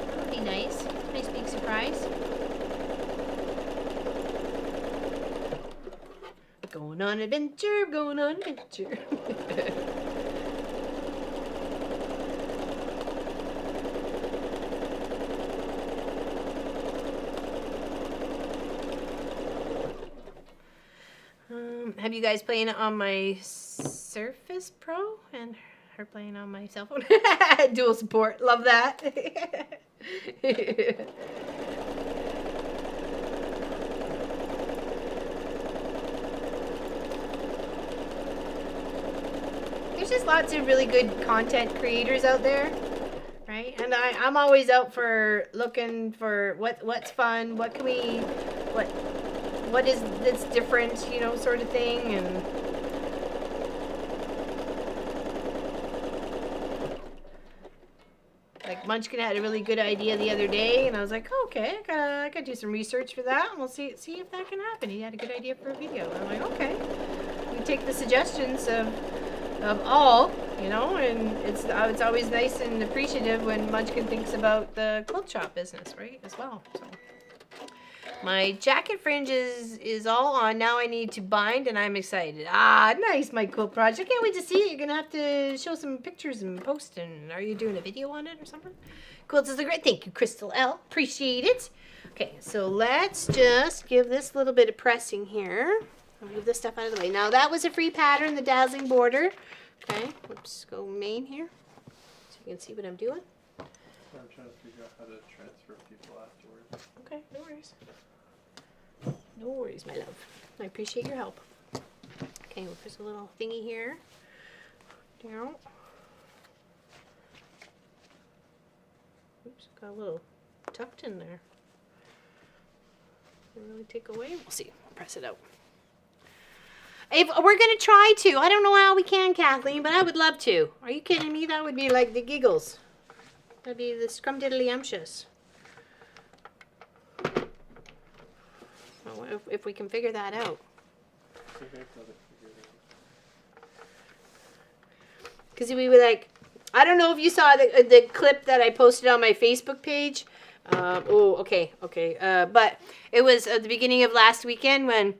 That would be nice. Nice big surprise. Going on adventure, going on adventure. Have you guys playing it on my Surface Pro and her playing on my cell phone? Dual support, love that. There's just lots of really good content creators out there, right? And I'm always out for looking for what's fun, what can we, what is that's different, you know, sort of thing. And like Munchkin had a really good idea the other day, and I was like, oh, okay, I gotta do some research for that, and we'll see if that can happen. He had a good idea for a video. And I'm like, okay, we take the suggestions of all, you know, and it's always nice and appreciative when Munchkin thinks about the quilt shop business, right, as well. So. My jacket fringe is all on. Now I need to bind, and I'm excited. Ah, nice, my quilt project. I can't wait to see it. You're going to have to show some pictures and post, and are you doing a video on it or something? Quilts is a great. Thank you, Crystal L. Appreciate it. Okay, so let's just give this little bit of pressing here. I'll move this stuff out of the way. Now, that was a free pattern, the Dazzling border. Okay, let's go main here so you can see what I'm doing. I'm trying to figure out how to transfer people afterwards. Okay, no worries. No worries, my love. I appreciate your help. Okay, we'll put a little thingy here. Down. Oops, got a little tucked in there. Didn't really take away. We'll see. I'll press it out. If we're gonna try to. I don't know how we can, Kathleen, but I would love to. Are you kidding me? That would be like the giggles. That'd be the scrumdiddlyumptious. Oh, if we can figure that out. Because we were like, I don't know if you saw the clip that I posted on my Facebook page. Okay. But it was at the beginning of last weekend when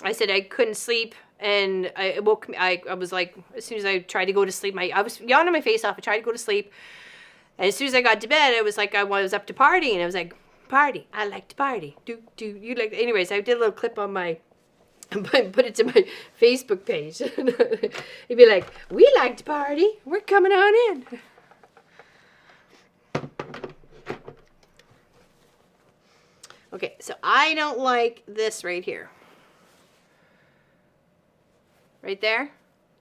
I said I couldn't sleep, and I woke. I was like, as soon as I tried to go to sleep, I was yawning my face off. I tried to go to sleep, and as soon as I got to bed, it was like I was up to party, and I was like, party. I like to party. Do you like? Anyways, I did a little clip on my. Put it to my Facebook page. He'd be like, we like to party. We're coming on in. Okay, so I don't like this right here. Right there.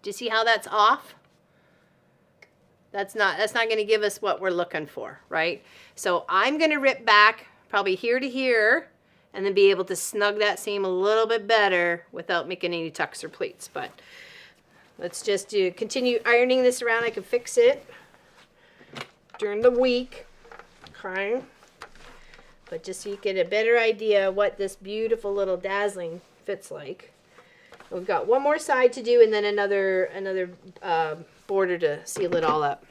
Do you see how that's off? That's not going to give us what we're looking for, right? So I'm going to rip back probably here to here, and then be able to snug that seam a little bit better without making any tucks or pleats. But let's just continue ironing this around. I can fix it during the week. Okay. But just so you get a better idea what this beautiful little Dazzling fits like. We've got one more side to do, and then another border to seal it all up.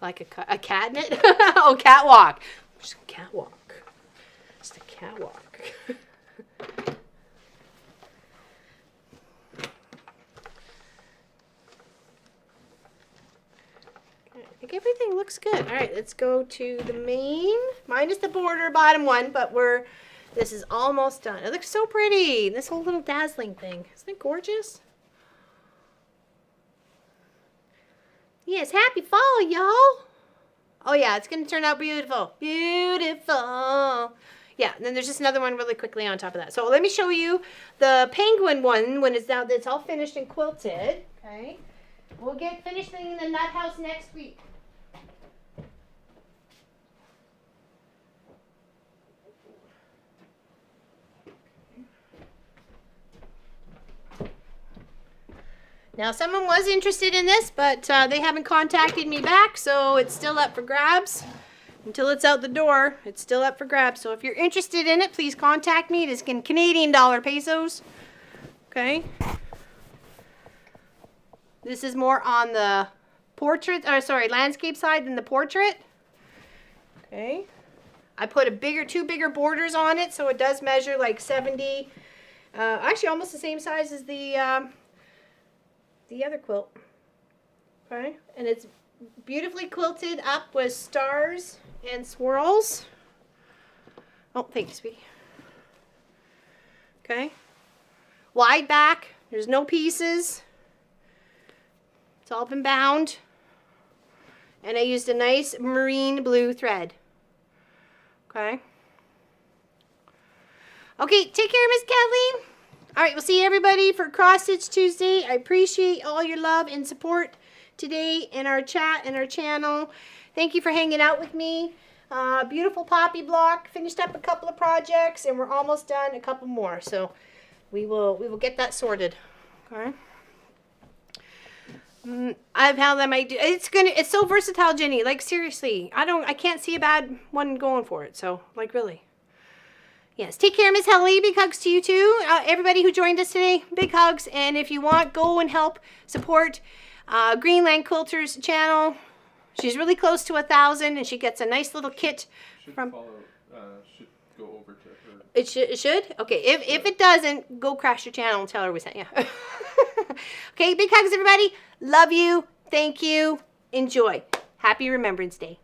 Like a catnip? Oh, catwalk. Just a catwalk. Just a catwalk. I think everything looks good. All right, let's go to the main. Minus the border, bottom one, but this is almost done. It looks so pretty. This whole little Dazzling thing. Isn't it gorgeous? Yes, happy fall, y'all. Oh, yeah, it's going to turn out beautiful. Beautiful. Yeah, and then there's just another one really quickly on top of that. So let me show you the penguin one when it's out. It's all finished and quilted. Okay. We'll get finished in the nut house next week. Now, someone was interested in this, but they haven't contacted me back, so it's still up for grabs. Until it's out the door, it's still up for grabs. So if you're interested in it, please contact me. It is in Canadian dollar pesos. Okay. This is more on the landscape side than the portrait. Okay. I put two bigger borders on it, so it does measure like 70, actually almost the same size as the other quilt. Okay, and it's beautifully quilted up with stars and swirls. Oh, thank you, sweetie. Okay, wide back. There's no pieces. It's all been bound, and I used a nice marine blue thread. Okay. Okay, take care, Miss Kathleen. All right, we'll see everybody for Cross Stitch Tuesday. I appreciate all your love and support today in our chat and our channel. Thank you for hanging out with me. Beautiful poppy block. Finished up a couple of projects, and we're almost done a couple more. So we will get that sorted. Okay. I've had them. It's so versatile, Jenny. Like seriously, I can't see a bad one going for it. So like really. Yes, take care, Miss Helly. Big hugs to you too. Everybody who joined us today, big hugs. And if you want, go and help support Greenland Quilter's channel. She's really close to 1,000, and she gets a nice little kit should from. Should go over to her. It should. Okay, if it doesn't, go crash your channel and tell her we sent you. Okay, big hugs, everybody. Love you. Thank you. Enjoy. Happy Remembrance Day.